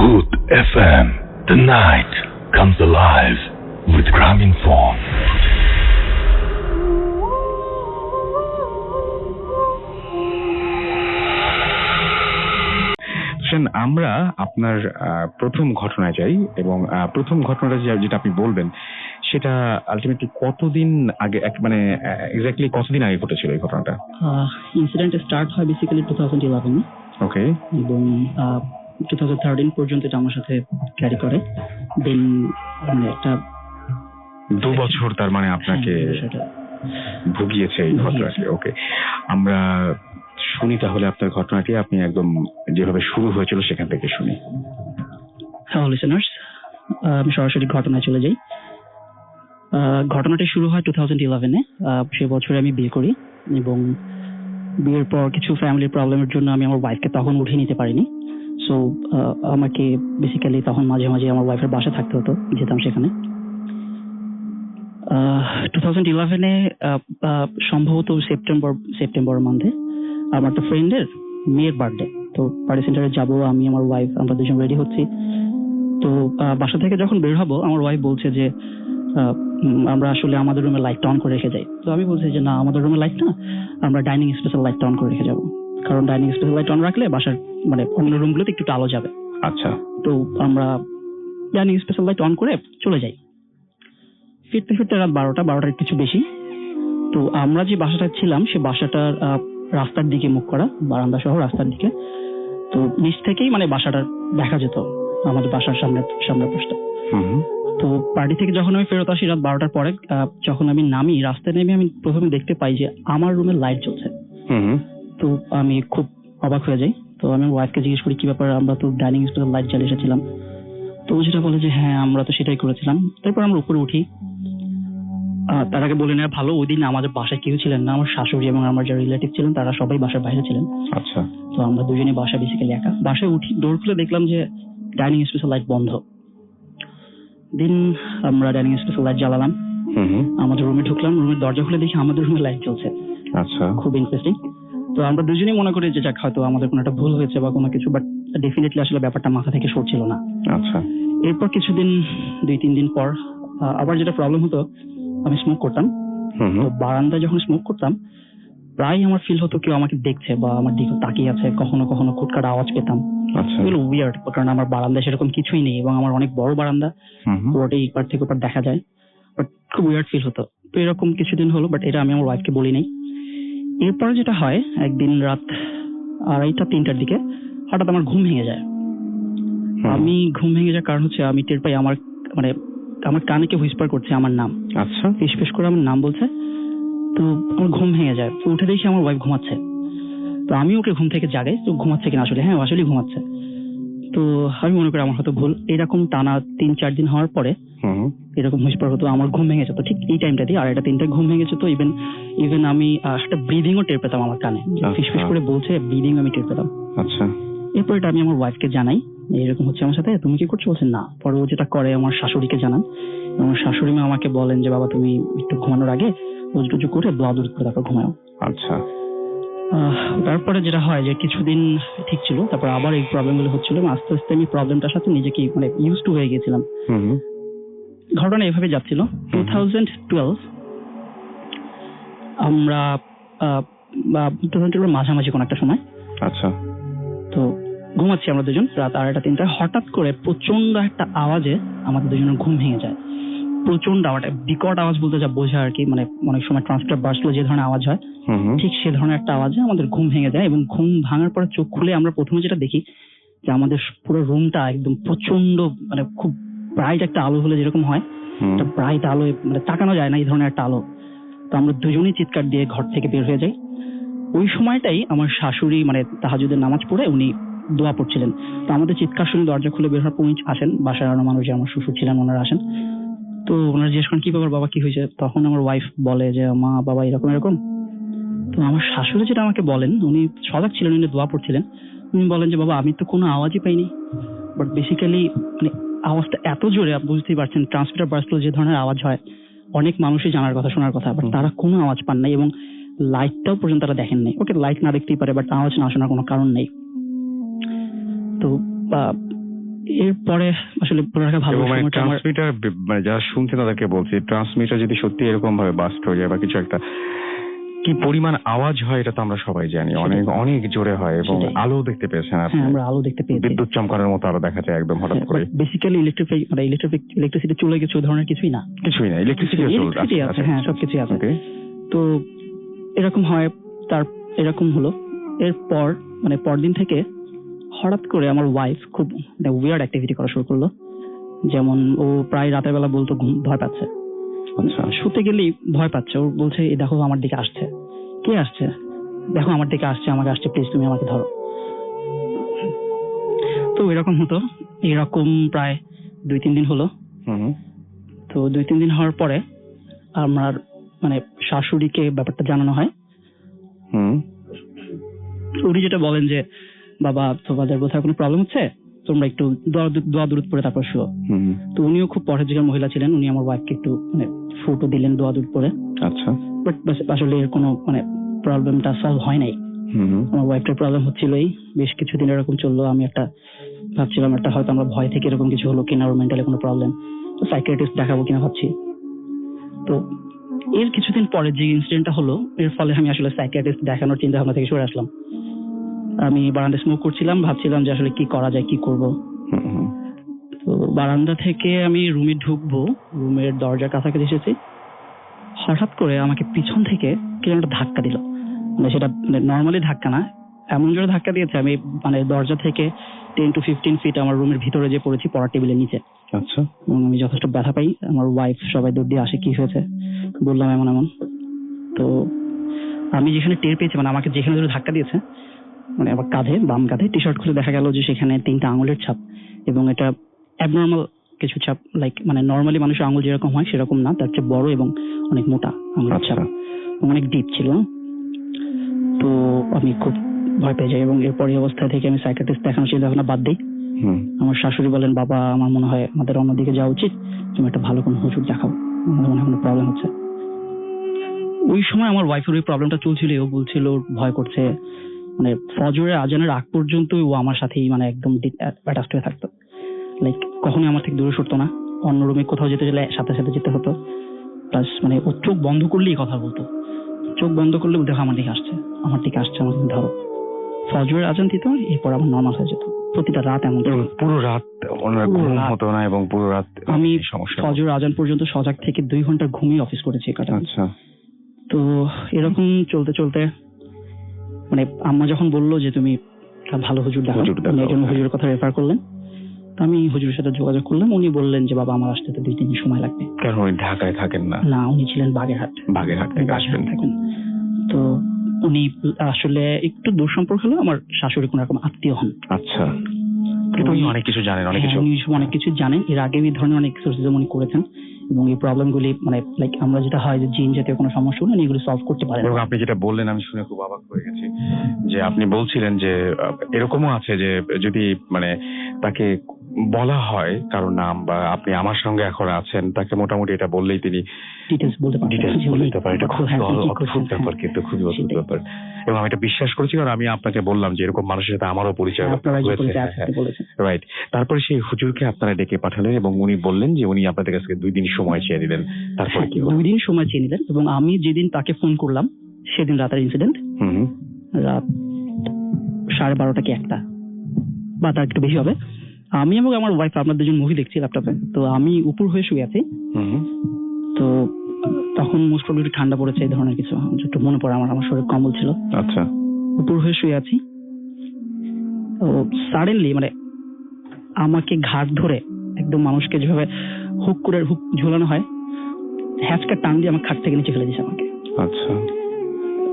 Booth FM. The night comes alive with Gramophone. আমরা আপনার প্রথম ঘটনায় যাই এবং প্রথম ঘটনাটা যেটা আপনি বলবেন সেটা আলটিমেটলি কতদিন আগে, মানে এক্স্যাক্টলি কতদিন আগে ঘটেছিল এই ঘটনাটা? ইনসিডেন্ট স্টার্ট হয় বেসিক্যালি 2011 এ। ওকে। এবং 2013 পর্যন্ত এটা আমার সাথে ক্যারি করে। দেন মানে একটা 2 বছর তার মানে আপনাকে ভুগিয়েছে এই ঘটনাটি। ওকে, আমরা শুনি তাহলে আপনার ঘটনাটি। আপনি একদম যেভাবে শুরু হয়েছিল সেখান থেকে শুনি। হ্যালো লিসেনার্স, আমি সরাসরি ঘটনায় চলে যাই। ঘটনাটি শুরু হয় 2011 এ। সে বছরে আমি বিয়ে করি এবং বিয়ের পর কিছু ফ্যামিলির প্রবলেমের জন্য আমি আমার ওয়াইফকে তখন উঠিয়ে নিতে পারিনি। সো আমাকে বেসিক্যালি তখন মাঝে মাঝে আমার ওয়াইফের বাসা থাকতে হতো, যেতাম সেখানে। 2011 এ সম্ভবত সেপ্টেম্বর মান্থে আমার একটা ফ্রেন্ডের মেয়ের বার্থডে। তো পার্টি সেন্টারে যাবো আমি, আমার ওয়াইফ, আমরা দুজন রেডি হচ্ছি। তো বাসা থেকে যখন বের হবো আমার ওয়াইফ বলছে যে আমরা আসলে আমাদের রুমে লাইট অন করে রেখে যাই। তো আমি বলছি যে না, আমাদের রুমে লাইট না, আমরা ডাইনিং স্পেশাল লাইট অন করে রেখে যাবো, কারণ ডাইনিং স্পেশাল লাইট অন রাখলে বাসার মানে অন্য রুমগুলোতে একটু আলো যাবে। আচ্ছা। তো আমরা ডাইনিং স্পেশাল লাইট অন করে চলে যাই। ফিরতে ফিরতে রাত 12টার কিছু বেশি। তো আমরা যে বাসাটা ছিলাম সে বাসাটার রাস্তার দিকে মুখ করা, বারান্দা সহ রাস্তার দিকে। তো নিচ থেকেই মানে বাসাটা দেখা যেত, আমাদের বাসার সামনে পোস্টটা। তো পার্টি থেকে যখন আমি ফেরত আসি রাত 12টার পরে, যখন আমি নামি, রাস্তায় নেমে আমি প্রথমে দেখতে পাই যে আমার রুমে লাইট জ্বলছে। তো আমি খুব অবাক হয়ে যাই। তো আমি ওয়াইফকে জিজ্ঞেস করি কি ব্যাপার, আমরা তো ডাইনিং স্পেশাল লাইট জ্বালিয়ে এসেছিলাম। তো যেটা বলে যে হ্যাঁ আমরা তো সেটাই করেছিলাম। তারপর আমরা উপরে উঠি। তার আগে বলে নেওয়া ভালো, ওই দিন আমাদের বাসায় কেউ ছিলেন না, আমার শাশুড়ি এবং আমার যে রিলেটিভ ছিলেন তারা সবাই বাসার বাইরে ছিলেন। আচ্ছা। তো আমরা দুজনেই বাসা বেসিক্যালি একা। বাসায় উঠি, ডোর খুলে দেখলাম যে ডাইনিং স্পেশাল লাইট বন্ধ। দিন আমরা ডাইনিং স্পেশাল লাইট জ্বালালাম, আমাদের রুমে ঢুকলাম, রুমের দরজা খুলে দেখি আমাদের রুমে লাইট জ্বলছে। আচ্ছা, খুব ইন্টারেস্টিং। তো আমরা দুজনেই মনে করি যে যাক হয়তো আমাদের কোনো একটা ভুল হয়েছে বা কোনো কিছু, বাট ডেফিনেটলি আসলে ব্যাপারটা মাথা থেকে সরছিল না। আচ্ছা। এরপর কিছুদিন, 2-3 দিন পর আবার যেটা প্রবলেম হতো, আমি স্মোক করতাম। তো বারান্দায় যখন স্মোক করতাম প্রায় আমার ফিল হতো কেউ আমাকে দেখছে বা আমার দিকে তাকিয়ে আছে। কখনো কখনো খুটখাট আওয়াজ পেতাম। এগুলো উইয়ার্ড, কারণ আমার বারান্দায় সেরকম কিছুই নেই এবং আমার অনেক বড় বারান্দা, পুরোটাই এপার থেকে ওপার দেখা যায়। বাট খুব উইয়ার্ড ফিল হতো। তো এরকম কিছুদিন হলো, বাট এটা আমি আমার ওয়াইফকে বলি নাই। এরপরে যেটা হয়, একদিন রাত 2:30-3টার দিকে হঠাৎ আমার ঘুম ভেঙে যায়। আমি ঘুম ভেঙে যাওয়ার কারণ হচ্ছে আমি টের পাই আমার আমার কানে কেউ হুইসপার করছে আমার নাম। আচ্ছা। ফিসফিস করে আমার নাম বলছে। তো আমার ঘুম ভেঙে যায়। তো উঠে দেখি আমার ওয়াইফ ঘুমাচ্ছে। তো আমি ওকে ঘুম থেকে জাগাই, তো ঘুমাচ্ছে কিনা আসলে, হ্যাঁ আসলেই ঘুমাচ্ছে। তো আমি মনে করি আমার হয়তো ভুল। এরকম টানা 3-4 দিন হওয়ার পরে এরকম হুইসপার হতো, আমার ঘুম ভেঙে যেত ঠিক এই টাইমটাতেই। 2:30-3টায় ঘুম ভেঙে যেত। ইভেন আমি একটা ব্রিদিংও টের পেতাম আমার কানে, ফিসফিস করে বলছে, ব্রিদিং আমি টের পেতাম। আচ্ছা। এরপর এটা আমি আমার ওয়াইফকে জানাই, এরকম হচ্ছে আমার সাথে, তুমি কি করছো? বলছেন না। পরে ও যেটা করে আমার শাশুড়িকে জানান। আমার শাশুড়ি মা আমাকে বলেন যে বাবা তুমি একটু ঘুমানোর আগে উজু করে দোয়া দরুদ করে তারপর ঘুমাও। আচ্ছা। তারপরে যেটা হয় যে কিছুদিন ঠিক ছিল, তারপর আবার এই প্রবলেম গুলো হচ্ছিল এবং আস্তে আস্তে আমি প্রবলেমটার সাথে নিজেকে মানে ইউজ টু হয়ে গিয়েছিলাম। ঘটনা এভাবে যাচ্ছিল। 2012 আমরা 2012 মাঝামাঝি কোন একটা সময়। আচ্ছা। তো ঘুমাচ্ছি আমরা দুজন রাত 2:30-3টায়। হঠাৎ করে প্রচন্ড একটা আওয়াজে আমাদের দুজনের ঘুম ভেঙে যায়। প্রচন্ড আওয়াজ, বিকট আওয়াজ বলতে যা বোঝায় আর কি, মানে অনেক সময় ট্রান্সক্রিপ্ট বার্স্ট যে ধরনের আওয়াজ হয় ঠিক সে ধরনের একটা আওয়াজে আমাদের ঘুম ভেঙে যায়। এবং ঘুম ভাঙার পরে চোখ খুলে আমরা প্রথমে যেটা দেখি যে আমাদের পুরো রুমটা একদম প্রচন্ড মানে খুব ব্রাইট একটা আলো হলে যেরকম হয়, একটা ব্রাইট আলো, মানে তাকানো যায় না এই ধরনের একটা আলো। তো আমরা দুজনেই চিৎকার দিয়ে ঘর থেকে বের হয়ে যাই। ওই সময়টাই আমার শাশুড়ি মানে তাহাজ্জুদের নামাজ পড়ে উনি দোয়া পড়ছিলেন। তো আমাদের চিৎকার শুনে দরজা খুলে বের হওয়ার পর উনি আসেন, বাসার আরো মানুষ যে আমার শ্বশুর ছিলেন ওনারা আসেন। তো ওনারা জিজ্ঞেস করেন কি ব্যাপার বাবা, কি হয়েছে? তখন আমার ওয়াইফ বলে যে মা বাবা এরকম এরকম। তো আমার শাশুড়ি যেটা আমাকে বলেন, উনি সজাগ ছিলেন, উনি দোয়া পড়ছিলেন। উনি বলেন যে বাবা আমি তো কোনো আওয়াজই পাইনি, বাট বেসিক্যালি মানে আওয়াজটা এত জোরে, আপনি বুঝতেই পারছেন ট্রান্সমিটার বার্স্ট যে ধরনের আওয়াজ হয় অনেক মানুষই জানার কথা, শোনার কথা, বাট তারা কোনো আওয়াজ পান নাই এবং লাইটটাও পর্যন্ত তারা দেখেন নাই। ওকে, লাইট না দেখতেই পারে, বাট আওয়াজ না শোনার কোনো কারণ নেই। তো এরপরে আসলে পুরো একটা ভালো এবং মানে সময়টা আমার ট্রান্সমিটার মানে যারা শুনছে তাদেরকে বলছি, ট্রান্সমিটার যদি সত্যি এরকম ভাবে বাস্ট হয়ে যায় বা কিছু একটা, কি পরিমাণ আওয়াজ হয় এটা তো আমরা সবাই জানি, অনেক অনেক জোরে হয় এবং সেটাই। আলো দেখতে পেয়েছেন আপনি, হ্যাঁ আমরা আলো দেখতে পেয়েছি। বিদ্যুৎ চমকানোর মতো আলো দেখা যায় একদম হঠাৎ করে। বেসিক্যালি ইলেকট্রিসিটি চলে গেছে ওই ধরনের কিছুই না। কিছুই না, ইলেকট্রিসিটি আছে, হ্যাঁ সবকিছু আছে। ওকে। তো এরকম হয়, এরকম হলো। এরপর মানে পরদিন থেকে হঠাৎ করে আমার ওয়াইফ খুব উইয়ার্ড অ্যাক্টিভিটি করা শুরু করলো। যেমন ও প্রায় রাতের বেলা বলতো ভয় পাচ্ছে, আচ্ছা। শুতে গেলেই ভয় পাচ্ছে। ও বলছে এই দেখো আমার দিকে আসছে, কে আসছে, দেখো আমার দিকে আসছে, আমাকে আসছে, প্লিজ তুমি আমাকে ধরো। তো এরকম হতো, এরকম প্রায় 2-3 দিন হলো। তো 2-3 দিন হওয়ার পরে আমার মানে শাশুড়িকে ব্যাপারটা জানানো হয়। উনি যেটা বলেন যে বাবা তোমাদের বোধহয় কোনো প্রবলেম হচ্ছে, তোমরা একটু দোয়া দুরুদ পড়ে তারপর শুও। তো উনিও খুব পরহেজগার মহিলা ছিলেন, উনি আমার ওয়াইফকে একটু মানে ফটো দিলেন দোয়া দুরুদ পড়ে। আচ্ছা। বাট আসলে এর কোনো মানে প্রবলেমটা সলভ হয় নাই। আমার ওয়াইফের প্রবলেম হচ্ছিলই, বেশ কিছুদিন এরকম চললো। আমি ভাবছিলাম একটা হয়তো আমরা ভয় থেকে এরকম কিছু হলো কিনা, ওর মেন্টালি কোনো প্রবলেম, তো সাইকিয়াট্রিস্ট দেখাবো কিনা ভাবছি। তো এর কিছুদিন পরে যে ইনসিডেন্টটা হলো, এর ফলে আমি আসলে সাইকিয়াট্রিস্ট দেখানোর চিন্তা ভাবনা থেকে সরে আসলাম। আমি বারান্দায় স্মোক করছিলাম, ভাবছিলাম যে আসলে কি করা যায়, কি করব। তো বারান্দা থেকে আমি রুমে ঢুকবো, রুমের দরজার কাছাকাছি এসেছি, হঠাৎ করে আমাকে পিছন থেকে কেউ একটা ধাক্কা দিল। মানে সেটা নর্মালি ধাক্কা না, এমন জোরে ধাক্কা দিয়েছে আমি মানে দরজা থেকে 10 to 15 ফিট আমার রুমের ভিতরে যে পড়েছি, পড়ার টেবিলের নিচে। আচ্ছা। এবং আমি যথেষ্ট ব্যথা পাই। আমার ওয়াইফ সবাই দৌড় দিয়ে আসে, কি হয়েছে, বললাম এমন। তো আমি যেখানে টের পেয়েছি, মানে আমাকে যেখানে ধরে ধাক্কা দিয়েছে, মানে আমার কাঁধে, বাম কাঁধে, টি শার্ট খুলে দেখা গেল যে সেখানে 3টা আঙুলের ছাপ, এবং এটা অ্যাবনর্মাল কিছু ছাপ, লাইক মানে নর্মালি মানুষের আঙুল যেরকম হয় সেরকম না, তার চেয়ে বড় এবং অনেক মোটা আঙুলের ছাপ, অনেক ডিপ ছিল। তো আমি খুব ভয় পেয়ে যাই এবং এরপর এই অবস্থা থেকে আমি সাইকিয়াট্রিস্ট দেখানোর চিন্তা ভাবনা বাদ দিই। আমার শাশুড়ি বলেন, বাবা আমার মনে হয় আমাদের অন্যদিকে যাওয়া উচিত, তুমি একটা ভালো কোনো হুজুর দেখাও, আমার মনে হয় কোনো প্রবলেম হচ্ছে। ওই সময় আমার ওয়াইফের ওই প্রবলেমটা চলছিল, ও বলছিল ভয় করছে, মানে ফজরের আজানের আগ পর্যন্ত ও আমার সাথেই মানে একদম অ্যাটাচড হয়ে থাকতো। লাইক কখনোই আমার থেকে দূরে সরতো না, অন্য রুমে কোথাও যেতে গেলে সাথে সাথে যেতে হতো। প্লাস মানে ও চোখ বন্ধ করলেই কথা বলতো, চোখ বন্ধ করলে দেখো আমার দিকে আসছে, আমাকে ধরো। ফজরের আজান দিত, এরপর আমার নর্মাল হয়ে যেত। প্রতিটা রাত এমন, পুরো রাত ঘুম হতো না এবং পুরো রাত আমি ফজর আজান পর্যন্ত সজাগ থেকে 2 ঘন্টা ঘুমিয়ে অফিস করেছি কাটা। আচ্ছা। তো এরকম চলতে চলতে মানে আম্মা যখন বললো যে তুমি ভালো হুজুর দেখাও, একজন হুজুরের কথা রেফার করলেন। আমি হুজুরের সাথে যোগাযোগ করলাম, উনি বললেন যে বাবা আমার আসতে তো 2-3 দিন সময় লাগবে। কারণ উনি ঢাকায় থাকেন না? না, উনি ছিলেন বাগেরহাট থেকে আসবেন থাকেন। তো উনি আসলে একটু দূর সম্পর্ক হলো, আমার শাশুড়ি কোন রকম আত্মীয় হন। আচ্ছা। কিন্তু উনি অনেক কিছু জানেন, অনেক কিছু জানেন। এর আগে এই ধরনের অনেক এক্সারসাইজ উনি করেছেন এবং এই প্রবলেমগুলি মানে লাইক আমরা যেটা হয় যে জিন জাতীয় কোনো সমস্যা হলে এগুলো সলভ করতে পারেন। এবং আপনি যেটা বললেন আমি শুনে খুব অবাক হয়ে গেছি, যে আপনি বলছিলেন যে এরকমও আছে যে যদি মানে তাকে বলা হয় কারোর নাম, বা আপনি আমার সঙ্গে এখন আছেন, তাকে মোটামুটি এটা বললেই তিনি ডিটেইলস বলতে পারেন। এটা খুব অদ্ভুত ব্যাপার, কিন্তু খুবই অদ্ভুত ব্যাপার। এবং আমি এটা বিশ্বাস করেছি, কারণ আমি আপনাকে বললাম যে এরকম মানুষের সাথে আমারও পরিচয় হয়েছে। রাইট। তারপরে সেই হুজুরকে আপনারা ডেকে পাঠালেন এবং উনি বললেন যে উনি আপনাদের কাছে 2 দিন সময় চেয়ে দিলেন। তারপরে কি হলো? 2 দিন সময় চেয়ে নিলেন এবং আমি যেদিন তাকে ফোন করলাম সেদিন রাতের ইনসিডেন্ট, রাত 12:30 কি 1টা বা তার একটু বেশি হবে। আমি এবং আমার ওয়াইফ আমরা দুজন মুভি দেখছি ল্যাপটপে। তো আমি উপর হয়ে শুয়ে আছি। তো তখন মোস্ট প্রবলি একটু ঠান্ডা পড়েছে, এই ধরনের কিছু একটু মনে পড়ে। আমার শরীর কম্বল ছিল। আচ্ছা। উপর হয়ে শুয়ে আছি, তো সাডেনলি মানে আমাকে ঘাট ধরে একদম মানুষকে যেভাবে হুক ঝোলানো হয়, হ্যাচকা টান দিয়ে আমার খাট থেকে নিচে ফেলে দিয়েছে আমাকে। আচ্ছা।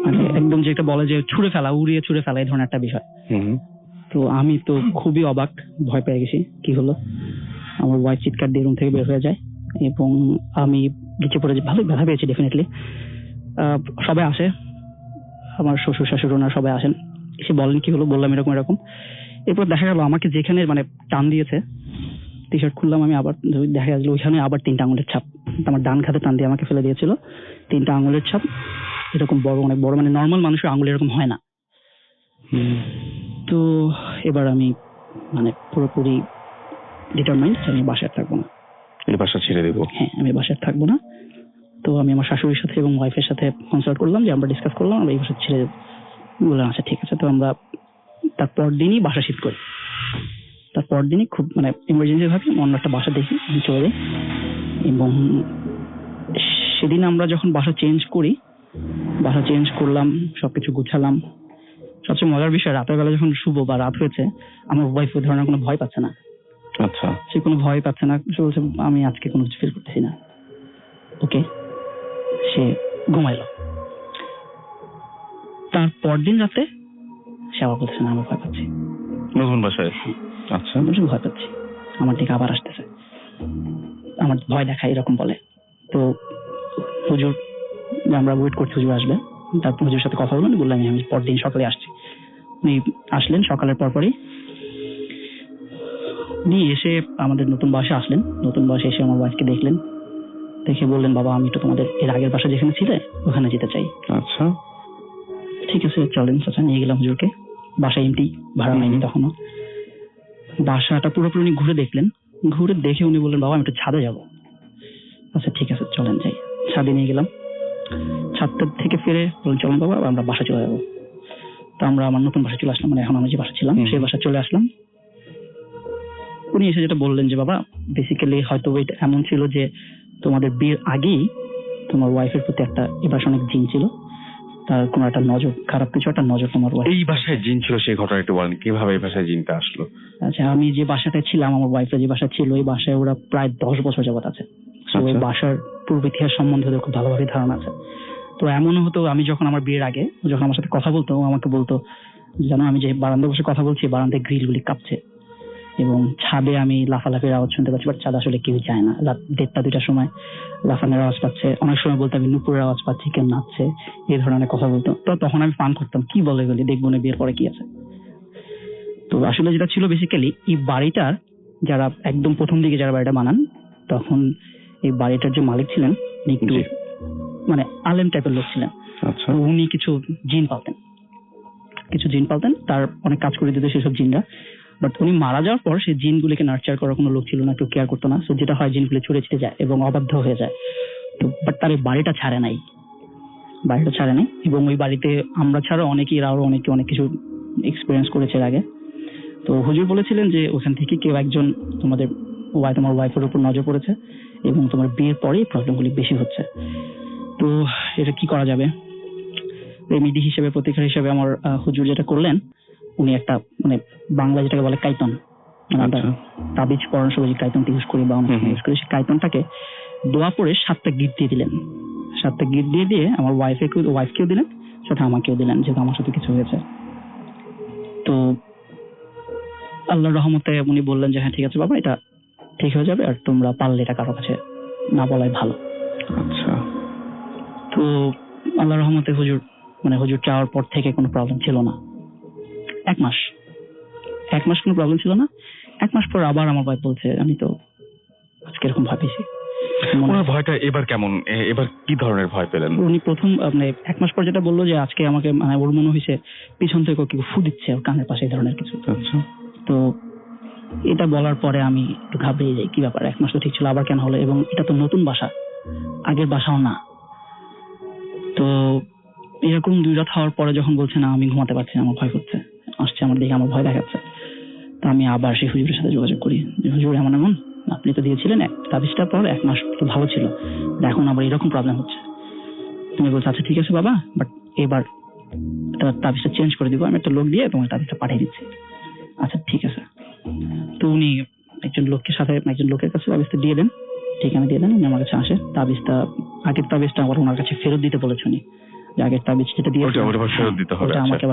মানে একদম যেটা বলে যে উড়িয়ে ছুঁড়ে ফেলা, এই ধরনের একটা বিষয়। তো আমি তো খুবই অবাক, ভয় পেয়ে গেছি কি হলো। আমার ওয়াইফ চিৎকার দিয়ে রুম থেকে বের হয়ে যায় এবং আমি নিচে পড়ে ভালোই ব্যথা পেয়েছি ডেফিনেটলি। সবাই আসে, আমার শ্বশুর শাশুড়ি ওনারা সবাই আসেন, এসে বলেন কি হলো, বললাম এরকম। এরপর দেখা গেল আমাকে যেখানে মানে টান দিয়েছে, টি শার্ট খুললাম আমি, আবার দেখা গেল ওইখানে আবার 3টা আঙুলের ছাপ। আমার ডান খাতে টান দিয়ে আমাকে ফেলে দিয়েছিল, 3টা আঙুলের ছাপ, এরকম বড়, অনেক বড়, মানে নর্মাল মানুষের আঙুল এরকম হয় না। তো এবার আমি মানে পুরোপুরি ডিটারমাইন্ড যে আমি বাসায় থাকবো না। এই বাসা ছেড়ে দেবো। হ্যাঁ, আমি বাসায় থাকবো না। তো আমি আমার শাশুড়ির সাথে এবং ওয়াইফের সাথে কনসাল্ট করলাম, যে আমরা ডিসকাস করলাম আমরা এই বাসা ছেড়ে দেবো। বললাম আচ্ছা ঠিক আছে। তো আমরা তারপর দিনই বাসা শিফট করি। তারপর দিনই খুব মানে ইমার্জেন্সি ভাবে অন্য একটা বাসা দেখি, আমি চলে যাই। এবং সেদিন আমরা যখন বাসা চেঞ্জ করি, বাসা চেঞ্জ করলাম, সবকিছু গুছালাম। সবচেয়ে মজার বিষয়, রাতের বেলা যখন শুভ বা রাত হয়েছে, আমার ওয়াইফ ওই ধরনের কোনো ভয় পাচ্ছে না। আচ্ছা। সে কোনো ভয় পাচ্ছে না, সে বলছে আমি আজকে কোনো কিছু ফিল করতেছি না। ওকে, সে ঘুমাইলো। তারপর দিন রাতে সে আবার বলতেছে না আমি ভয় পাচ্ছি। নতুন বাসায়? আচ্ছা। বলছে ভয় পাচ্ছি, আমার দিকে আবার আসতেছে, আমার ভয় দেখায় এরকম বলে। তো হুজুর, আমরা ওয়েট করছি হুজুর আসবে। তারপর হুজুরের সাথে কথা বললাম, বললাম আমি পরদিন সকালে আসছি। উনি আসলেন সকালের পরপরই। উনি এসে আমাদের নতুন বাসা আসলেন, নতুন বাসা এসে আমার ওয়াইফকে দেখলেন, দেখে বললেন বাবা আমি তো তোমাদের এর আগের বাসা যেখানে ছিলে ওখানে যেতে চাই। আচ্ছা ঠিক আছে চলেন। আচ্ছা, নিয়ে গেলাম হুজুরকে। বাসা এমটি, ভাড়া হয়নি তখনও। বাসাটা পুরোপুরি উনি ঘুরে দেখলেন, ঘুরে দেখে উনি বললেন বাবা আমি একটু ছাদে যাবো। আচ্ছা ঠিক আছে চলেন যাই। ছাদে নিয়ে গেলাম। ছাদটা থেকে ফিরে বললেন চলেন বাবা আমরা বাসা চলে যাবো। তো আমরা আমার নতুন বাসায় চলে আসলাম, মানে এখন আমি যে বাসা ছিলাম সেই বাসায় চলে আসলাম। উনি এসে যেটা বললেন যে বাবা বেসিক্যালি হয়তো এটা এমন ছিল যে তোমাদের বিয়ের আগেই তোমার ওয়াইফের প্রতি একটা এবার অনেক জিন ছিল, তার কোনো একটা নজর, খারাপ কিছু একটা নজর তোমার ওয়াইফ। এই বাসায় জিন ছিল, সেই ঘটনা একটু বলেন, কিভাবে এই বাসায় জিনটা আসলো? আচ্ছা, আমি যে বাসাটায় ছিলাম, আমার ওয়াইফের যে বাসা ছিল, ওই বাসায় ওরা প্রায় 10 বছর যাবত আছে। ওই বাসার পূর্ব ইতিহাস সম্বন্ধে ওদের খুব ভালোভাবে ধারণা আছে। তো এমনও হতো আমি যখন আমার বিয়ের আগে যখন আমার সাথে কথা বলতো, ও আমাকে বলতো জানো আমি যে বারান্দায় বসে কথা বলছি, বারান্দায় গ্রিল গুলি কাঁপছে এবং ছাদে আমি লাফালাফির আওয়াজ শুনতে পাচ্ছি, বাট ছাদ আসলে কেউ যায় না। রাত 1:30-2টার সময় লাফানোর আওয়াজ পাচ্ছে, অনেক সময় বলতো আমি নুপুরের আওয়াজ পাচ্ছি, কেউ নাচছে, এই ধরনের কথা বলতো। তো তখন আমি ফান করতাম, কি বলে এগুলি, দেখবো না বিয়ের পরে কি আছে। তো আসলে যেটা ছিল বেসিক্যালি এই বাড়িটার যারা একদম প্রথম দিকে যারা বাড়িটা বানান, তখন এই বাড়িটার যে মালিক ছিলেন উনি একটু মানে আলেম টাইপের লোক ছিলেন। আচ্ছা। তো উনি কিছু জিন পালতেন, তার অনেক কাজ করে দিত সেসব জিনরা। বাট উনি মারা যাওয়ার পর সেই জিনগুলিকে নার্চার করার কোনো লোক ছিল না, কেউ কেয়ার করতো না। সো যেটা হয় জিনগুলি ছুড়ে ছিটে যায় এবং অবাধ্য হয়ে যায়। তো বাট তার এই বাড়িটা ছাড়ে নাই এবং ওই বাড়িতে আমরা ছাড়া অনেকেই আরো অনেকে অনেক কিছু এক্সপিরিয়েন্স করেছে এর আগে। তো হুজুর বলেছিলেন যে ওখান থেকে কেউ একজন তোমার ওয়াইফের উপর নজর পড়েছে এবং তোমার বিয়ের পরেই প্রবলেমগুলি বেশি হচ্ছে। তো এটা কি করা যাবে? রেমিডি হিসেবে, প্রতিকার হিসেবে আমার হুজুর যেটা করলেন, উনি একটা মানে বাংলা যেটাকে বলে কাইতন, মানে আমরা তাবিজ পড়ানোর সময় যে কাইতনটা ইউজ করি বা অনেক ইউজ করি, সেই কাইতনটাকে দোয়া পড়ে 7টা গিট দিয়ে দিলেন। 7টা গিট দিয়ে আমার ওয়াইফকেও দিলেন, সাথে আমাকেও দিলেন, যেহেতু আমার সাথে কিছু হয়েছে। তো আল্লাহর রহমতে উনি বললেন যে হ্যাঁ ঠিক আছে বাবা, এটা ঠিক হয়ে যাবে, আর তোমরা পারলে এটা কারো কাছে না বলাই ভালো। আচ্ছা। তো আল্লাহর রহমতে হুজুর চাওয়ার পর থেকে কোনো প্রবলেম ছিল না। 1 মাস কোনো প্রবলেম ছিল না। 1 মাস পর আবার আমার ভাই বলছে আমি তো আজকে এরকম ভাবিছি। ওনার ভয়টা এবার কেমন, এবার কি ধরনের ভয় পেলেন? উনি প্রথম মানে 1 মাস পর যেটা বললো যে আজকে আমাকে মানে ওর মনে হয়েছে পিছন থেকে কেউ ফু দিচ্ছে ওর কানের পাশে, এই ধরনের কিছু। আচ্ছা। তো এটা বলার পরে আমি একটু ঘাবড়ে যাই, কি ব্যাপার, 1 মাস তো ঠিক ছিল, আবার কেন হলো? এবং এটা তো নতুন বাসা, আগের বাসাও না। তো এরকম 2 রাত হওয়ার পরে যখন বলছে না আমি ঘুমাতে পারছি না, আমার ভয় করছে, আসছে আমার দিকে, আমার ভয় দেখাচ্ছে, তো আমি আবার সেই হুজুরের সাথে যোগাযোগ করি যে হুজুর এমন আপনি তো দিয়েছিলেন তাবিজটার পর 1 মাস তো ভালো ছিল, এখন আবার এরকম প্রবলেম হচ্ছে। তুমি বলছো আচ্ছা ঠিক আছে বাবা, বাট এবার তাবিজটা চেঞ্জ করে দিব, আমি একটা লোক দিয়ে তোমার তাবিজটা পাঠিয়ে দিচ্ছি। আচ্ছা ঠিক আছে। তো উনি একজন লোকের কাছে তাবিজটা দিয়ে দেন, ঠিকানা দিয়ে দেন, উনি আমার কাছে আসে। আগের তাবিজটা আবার ওনার কাছে ফেরত দিতে বলেছে উনি, যে আগের তাবিজ যেটা দিয়ে ফেরত দিতে হবে।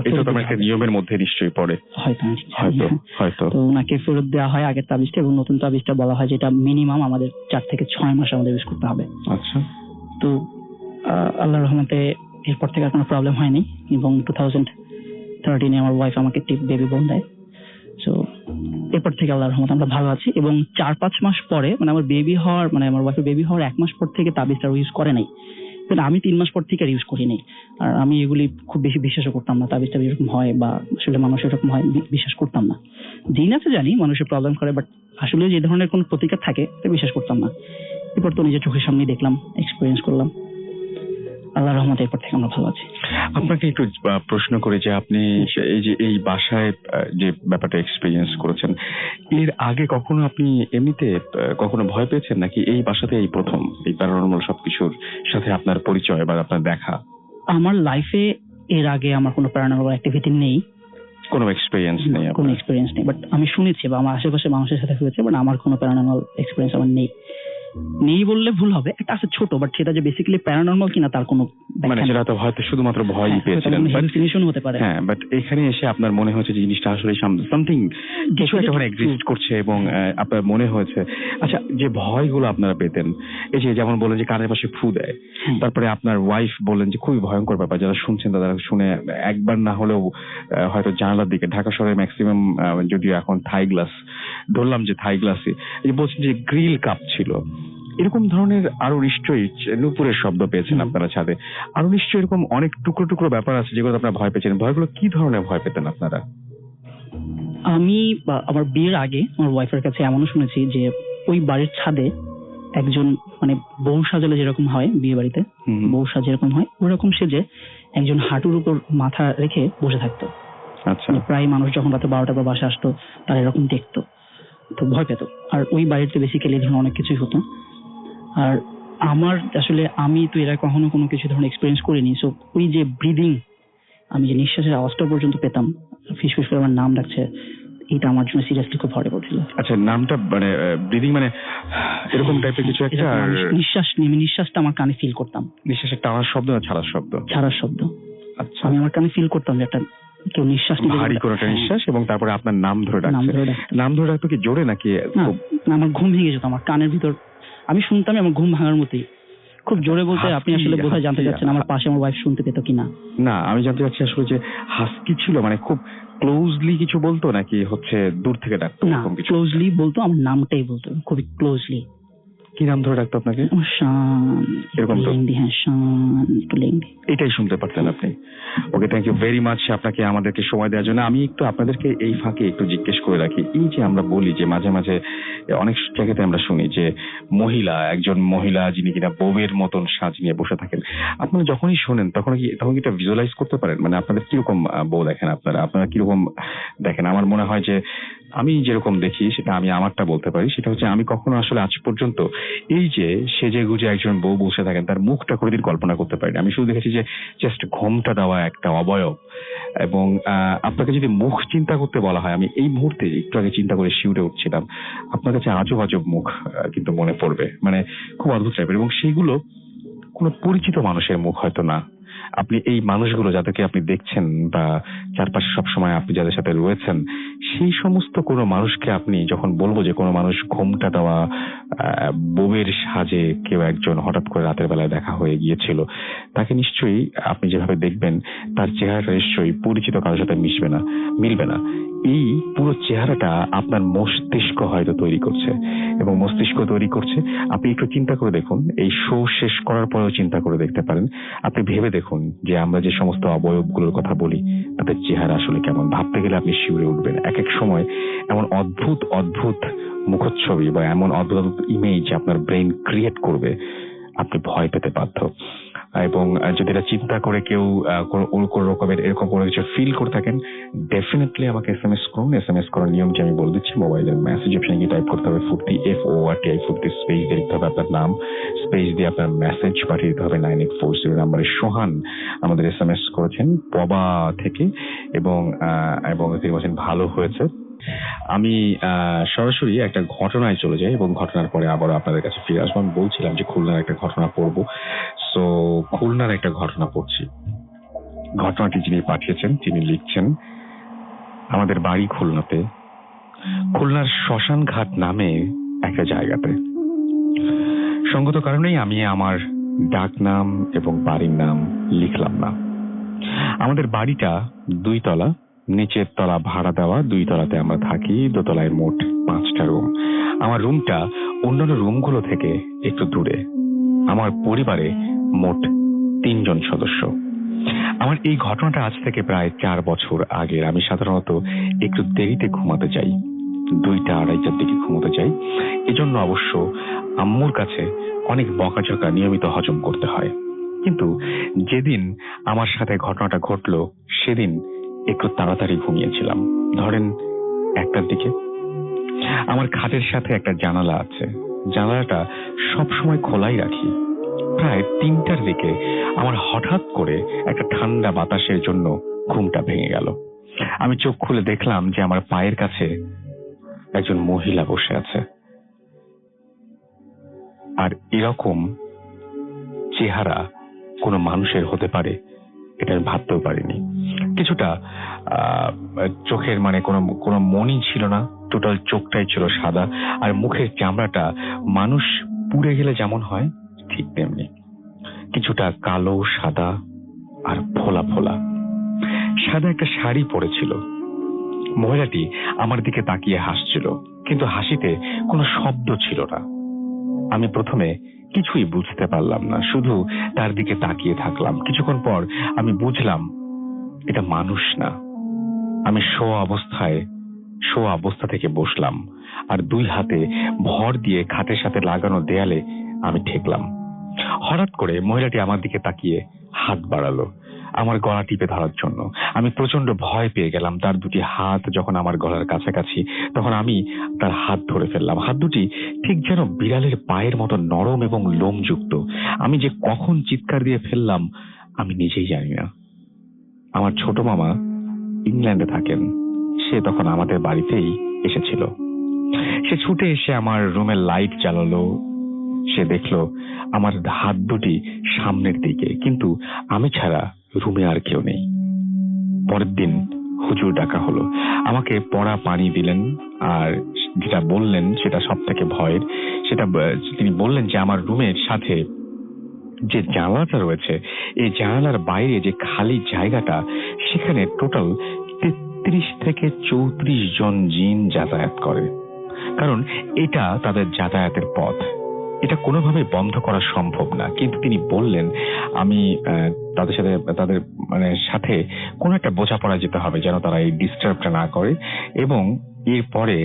এটা তো একটা নিয়মের মধ্যে নিশ্চয়ই পড়ে, হয়তো। তো ওনাকে ফেরত দেওয়া হয় আগের তাবিজটা, এবং নতুন তাবিজটা বলা হয় যেটা মিনিমাম আমাদের 4 থেকে 6 মাস আমাদের ইউজ করতে হবে। আচ্ছা। তো আল্লাহর রহমতে এরপর থেকে আর কোনো প্রবলেম হয়নি, এবং 2013 আমার ওয়াইফ আমাকে বেবি বোন দেয়। সো এরপর থেকে আল্লাহর রহমতে আমরা ভালো আছি। এবং 4-5 মাস পরে মানে আমার ওয়াইফের বেবি হওয়ার 1 মাস পর থেকে তাবিজটা ইউজ করে নাই, কিন্তু আমি 3 মাস পর থেকে আর ইউজ করিনি। আর আমি এগুলি খুব বেশি বিশ্বাসও করতাম না, তাবিজ টাবিজ এরকম হয় বা আসলে মানুষ এরকম হয় বিশ্বাস করতাম না। দিন আছে জানি মানুষের প্রবলেম করে, বাট আসলে যে ধরনের কোনো প্রতিকার থাকে এটা বিশ্বাস করতাম না। এরপর তো নিজের চোখের সামনে দেখলাম, এক্সপিরিয়েন্স করলাম, আল্লাহর রহমতে এরপর থেকে আমরা ভালো আছি। আপনাকে একটু প্রশ্ন করে যে আপনি এই বাসায় যে ব্যাপারটা এক্সপিরিয়েন্স করেছেন, এর আগে কখনো আপনি এমনিতে কখনো ভয় পেয়েছেন, নাকি এই বাসাতে এই প্রথম এই প্যারানরমাল সবকিছুর সাথে আপনার পরিচয় বা আপনার দেখা? আমার লাইফে এর আগে আমার কোনো প্যারানরমাল অ্যাক্টিভিটি নেই, কোনো এক্সপিরিয়েন্স নেই? কোনো এক্সপিরিয়েন্স নেই, বাট আমি শুনেছি বা আমার আশেপাশে মানুষের সাথে হয়েছে, বাট আমার কোনো প্যারানরমাল এক্সপিরিয়েন্স আমার নেই। নেই বললে ভুল হবে, একটা আছে ছোট, বাট সেটা যে বেসিক্যালি প্যারানরমাল কিনা তার কোনো মানে সেটা তো হয়তো শুধুমাত্র ভয়ই পেয়েছিলেন, হ্যালুসিনেশন হতে পারে। হ্যাঁ, বাট এখানে এসে আপনার মনে হয়েছে যে জিনিসটা আসলে সামথিং কিছু একটা ওখানে এক্সিস্ট করছে এবং আপনার মনে হয়েছে। আচ্ছা, যে ভয়গুলো আপনারা পেতেন, এই যে যেমন বলেন যে কানের পাশে ফু দেয়, তারপরে আপনার ওয়াইফ বলেন যে খুবই ভয়ঙ্কর ব্যাপার, যারা শুনছেন তারা শুনে একবার না হলেও হয়তো জানালার দিকে, ঢাকা শহরের ম্যাক্সিমাম যদিও এখন থাই গ্লাস, ধরলাম যে থাই গ্লাসে, এই যে বলছেন যে গ্রিল কাপ ছিল, এরকম ধরনের আরো নিশ্চয়ই নুপুরের শব্দ পেয়েছেন আপনারা ছাদে, আরো নিশ্চয়ই এরকম অনেক টুকরো টুকরো ব্যাপার আছে যেগুলো আপনারা ভয় পেয়েছেন। ভয়গুলো কি ধরনের ভয় পেতেন আপনারা? আমি আমার বিয়ের আগে আমার ওয়াইফের কাছে এমনও শুনেছি যে ওই বাড়ির ছাদে একজন, মানে বউ সাজালে যেরকম হয় বিয়ে বাড়িতে বউ সাজে এরকম হয়, ওরকম সেজে একজন হাঁটুর উপর মাথা রেখে বসে থাকতো। আচ্ছা, প্রায় মানুষ যখন রাতে 12টার পর বাসা আসতো তারা এরকম দেখতো, তো ভয় পেত। আর ওই বাড়িতে বেসিক্যালি ধরুন অনেক কিছুই হতো। আর আমার আসলে আমি তো এরা কখনো কোনো কিছু ধরুন এক্সপিরিয়েন্স করিনি, সো ওই যে ব্রিদিং, আমি যে নিঃশ্বাসের আওয়াজটা পর্যন্ত পেতাম, ফিসফিস করে আমার নাম ডাকছে, এটা আমার জন্য সিরিয়াসলি খুব ভয় পড়ছিল। আচ্ছা, নামটা মানে ব্রিদিং মানে এরকম টাইপের কিছু একটা, আর নিঃশ্বাস নিঃশ্বাসটা আমার কানে ফিল করতাম। নিঃশ্বাসের টানার শব্দ না ছাড়ার শব্দ? ছাড়ার শব্দ। আচ্ছা, আমি আমার কানে ফিল করতাম যে একটা কেউ নিঃশ্বাস নিতে, ভারী করে একটা নিঃশ্বাস, এবং তারপরে আপনার নাম ধরে ডাকছে। নাম ধরে ডাকতো কি জোরে নাকি? না, আমার ঘুম ভেঙে যেত, আমার কানের ভিতর আমি শুনতাম, আমার ঘুম ভাঙার মতোই খুব জোরে বলতে। আপনি আসলে বোধহয় জানতে চাচ্ছেন আমার পাশে আমার ওয়াইফ শুনতে পেত কিনা? না, আমি জানতে চাচ্ছি আসলে যে হাস্কি ছিল, মানে খুব ক্লোজলি কিছু বলতো নাকি হচ্ছে দূর থেকে ডাকতো? না, ক্লোজলি বলতো, আমার নামটাই বলতো খুবই ক্লোজলি। কি নাম ধরে ডাকতো আপনাকে? শান, এরকম তো? হ্যাঁ, শান, একটু লেংদি। এটাই শুনতে পারতেন আপনি? ওকে, থ্যাংক ইউ ভেরি মাচ আপনাকে আমাদেরকে সময় দেওয়ার জন্য। আমি একটু আপনাদেরকে এই ফাঁকে একটু জিজ্ঞেস করে রাখি, এই যে আমরা বলি যে মাঝে মাঝে অনেক জায়গাতে আমরা শুনি যে একজন মহিলা যিনি কিনা বউয়ের মতন সাজ নিয়ে বসে থাকেন, আপনারা যখনই শোনেন তখন কি এটা ভিজুয়ালাইজ করতে পারেন? মানে আপনাদের কিরকম বউ দেখেন, আপনারা কিরকম দেখেন? আমার মনে হয় যে আমি যেরকম দেখি সেটা আমি আমারটা বলতে পারি, সেটা হচ্ছে আমি কখনো আসলে আজ পর্যন্ত এই যে সেজে গুজে একজন বউ বসে থাকেন তার মুখটা কোনোদিন কল্পনা করতে পারিনি। আমি শুধু দেখেছি যে জাস্ট ঘোমটা দেওয়া একটা অবয়ব। এবং আপনাকে যদি মুখ চিন্তা করতে বলা হয়, আমি এই মুহূর্তে একটু আগে চিন্তা করে শিউরে উঠছিলাম, আপনার কাছে আজব আজব মুখ কিন্তু মনে পড়বে, মানে খুব অদ্ভুত টাইপের, এবং সেইগুলো কোনো পরিচিত মানুষের মুখ হয়তো না। আপনি এই মানুষগুলো যাদেরকে আপনি দেখছেন বা চারপাশে সবসময় আপনি যাদের সাথে রয়েছেন, সেই সমস্ত কোনো মানুষকে আপনি যখন বলবো যে কোনো মানুষ ঘোমটা দেওয়া বউয়ের সাজে কেউ একজন হঠাৎ করে রাতের বেলায় দেখা হয়ে গিয়েছিল, তাকে নিশ্চয়ই আপনি যেভাবে দেখবেন তার চেহারাটা নিশ্চয়ই পরিচিত কারোর সাথে মিলবে না। এই পুরো চেহারাটা আপনার মস্তিষ্ক হয়তো তৈরি করছে, এবং মস্তিষ্ক তৈরি করছে। আপনি একটু চিন্তা করে দেখুন, এই শো শেষ করার পরেও চিন্তা করে দেখতে পারেন, আপনি ভেবে দেখুন যে আমরা যে সমস্ত অবয়বগুলোর কথা বলি তাদের চেহারা আসলে কেমন। ভাবতে গেলে আপনি শিউরে উঠবেন। এক এক সময় এমন অদ্ভুত অদ্ভুত মুখচ্ছবি বা এমন অদ্ভুত অদ্ভুত ইমেজ আপনার ব্রেন ক্রিয়েট করবে, আপনি ভয় পেতে বাধ্য। এবং যদি এটা চিন্তা করে কেউ কোন রকমের এরকম কোনো কিছু ফিল করে থাকেন, ডেফিনেটলি আমাকে SMS করুন। SMS করার নিয়ম যে আমি বলে দিচ্ছি, মোবাইলের মেসেজ অপশনে গিয়ে টাইপ করতে হবে ফুর্তি, FORTI ফুর্তি, স্পেস দিয়ে লিখতে হবে আপনার নাম, স্পেস দিয়ে আপনার মেসেজ পাঠিয়ে দিতে হবে 9840 নাম্বারে। সোহান আমাদের SMS করেছেন পবা থেকে, এবং তিনি বলছেন ভালো হয়েছে। আমি সরাসরি একটা ঘটনায় চলে যাই এবং ঘটনার পরে আবার আপনাদের কাছে ফিরে আসবো। আমি বলছিলাম যে খুলনার একটা ঘটনা পড়বো, সো খুলনার একটা ঘটনা পড়ছি। ঘটনাটি যিনি পাঠিয়েছেন তিনি লিখছেন, আমাদের বাড়ি খুলনাতে, খুলনার শ্মশান ঘাট নামে একটা জায়গাতে। সঙ্গত কারণেই আমি আমার ডাক নাম এবং বাড়ির নাম লিখলাম না। আমাদের বাড়িটা 2 তলা, নিচের তলা ভাড়া দেওয়া, 2 তলাতে আমরা থাকি, দোতলায় মোট 5টা রুম। আমার রুমটা অন্যান্য রুমগুলো থেকে একটু দূরে। আমার পরিবারে মোট 3 জন সদস্য। আমার এই ঘটনাটা আজ থেকে প্রায় 4 বছর আগের। আমি সাধারণত একটু দেরিতে ঘুমাতে যাই, 2টা-2:30টার দিকে ঘুমোতে যাই। এজন্য অবশ্য আম্মুর কাছে অনেক বকাঝকা নিয়মিত হজম করতে হয়। কিন্তু যেদিন আমার সাথে ঘটনাটা ঘটলো সেদিন একটু তাড়াতাড়ি ঘুমিয়েছিলাম, ধরেন 1টার দিকে। আমার খাটের সাথে একটা জানালা আছে, জানালাটা সবসময় খোলাই রাখি। প্রায় 3টার দিকে আমার হঠাৎ করে একটা ঠান্ডা বাতাসের জন্য ঘুমটা ভেঙে গেল। আমি চোখ খুলে দেখলাম যে আমার পায়ের কাছে একজন মহিলা বসে আছে, আর এরকম চেহারা কোনো মানুষের হতে পারে এটা আমি ভাবতেও পারিনি। কিছুটা চোখের মানে কোনো মনি ছিল না, টোটাল চোখটাই ছিল সাদা, আর মুখের চামড়াটা মানুষ পুড়ে গেলে যেমন হয় ঠিক তেমনি, কিছুটা কালো সাদা আর ফোলা ফোলা। সাদা একটা শাড়ি পরেছিল। মহিলাটি আমার দিকে তাকিয়ে হাসছিল, কিন্তু হাসিতে কোনো শব্দ ছিল না। আমি প্রথমে কিছুই বুঝতে পারলাম না, শুধু তার দিকে তাকিয়ে থাকলাম। কিছুক্ষণ পর আমি বুঝলাম এটা মানুষ না। আমি শোয়া অবস্থা থেকে বসলাম আর 2 হাতে ভর দিয়ে খাটের সাথে লাগানো দেয়ালে আমি ঠেকলাম। হঠাৎ করে মহিলাটি আমার দিকে তাকিয়ে হাত বাড়ালো আমার গলা টিপে ধরার জন্য। আমি প্রচন্ড ভয় পেয়ে গেলাম। তার 2টি হাত যখন আমার গলার কাছাকাছি, তখন আমি তার হাত ধরে ফেললাম। হাত দুটি ঠিক যেন বিড়ালের পায়ের মতো নরম এবং লোমযুক্ত। আমি যে কখন চিৎকার দিয়ে ফেললাম আমি নিজেই জানি না। আমার ছোট মামা ইংল্যান্ডে থাকেন, সে তখন আমাদের বাড়িতেই এসেছিল। সে ছুটে এসে আমার রুমের লাইট জ্বালালো। সে দেখলো আমার হাত দুটি সামনের দিকে, কিন্তু আমি ছাড়া রুমে আর কেউ নেই। পরের দিন হুজুর ডাকা হলো, আমাকে পড়া পানি দিলেন, আর যেটা বললেন সেটা সব থেকে ভয়ের। সেটা তিনি বললেন যে আমার রুমের সাথে যে জানালাটা রয়েছে, এই জানালার বাইরে যে খালি জায়গাটা, সেখানে টোটাল 33 থেকে 34 জন জিন যাতায়াত করে। কারণ এটা তাদের যাতায়াতের পথ, এটা কোনোভাবে বন্ধ করা সম্ভব না। কিন্তু তিনি বললেন আমি তাদের সাথে কোনো একটা বোঝাপড়া যেতে হবে যেন তারা এই ডিস্টার্বটা না করে। এবং এরপরে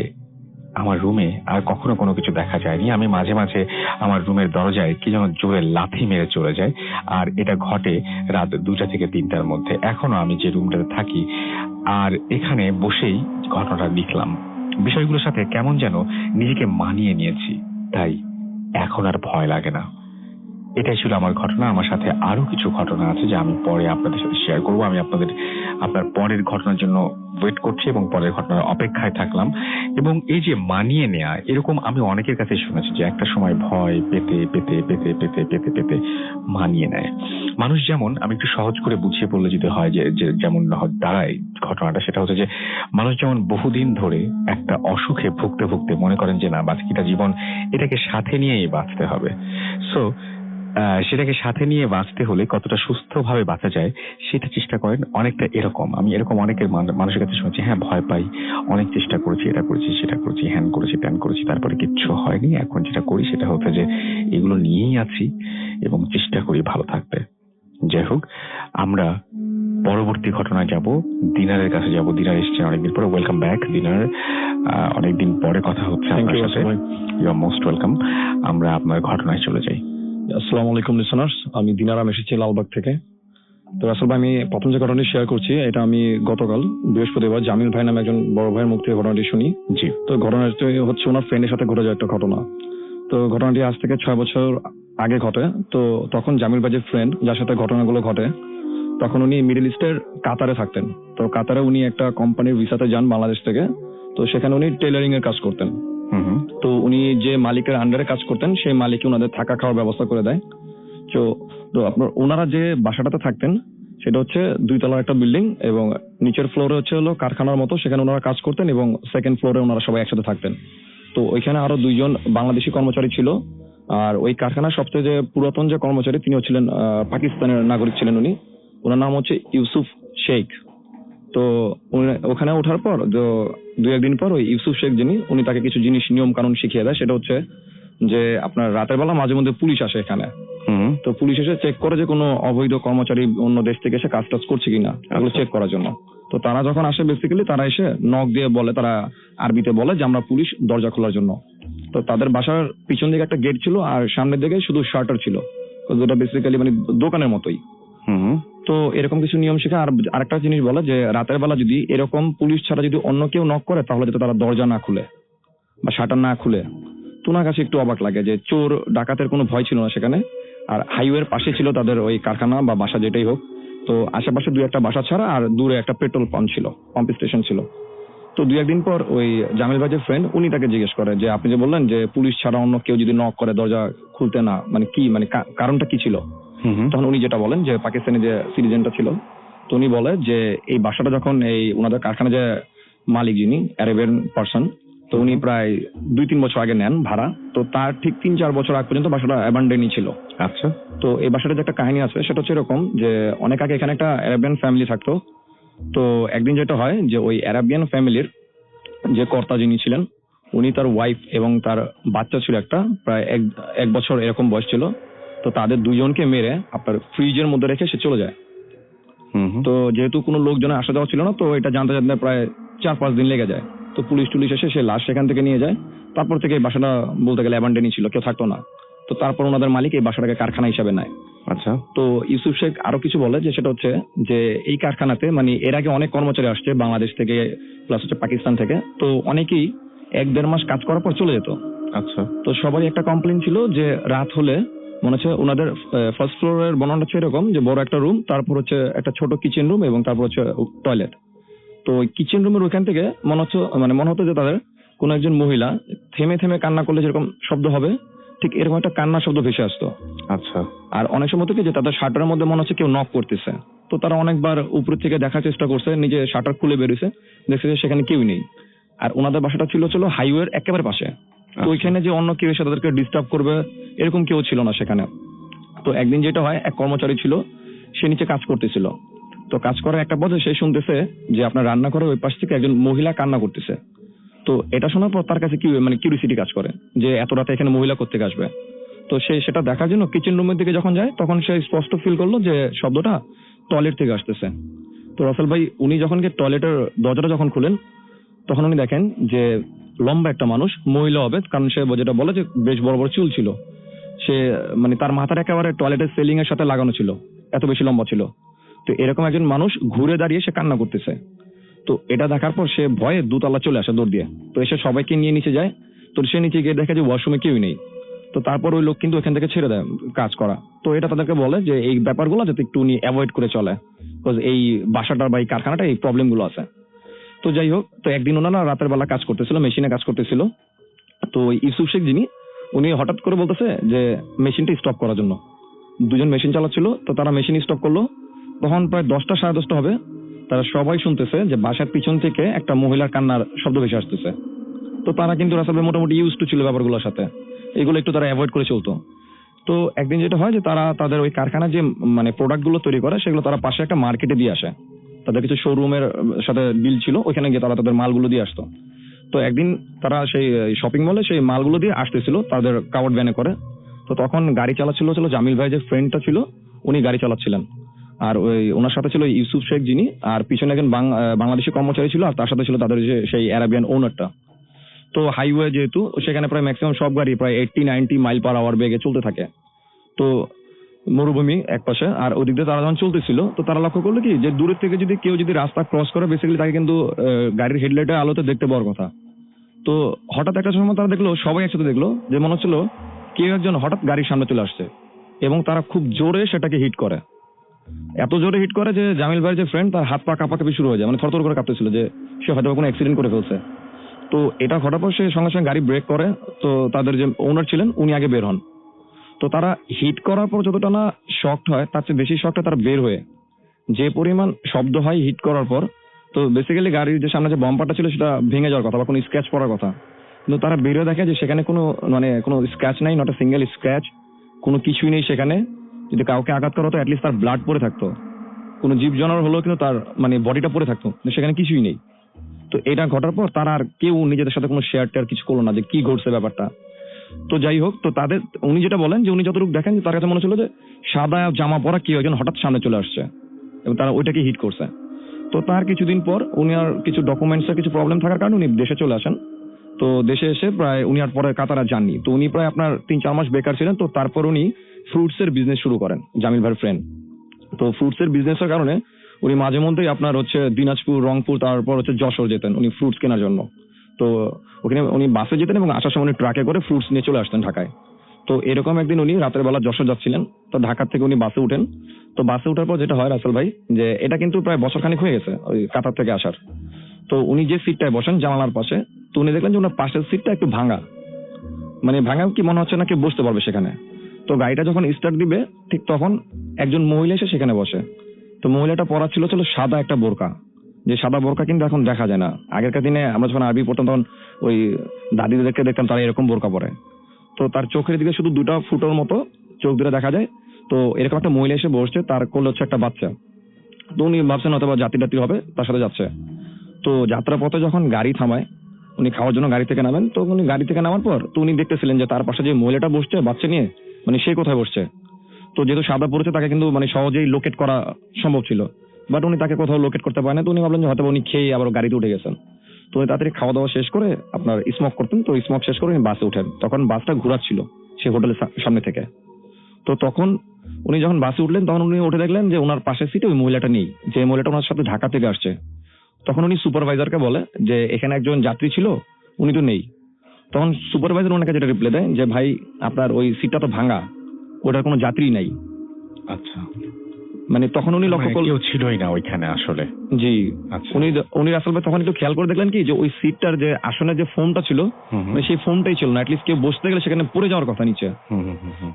আমার রুমে আর কখনো কোনো কিছু দেখা যায়নি। আমি মাঝে মাঝে আমার রুমের দরজায় কি যেন জোরে লাথি মেরে চলে যায়, আর এটা ঘটে রাত 2টা থেকে 3টার মধ্যে। এখনো আমি যে রুমটাতে থাকি আর এখানে বসেই ঘটনাটা লিখলাম। বিষয়গুলোর সাথে কেমন যেন নিজেকে মানিয়ে নিয়েছি, তাই এখন আর ভয় লাগে না। এটাই ছিল আমার ঘটনা। আমার সাথে আরো কিছু ঘটনা আছে যা আমি পরে আপনাদের সাথে শেয়ার করবো। আমি আপনার পরের ঘটনার জন্য ওয়েট করছি এবং পরের ঘটনার অপেক্ষায় থাকলাম। এবং এই যে মানিয়ে নেয়া, এরকম আমি অনেকের কাছে শুনেছি যে একটা সময় ভয় পেতে পেতে পেতে পেতে পেতে পেতে মানিয়ে নেয় মানুষ। যেমন আমি একটু সহজ করে বুঝিয়ে বললে যদি হয় যে যেমন দাঁড়ায় ঘটনাটা, সেটা হচ্ছে যে মানুষ যেমন বহুদিন ধরে একটা অসুখে ভুগতে ভুগতে মনে করেন যে না, বাকিটা জীবন এটাকে সাথে নিয়েই বাঁচতে হবে। সো সেটাকে সাথে নিয়ে বাঁচতে হলে কতটা সুস্থভাবে বাঁচা যায় সেটা চেষ্টা করেন। অনেকটা এরকম আমি অনেকের মানুষের কাছে শুনেছি, হ্যাঁ ভয় পাই, অনেক চেষ্টা করেছি, এটা করেছি সেটা করেছি, হ্যান করেছি ত্যান করেছি, তারপরে কিচ্ছু হয়নি। এখন যেটা করি সেটা হচ্ছে যে এগুলো নিয়েই আছি এবং চেষ্টা করি ভালো থাকতে। যাই হোক, আমরা পরবর্তী ঘটনায় যাব, দিনারের কাছে যাব। দিনার এসছেন অনেকদিন পরে। ওয়েলকাম ব্যাক দিনার, অনেকদিন পরে কথা হচ্ছে আপনার সাথে। You are most welcome. আমরা আপনার ঘটনায় চলে যাই। আসসালামু আলাইকুম লিসনার্স, আমি দিনার, আমি এসেছি লালবাগ থেকে। তো আসলে আমি প্রথম যে ঘটনাটি শেয়ার করছি, এটা আমি গতকাল বৃহস্পতিবার জামিল ভাই নামে একজন বড় ভাইয়ের মুখ থেকে ঘটনাটি শুনি। জি। তো ঘটনাটি হচ্ছে ওনার ফ্রেন্ডের সাথে ঘটে যায় একটা ঘটনা। তো ঘটনাটি আজ থেকে 6 বছর আগে ঘটে। তো তখন জামিল ভাই যে ফ্রেন্ড যার সাথে ঘটনাগুলো ঘটে, তখন উনি মিডল ইস্টের কাতারে থাকতেন। তো কাতারে উনি একটা কোম্পানির ভিসাতে যান বাংলাদেশ থেকে। তো সেখানে উনি টেলারিং এর কাজ করতেন। তো উনি যে মালিকের আন্ডারে কাজ করতেন, সেই মালিক ওনাদের থাকা খাওয়ার ব্যবস্থা করে দেয়। তো আপনার ওনারা যে বাসাটাতে থাকতেন সেটা হচ্ছে 2 তলার একটা বিল্ডিং, এবং নিচের ফ্লোরে হলো কারখানার মতো, সেখানে ওনারা কাজ করতেন, এবং সেকেন্ড ফ্লোরে ওনারা সবাই একসাথে থাকতেন। তো ওইখানে আরো 2 জন বাংলাদেশি কর্মচারী ছিল। আর ওই কারখানার সবচেয়ে যে পুরাতন যে কর্মচারী, তিনি ছিলেন পাকিস্তানের নাগরিক ছিলেন উনি। ওনার নাম হচ্ছে ইউসুফ শেখ। তো ওখানে ওঠার পর 2-1 দিন পর ওই ইউসুফ শেখ যিনি, উনি তাকে কিছু জিনিস নিয়ম কানুন শিখিয়ে দেয়। সেটা হচ্ছে যে আপনার রাতের বেলা মাঝে মধ্যে পুলিশ আসে এখানে। তো পুলিশ এসে চেক করে যে কোনো অবৈধ কর্মচারী অন্য দেশ থেকে এসে কাজ টাজ করছে কিনা, এগুলো চেক করার জন্য। তো তারা যখন আসে বেসিক্যালি তারা এসে নক দিয়ে বলে, তারা আরবিতে বলে যে আমরা পুলিশ, দরজা খোলার জন্য। তো তাদের বাসার পিছন দিকে একটা গেট ছিল আর সামনের দিকে শুধু শাটার ছিল, যেটা বেসিক্যালি মানে দোকানের মতোই। তো এরকম কিছু নিয়ম শিখে। আর আরেকটা জিনিস বলে যে রাতের বেলা যদি এরকম পুলিশ ছাড়া যদি অন্য কেউ নক করে তাহলে যাতে তারা দরজা না খুলে বা শাটার না খুলে। তো ওনার কাছে একটু অবাক লাগে যে চোর ডাকাতের কোনো ভয় ছিল না সেখানে। আর হাইওয়ের পাশে ছিল তাদের ওই কারখানা বা বাসা যেটাই হোক। তো আশেপাশে দুই একটা বাসা ছাড়া আর দূরে একটা পেট্রোল পাম্প ছিল, পাম্প স্টেশন ছিল। তো দুই একদিন পর ওই জামিল ভাই যে ফ্রেন্ড, উনি তাকে জিজ্ঞেস করে যে আপনি যে বললেন যে পুলিশ ছাড়া অন্য কেউ যদি নক করে দরজা খুলতে না, মানে কি, মানে কারণটা কি ছিল? তখন উনি যেটা বলেন যে পাকিস্তানি যে সিটিজেনটা ছিল, তো উনি বলে যে এই বাসাটা যখন এই ওনাদের কারখানা যে মালিক যিনি অ্যারাবিয়ান পার্সন, তো উনি প্রায় 2-3 বছর আগে নেন ভাড়া। তো তার ঠিক 3-4 বছর আগ পর্যন্ত বাসাটা অ্যাবান্ডেনই ছিল। আচ্ছা। তো এই বাসাটা যে একটা কাহিনী আছে সেটা হচ্ছে এরকম যে অনেক আগে এখানে একটা অ্যারাবিয়ান ফ্যামিলি থাকতো। তো একদিন যেটা হয় যে ওই অ্যারাবিয়ান ফ্যামিলির যে কর্তা যিনি ছিলেন, উনি তার ওয়াইফ এবং তার বাচ্চা ছিল একটা, প্রায় এক বছর এরকম বয়স ছিল। তো তাদের দুজনকে মেরে আপনার ফ্রিজের মধ্যে রেখে সে চলে যায়। তো যেহেতু কোনো লোকজনের আসা যাওয়া ছিল না, তো এটা জানতে জানতে প্রায় 4-5 দিন লেগে যায়। তো পুলিশ টুলিশ এসে সে লাশ সেখান থেকে নিয়ে যায়। তারপর থেকে এই বাসাটা বলতে গেলে অ্যাবান্ডেনই ছিল, কেউ থাকতো না। তো তারপর ওনাদের মালিক এই বাসাটাকে কারখানা হিসাবে নেয়। আচ্ছা। তো ইউসুফ শেখ আরো কিছু বলে যে সেটা হচ্ছে যে এই কারখানাতে মানে এর আগে অনেক কর্মচারী আসছে বাংলাদেশ থেকে প্লাস হচ্ছে পাকিস্তান থেকে। তো অনেকেই 1-1.5 মাস কাজ করার পর চলে যেত। আচ্ছা। তো সবারই একটা কমপ্লেন ছিল যে রাত হলে মনে হচ্ছে ওনাদের ফার্স্ট ফ্লোরের বর্ণনাটা হচ্ছে এরকম যে বড় একটা রুম, তারপর হচ্ছে একটা ছোট কিচেন রুম এবং তারপর হচ্ছে টয়লেট। তো ওই কিচেন রুমের ওইখান থেকে মনে হতো যে তাদের কোনো একজন মহিলা থেমে থেমে কান্না করলে যেরকম শব্দ হবে, ঠিক এরকম একটা কান্নার শব্দ ভেসে আসতো। আচ্ছা। আর অনেক সময় কি যে তাদের শাটারের মধ্যে মনে হচ্ছে কেউ নক করতেছে। তো তারা অনেকবার উপর থেকে দেখার চেষ্টা করছে, নিজে শাটার খুলে বেরিয়েছে, দেখছে যে সেখানে কেউ নেই। আর ওনাদের বাসাটা ছিল হাইওয়ের একেবারে পাশে। তো ওইখানে যে অন্য কেউ এসে তাদেরকে ডিস্টার্ব করবে এরকম কেউ ছিল না সেখানে। তো একদিন যেটা হয়, এক কর্মচারী ছিল, সে নিচে কাজ করতেছিল। তো কাজ করার একটা পথে সে শুনতেছে যে আপনার রান্না করে ওই পাশ থেকে একজন মহিলা কান্না করতেছে। তো এটা শোনার পর তার কাছে কিউরিসিটি কাজ করে যে এত রাতে এখানে মহিলা কোত্থেকে আসবে। তো সে সেটা দেখার জন্য কিচেন রুমের দিকে যখন যায়, তখন সে স্পষ্ট ফিল করলো যে শব্দটা টয়লেট থেকে আসতেছে। তো রাসেল ভাই উনি যখন টয়লেটের দরজাটা যখন খুলেন, তখন উনি দেখেন যে লম্বা একটা মানুষ, মহিলা হবে, কারণ সে যেটা বলে যে বেশ বড় বড় চুল ছিল। সে তার মাথার একেবারে টয়লেটের সেলিং এর সাথে লাগানো ছিল, এত বেশি লম্বা ছিল। তো এরকম একজন মানুষ ঘুরে দাঁড়িয়ে সে কান্না করতেছে। তো এটা দেখার পর সে ভয়ে 2 তলা চলে আসে দৌড় দিয়ে। তো এসে সবাইকে নিয়ে নিচে যায়। তো সে নিচে গিয়ে দেখে যে ওয়াশরুমে কেউই নেই। তো তারপর ওই লোক কিন্তু এখান থেকে ছেড়ে দেয় কাজ করা। তো এটা তাদেরকে বলে যে এই ব্যাপারগুলো যাতে একটু উনি অ্যাভয়েড করে চলে, বিকজ এই বাসাটার বা এই কারখানাটা এই প্রবলেমগুলো আছে। তো যাই হোক, তো একদিন ওনারা রাতের বেলা কাজ করতেছিল, মেশিনে কাজ করতেছিল। তো ইউসুফ শেখ যিনি, উনি হঠাৎ করে বলতেছে যে মেশিনটা স্টপ করার জন্য। দুজন মেশিন চালাচ্ছিল, তো তারা মেশিন স্টপ করলো। তখন প্রায় 10টা 10:30 হবে। তারা সবাই শুনতেছে যে বাসার পিছন থেকে একটা মহিলার কান্নার শব্দ ভেসে আসতেছে। তো তারা কিন্তু রাসেল মোটামুটি ইউজ টু ছিল ব্যাপারগুলোর সাথে, এগুলো একটু তারা অ্যাভয়েড করে চলতো। তো একদিন যেটা হয় যে তারা তাদের ওই কারখানার যে প্রোডাক্ট গুলো তৈরি করে সেগুলো তারা পাশে একটা মার্কেটে দিয়ে আসে। তাদের কিছু শোরুমের সাথে ডিল ছিল, ওইখানে গিয়ে তারা তাদের মালগুলো দিয়ে আসতো। তো একদিন তারা সেই শপিং মলে সেই মালগুলো দিয়ে আসতেছিল তাদের কাভার্ড ভ্যানে করে। তো তখন গাড়ি চালাচ্ছিল জামিল ভাই যে ফ্রেন্ডটা ছিল, উনি গাড়ি চালাচ্ছিলেন। আর ওই ওনার সাথে ছিল ইউসুফ শেখ যিনি, আর পিছনে একজন বাংলাদেশি কর্মচারী ছিল, আর তার সাথে ছিল তাদের যে সেই অ্যারাবিয়ান ওনারটা। তো হাইওয়ে যেহেতু, সেখানে প্রায় ম্যাক্সিমাম সব গাড়ি প্রায় 80-90 মাইল পার আওয়ার বেগে চলতে থাকে। তো মরুভূমি এক পাশে, আর ওদিক দিয়ে তারা যখন চলতেছিল, তো তারা লক্ষ্য করলো কি যে দূরের থেকে যদি কেউ যদি রাস্তা ক্রস করে, বেসিক্যালি তাকে কিন্তু গাড়ির হেডলাইটের আলোতে দেখতে পাওয়ার কথা। তো হঠাৎ একটা সময় তারা দেখলো, সবাই একসাথে দেখলো যে মনে হচ্ছিল কেউ একজন হঠাৎ গাড়ির সামনে চলে আসছে, এবং তারা খুব জোরে সেটাকে হিট করে। এত জোরে হিট করে যে জামিল ভাইয়ের যে ফ্রেন্ড, তার হাত পা কাঁপাকাঁপি শুরু হয়ে যায়, থরথর করে কাঁপতেছিল যে সে হয়তো কোনো অ্যাক্সিডেন্ট করে ফেলছে। তো এটা ঘটার পর সে সঙ্গে সঙ্গে গাড়ি ব্রেক করে। তো তাদের যে ওনার ছিলেন উনি আগে বের হন। তো তারা হিট করার পর যতটা না শকড হয়, তার চেয়ে বেশি শকড হয় তারা বের হয়ে, যে পরিমাণ শব্দ হয় হিট করার পর। তো বেসিক্যালি গাড়ির যে সামনে যে বাম্পারটা ছিল সেটা ভেঙে যাওয়ার কথা বা কোনো স্ক্র্যাচ পড়ার কথা, কিন্তু তারা বেরিয়ে দেখে যে সেখানে কোনো কোনো স্ক্র্যাচ নাই, নট এ সিঙ্গেল স্ক্র্যাচ, কোনো কিছুই নেই সেখানে। যদি কাউকে আঘাত করা হতো অ্যাটলিস্ট তার ব্লাড পড়ে থাকতো, কোনো জীব জানোয়ার হলেও কিন্তু তার বডিটা পড়ে থাকতো, সেখানে কিছুই নেই। তো এটা ঘটার পর তারা আর কেউ নিজেদের সাথে কোনো শেয়ার টেয়ার কিছু করলো না যে কি ঘটছে ব্যাপারটা। তো যাই হোক, তো তাদের উনি যেটা বলেন যে উনি যতটুকু দেখেন যে তার কাছে মনে হচ্ছিল যে সাদা জামা পরা কেউ একজন হঠাৎ সামনে চলে আসছে এবং তারা ওইটাকে হিট করছে। তো তার কিছুদিন পর উনি আর কিছু ডকুমেন্টসের কিছু প্রবলেম থাকার কারণে উনি দেশে চলে আসেন। তো দেশে এসে প্রায় উনি আর পরে কাতার আর যাননি। তো উনি প্রায় আপনার 3-4 মাস বেকার ছিলেন। তো তারপর উনি ফ্রুটসের বিজনেস শুরু করেন, জামিল ভাইয়ের ফ্রেন্ড। তো ফ্রুটসের বিজনেসের কারণে উনি মাঝে মধ্যেই আপনার হচ্ছে দিনাজপুর, রংপুর, তারপর হচ্ছে যশোর যেতেন উনি ফ্রুটস কেনার জন্য। তো ওখানে উনি বাসে যেতেন এবং আসার সময় উনি ট্রাকে করে ফ্রুটস নিয়ে চলে আসতেন ঢাকায়। তো এরকম একদিন উনি রাতের বেলা যশোর যাচ্ছিলেন। তো ঢাকার থেকে উনি বাসে উঠেন। তো বাসে ওঠার পর যেটা হয় রাসেল ভাই, যে এটা কিন্তু প্রায় বছরখানেক হয়ে গেছে ওই কাতার থেকে আসার। তো উনি যে সিটটায় বসেন জানালার পাশে, তো উনি দেখলেন যে ওনার পাশের সিটটা একটু ভাঙা, মানে ভাঙা কি মনে হচ্ছে না কেউ বসতে পারবে সেখানে। তো গাড়িটা যখন স্টার্ট দিবে ঠিক তখন একজন মহিলা এসে সেখানে বসে। তো মহিলাটা পরা ছিল সাদা একটা বোরকা, যে সাদা বোরকা কিন্তু এখন দেখা যায় না। আগেরকার দিনে আমরা যখন আরবি পড়তাম তখন ওই দাদিদেরকে দেখতাম তারা এরকম বোরকা পরে। তো তার চোখের দিকে শুধু 2টা ফুটোর মতো চোখ দুটো দেখা যায়। তো এরকম একটা মহিলা এসে বসছে, তার কোলে হচ্ছে একটা বাচ্চা। তো উনি ভাবছেন হয়তো বা জাতি হবে, তার সাথে যাচ্ছে। তো যাত্রা পথে যখন গাড়ি থামায়, উনি খাওয়ার জন্য গাড়ি থেকে নামেন। তো উনি গাড়ি থেকে নামার পর তো উনি দেখতেছিলেন যে তার পাশে যে মহিলাটা বসছে বাচ্চা নিয়ে, মানে সে কোথায় বসছে। তো যেহেতু সাদা পড়েছে তাকে কিন্তু মানে সহজেই লোকেট করা সম্ভব ছিল, বাট উনি তাকে কোথাও লোকেট করতে পারেন না। তো উনি ভাবলেন যে হয়তো উনি খেয়ে আবার গাড়িতে উঠে গেছেন। তো উনি তাড়াতাড়ি খাওয়া দাওয়া শেষ করে আপনার স্মোক করতেন। তো স্মোক শেষ করে উনি বাসে উঠেন। তখন বাসটা ঘোরাচ্ছিল সে হোটেলের সামনে থেকে। তো তখন উনি যখন বাসে উঠলেন তখন উনি উঠে দেখলেন যে ওনার পাশের সিটে ওই মহিলাটা নেই, যে মহিলাটা ওনার সাথে ঢাকা থেকে আসছে। তখন উনি সুপারভাইজারকে বলে যে এখানে একজন যাত্রী ছিল, উনি তো নেই। তখন সুপারভাইজার ওনাকে যেটা রিপ্লাই দেয় যে ভাই আপনার ওই সিটটা তো ভাঙা, ওটার কোনো যাত্রী নাই। আচ্ছা, মানে তখন উনি লক্ষ্য করলেন কেউ ছিলই না ওইখানে আসলে। জি, আচ্ছা। উনি আসলে তখন একটু খেয়াল করে দেখলেন কি যে ওই সিটটার যে আসনের যে ফোমটা ছিল, মানে সেই ফোমটাই ছিল না। অ্যাটলিস্ট কেউ বসতে গেলে সেখানে পড়ে যাওয়ার কথা নিচে।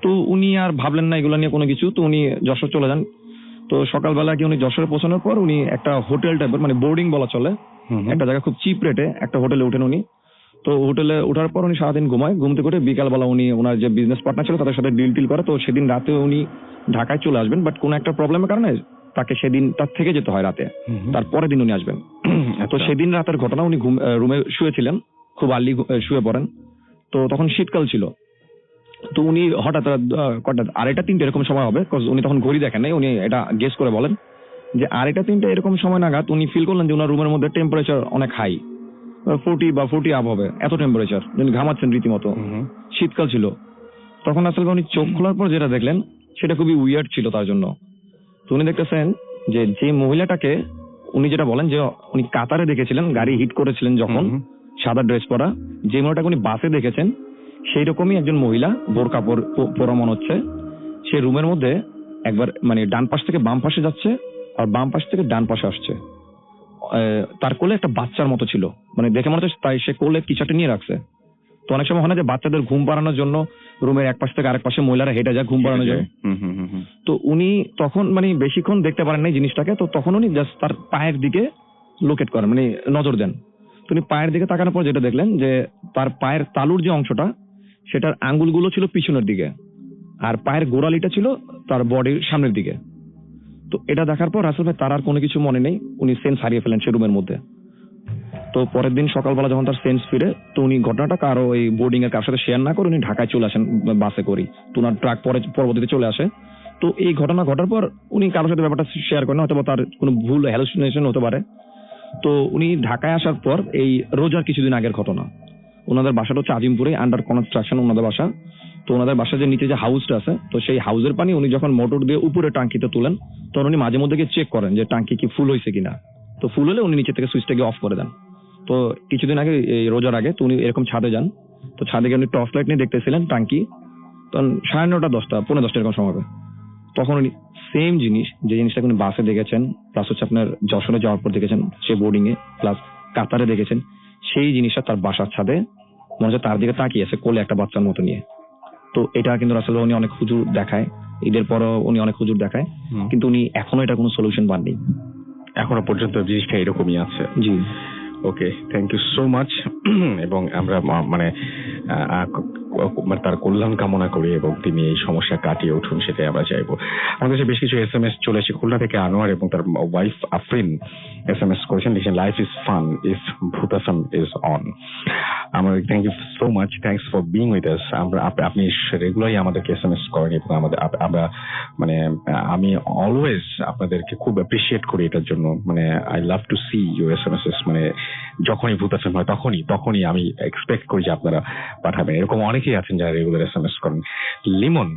তো উনি আর ভাবলেন না এগুলো নিয়ে কোনো কিছু। তো উনি যশোর চলে যান। তো সকালবেলা কি উনি যশোরে পৌঁছানোর পর উনি একটা হোটেল টাইপের, মানে বোর্ডিং বলা চলে, একটা জায়গা খুব চিপ রেটে একটা হোটেলে উঠেন উনি। তো হোটেলে ওঠার পর উনি সারাদিন ঘুমায়। ঘুমতে করে বিকালবেলা উনি ওনার যে বিজনেস পার্টনার ছিল তাদের সাথে ডিল করে। তো সেদিন রাতে উনি ঢাকায় চলে আসবেন, বাট কোনো একটা প্রবলেমের কারণে তাকে সেদিন তার থেকে যেতে হয় রাতে, তারপরের দিন উনি আসবেন। তো সেদিন রাতের ঘটনা, উনি রুমে শুয়েছিলেন, খুব আর্লি শুয়ে পড়েন। তো তখন শীতকাল ছিল। তো উনি হঠাৎ কটা 2:30-3 এরকম সময় হবে, উনি তখন ঘড়ি দেখেন নাই, উনি এটা গেস করে বলেন যে 2:30-3 এরকম সময় নাগাদ উনি ফিল করলেন যে ওনার রুমের মধ্যে টেম্পারেচার অনেক হাই, 40 বা 40 আপ হবে, এত টেম্পারেচার, উনি ঘামাচ্ছেন রীতিমতো। শীতকাল ছিল। তখন আসলে উনি চোখ খোলার পর যেটা দেখলেন সেটা খুবই উইয়ার্ড ছিল তার জন্য। তো উনি দেখতেছেন যে মহিলাটাকে উনি যেটা বলেন যে উনি কাতারে দেখেছিলেন, গাড়ি হিট করেছিলেন যখন, সাদা ড্রেস পরা, যে মহিলাটাকে উনি বাসে দেখেছেন সেই রকমই একজন মহিলা, বোরকা পরা মনে হচ্ছে। সে রুমের মধ্যে একবার মানে ডান পাশ থেকে বাম পাশে যাচ্ছে আর বাম পাশ থেকে ডান পাশে আসছে। তার কোলে একটা বাচ্চার মতো ছিল, মানে দেখে মনে হচ্ছে তাই সে কোলে কিছু একটা নিয়ে রাখছে। তো অনেক সময় হয় না যে বাচ্চাদের ঘুম পাড়ানোর জন্য রুমের এক পাশ থেকে আরেক পাশে মহিলারা হেঁটে যায় ঘুম পাড়ানোর জন্য। তো উনি তখন মানে বেশিক্ষণ দেখতে পারেন না জিনিসটাকে। তো তখন উনি জাস্ট তার পায়ের দিকে লোকেট করেন, মানে নজর দেন। তো উনি পায়ের দিকে তাকানোর পর যেটা দেখলেন যে তার পায়ের তালুর যে অংশটা সেটার আঙ্গুলগুলো ছিল পিছনের দিকে, আর পায়ের গোড়ালিটা ছিল তার বডির সামনের দিকে। তো এটা দেখার পর রাসেল ভাই তার আর কোনো কিছু মনে নেই, উনি সেন্স হারিয়ে ফেলেন সে রুমের মধ্যে। তো পরের দিন সকালবেলা যখন তার সেন্স ফিরে, তো উনি ঘটনাটা কারো ওই বোর্ডিং এর কার সাথে শেয়ার না করে উনি ঢাকায় চলে আসেন বাসে করি। তো ওনার ট্রাক পরবর্তীতে চলে আসে। তো এই ঘটনা ঘটার পর উনি কারোর সাথে ব্যাপারটা শেয়ার করেন, হয়তো তার কোনো ভুল হ্যালুসিনেশন হতে পারে। তো উনি ঢাকায় আসার পর এই রোজার কিছুদিন আগের ঘটনা, ওনাদের বাসাটা হচ্ছে আজিমপুরে, আন্ডার কনস্ট্রাকশন ওনাদের বাসা। তো ওনাদের বাসার যে নিচে যে হাউসটা আছে, তো সেই হাউসের পানি উনি যখন মোটর দিয়ে উপরে টাঙ্কিতে তুলেন তখন উনি মাঝে মধ্যে গিয়ে চেক করেন যে টাঙ্কি কি ফুল হয়েছে কিনা। তো ফুল হলে উনি নিচে থেকে সুইচটাকে অফ করে দেন। তো কিছুদিন আগে এই রোজার আগে তো উনি এরকম ছাদে যান। তো ছাদে গিয়ে উনি টর্চ লাইট নিয়ে দেখতেছিলেন টাঙ্কি, তখন 9:30, 10টা, 10:45 এরকম সময় হবে। তখন উনি সেম জিনিস, যে জিনিসটা উনি বাসে দেখেছেন, প্লাস হচ্ছে আপনার যশোরে যাওয়ার পর দেখেছেন সে বোর্ডিং এ, প্লাস কাতারে দেখেছেন, সেই জিনিসটা তার বাসার ছাদে মনে হচ্ছে তার দিকে তাকিয়ে আছে কোলে একটা বাচ্চার মতো নিয়ে। তো এটা কিন্তু আসলে উনি অনেক হুজুর দেখায়, ঈদের পরও উনি অনেক হুজুর দেখায়, কিন্তু উনি এখনো এটা কোনো সলিউশন পাননি। এখনো পর্যন্ত জিনিসটা এরকমই আছে। জি, ওকে, থ্যাংক ইউ সো মাচ। এবং আমরা মানে মানে তার কল্যাণ কামনা করি এবং তিনি এই সমস্যা কাটিয়ে উঠুন, সেটাই আমরা চাইবো। আমাদের কাছে বেশ কিছু SMS চলে এসে খুলনা থেকে আনোয়ার এবং তার ওয়াইফ আফরিন SMS করেছেন, লিখেছেন life is fun if Bhoot FM is on. আমরা thank you so much, thanks for being with us. আপনি রেগুলারই আমাদেরকে SMS করেন এবং আমরা মানে আমি অলওয়েজ আপনাদেরকে খুব অ্যাপ্রিসিয়েট করি এটার জন্য। মানে I love to see your SMS। মানে যখনই ভূত FM হয় তখনই আমি এক্সপেক্ট করি যে আপনারা পাঠাবেন। এরকম অনেকেই আছেন যারা রেগুলার SMS করেন। লিমন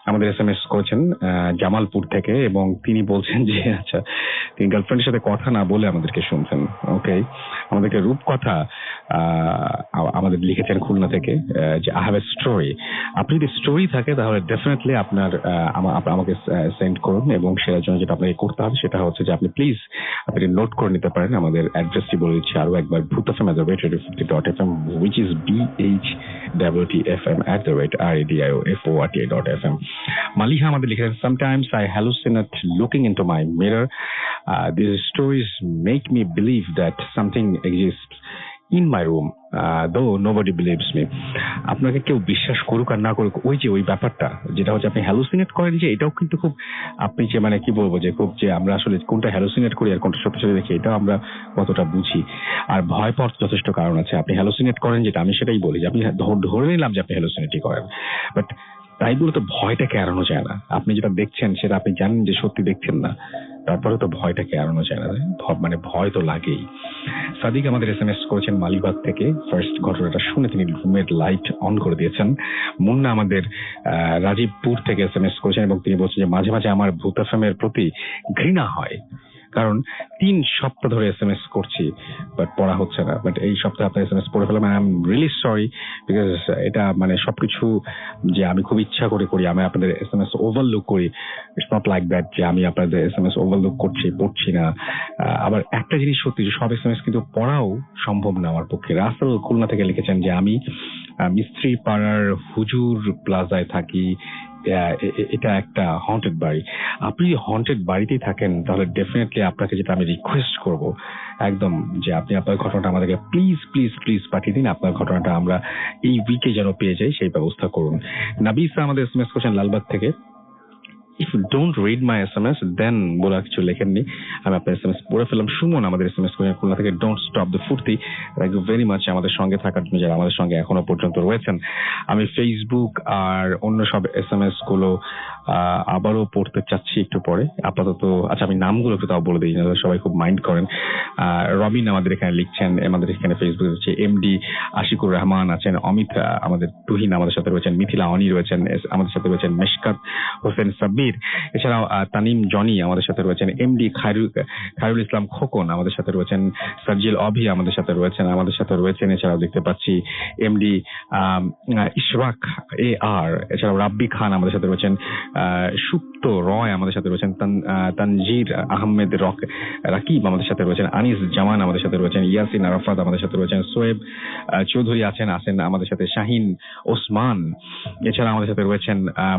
আমাদের SMS করেছেন জামালপুর থেকে এবং তিনি বলছেন যে আচ্ছা তিনি গার্লফ্রেন্ডের সাথে কথা না বলে আমাদেরকে শুনছেন। ওকে, আমাদেরকে রূপকথা আমাদের লিখেছেন খুলনা থেকে যে আই হ্যাভ এ স্টোরি। আপনি যদি স্টোরি থাকে তাহলে ডেফিনেটলি আপনার আমাকে সেন্ড করুন এবং সেটার জন্য যেটা আপনাকে করতে হবে সেটা হচ্ছে যে আপনি প্লিজ আপনি নোট করে নিতে পারেন। আমাদের অ্যাড্রেসটি বলে দিচ্ছি আরো একবার, bhutfm@radio50.fm, which is BHWTFM@radioFORTA.fm। Maliha আমাদের লিখেছেন sometimes I hallucinate looking into my mirror. These stories make me believe that something exists in my room, though nobody believes me. আপনাকে কেউ বিশ্বাস করুক আর না করুক, ওই ব্যাপারটা যেটা হচ্ছে আপনি হ্যালুসিনেট করেন, যে এটাও কিন্তু খুব আপনি যে মানে কি বলবো যে খুব যে আমরা আসলে কোনটা হ্যালুসিনেট করি আর কোনটা সত্যি সত্যি দেখি এটাও আমরা কতটা বুঝি। আর ভয় পাওয়ার যথেষ্ট কারণ আছে। আপনি হ্যালুসিনেট করেন যেটা, আমি সেটাই বলি যে আপনি ধরে নিলাম যে আপনি হ্যালুসিনেটই করেন, বাট তাই বলে তো ভয়টাকে এড়ানো যায় না। আপনি যেটা দেখছেন সেটা আপনি জানেন যে সত্যি দেখছেন না, তারপরে তো ভয়টাকে এড়ানো যায় না, মানে ভয় তো লাগেই। সাদিক আমাদের SMS করেছেন মালিবাগ থেকে। ফার্স্ট ঘটনাটা শুনে তিনি রুমের লাইট অন করে দিয়েছেন। মুন্না আমাদের রাজীবপুর থেকে SMS করেছেন এবং তিনি বলছেন যে মাঝে মাঝে আমার ভূত এফএমের প্রতি ঘৃণা হয়, কারণ 3 সপ্তাহ ধরে SMS করছি বাট পড়া হচ্ছে না, বাট এই সপ্তাহে আপনার SMS পড়ে ফেলাম। I am really sorry, because এটা মানে সবকিছু যে আমি খুব ইচ্ছা করে করি, আমি আপনাদের SMS ওভারলুক করি। ইটস নট লাইক দ্যাট যে আমি আপনাদের SMS ওভারলুক পড়ছি না। আবার একটা জিনিস সত্যি যে সব SMS কিন্তু পড়াও সম্ভব না আমার পক্ষে। রাসেল খুলনা থেকে লিখেছেন যে আমি মিস্ত্রি পাড়ার হুজুর প্লাজায় থাকি, এটা একটা হন্টেড বাড়ি। আপনি যদি হন্টেড বাড়িতেই থাকেন তাহলে ডেফিনেটলি আপনাকে যেটা আমি রিকোয়েস্ট করব একদম যে আপনি আপনার ঘটনাটা আমাদেরকে প্লিজ প্লিজ প্লিজ পাঠিয়ে দিন। আপনার ঘটনাটা আমরা এই উইকে যেন পেয়ে যাই সেই ব্যবস্থা করুন। নাবিসা আমাদের SMS করেছেন লালবাগ থেকে। If you don't read my SMS, then বলা কিছু লেখেননি, আমি আপনার SMS পড়ে ফেললাম। সুমন আমাদের SMS করেছেন খুলনা থেকে, ডোন্ট স্টপ দ্য ফুর্তি। থ্যাংক ইউ ভেরি মাচ আমাদের সঙ্গে থাকার জন্য, যারা আমাদের সঙ্গে এখনো পর্যন্ত রয়েছেন। আমি ফেসবুক আর অন্য সব SMS গুলো আবারও পড়তে চাচ্ছি একটু পরে। আপাতত আচ্ছা আমি নামগুলো একটু তাও বলে দিই, সবাই খুব মাইন্ড করেন। রবিন আমাদের এখানে লিখছেন, আমাদের এখানে ফেসবুকে হচ্ছে MD আশিকুর রহমান আছেন, অমিত আমাদের তুহিন আমাদের সাথে রয়েছেন, মিথিলা অনি রয়েছেন আমাদের সাথে রয়েছেন, মেশকাত হোসেন সাব্বির, এছাড়াও তানিম জনি আমাদের সাথে রয়েছেন, MD খায়রুল ইসলাম খোকন আমাদের সাথে রয়েছেন, সার্জিল অভি আমাদের সাথে রয়েছেন। এছাড়াও দেখতে পাচ্ছি MD ইশরাক AR, এছাড়াও রাব্বি খান আমাদের সাথে রয়েছেন, সুপ্ত রয় আমাদের সাথে রয়েছেন, তানজির আহমেদ রাকিব আমাদের সাথে রয়েছেন, আনিস জামান আমাদের সাথে রয়েছেন, ইয়াসিন আরাফাত আমাদের সাথে রয়েছেন, সোয়েব চৌধুরী আছেন আমাদের সাথে, শাহিন ওসমান, এছাড়া আমাদের সাথে রয়েছেন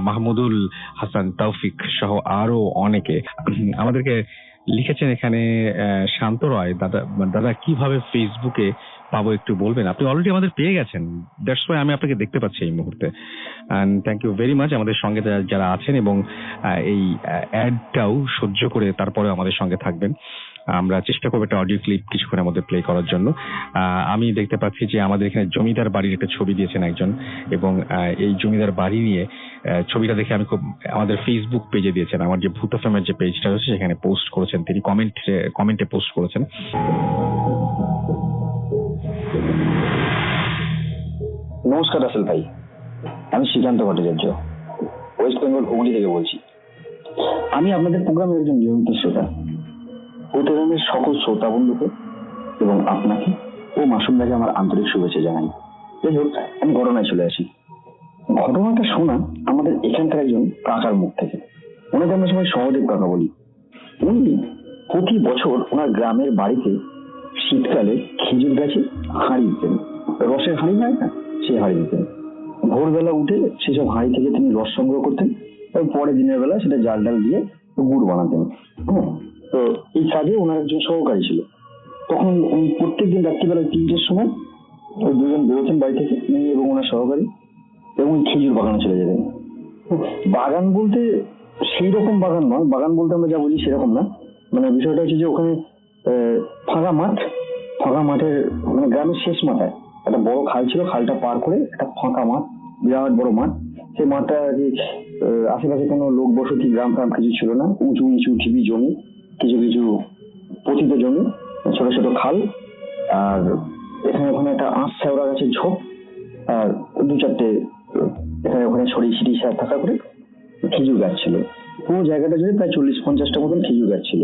মাহমুদুল হাসান তৌফিক সহ আরো অনেকে আমাদেরকে লিখেছেন। এখানে শান্ত রয়, দাদা কিভাবে ফেসবুকে পাবো একটু বলবেন? আপনি অলরেডি আমাদের পেয়ে গেছেন, দ্যাটস ওয়াই আমি আপনাকে দেখতে পাচ্ছি এই মুহূর্তে। And thank you very much আমাদের সঙ্গে যারা আছেন এবং এই অ্যাডটাও সহ্য করে তারপরে আমাদের সঙ্গে থাকবেন। আমরা চেষ্টা করবো একটা অডিও ক্লিপ কিছুক্ষণের মধ্যে প্লে করার জন্য। আমি দেখতে পাচ্ছি যে আমাদের এখানে জমিদার বাড়ির একটা ছবি দিয়েছেন একজন, এবং এই জমিদার বাড়ি নিয়ে ছবিটা দেখে আমি খুব আমাদের ফেসবুক পেজে দিয়েছেন, আমার যে ভূত এফএমের যে পেজটা রয়েছে সেখানে পোস্ট করেছেন, তিনি কমেন্টে পোস্ট করেছেন। নমস্কার রাসেল ভাই, আমি শ্রীকান্ত ভট্টাচার্য, ওয়েস্ট বেঙ্গল হুগলি থেকে বলছি। আমি আপনাদের প্রোগ্রামের একজন নিয়মিত শ্রোতা। প্রোগ্রামের সকল শ্রোতা বন্ধুকে এবং আপনাকে ও মাসুমদাকে আমার আন্তরিক শুভেচ্ছা জানাই। যাই হোক, আমি ঘটনায় চলে আসি। ঘটনাটা শোনা আমাদের এখানকার একজন কাকার মুখ থেকে। ওনাকে আমরা সবাই সহদেব কাকা বলি। উনি প্রতি বছর ওনার গ্রামের বাড়িতে শীতকালে খেজুর গাছে হাঁড়ি দিতেন, রসের হাঁড়ি হয় না, সেই হাঁড়ি দিতেন। ভোরবেলা উঠে সেসব হাঁড়ি থেকে তিনি রস সংগ্রহ করতেন এবং পরে দিনের বেলা সেটা জাল ডাল দিয়ে গুড় বানাতেন। তো এই কাজে ওনার একজন সহকারী ছিল। তখন প্রত্যেকদিন রাত্রিবেলা 3টের সময় ওই দুজন বেরোতেন বাড়ি থেকে, উনি এবং ওনার সহকারী, এবং খেজুর বাগানে চলে যাবেন। বাগান বলতে সেই রকম বাগান নয়, বাগান বলতে আমরা যা বুঝি সেরকম না। মানে বিষয়টা হচ্ছে যে ওখানে ফাঁকা মাঠের মানে গ্রামের শেষ মাথায় একটা বড় খাল ছিল, খালটা পার করে একটা ফাঁকা মাঠ, বিরাট বড় মাঠ। সেই মাঠটা আর কি আশেপাশে কোনো লোক বসতি গ্রাম ফ্রাম কিছু ছিল না, উঁচু নিচু ঢিবি জমি, কিছু কিছু পতিত জমি, ছোট ছোট খাল, আর এখানে ওখানে একটা আঁশ শ্যাওড়া গাছের ঝোপ, আর দু চারটে এখানে ওখানে ছড়িয়ে ছিটিয়ে থাকা করে খেজুর গাছ ছিল। পুরো জায়গাটা জুড়ে প্রায় 40-50টা মতন খেজুর গাছ ছিল।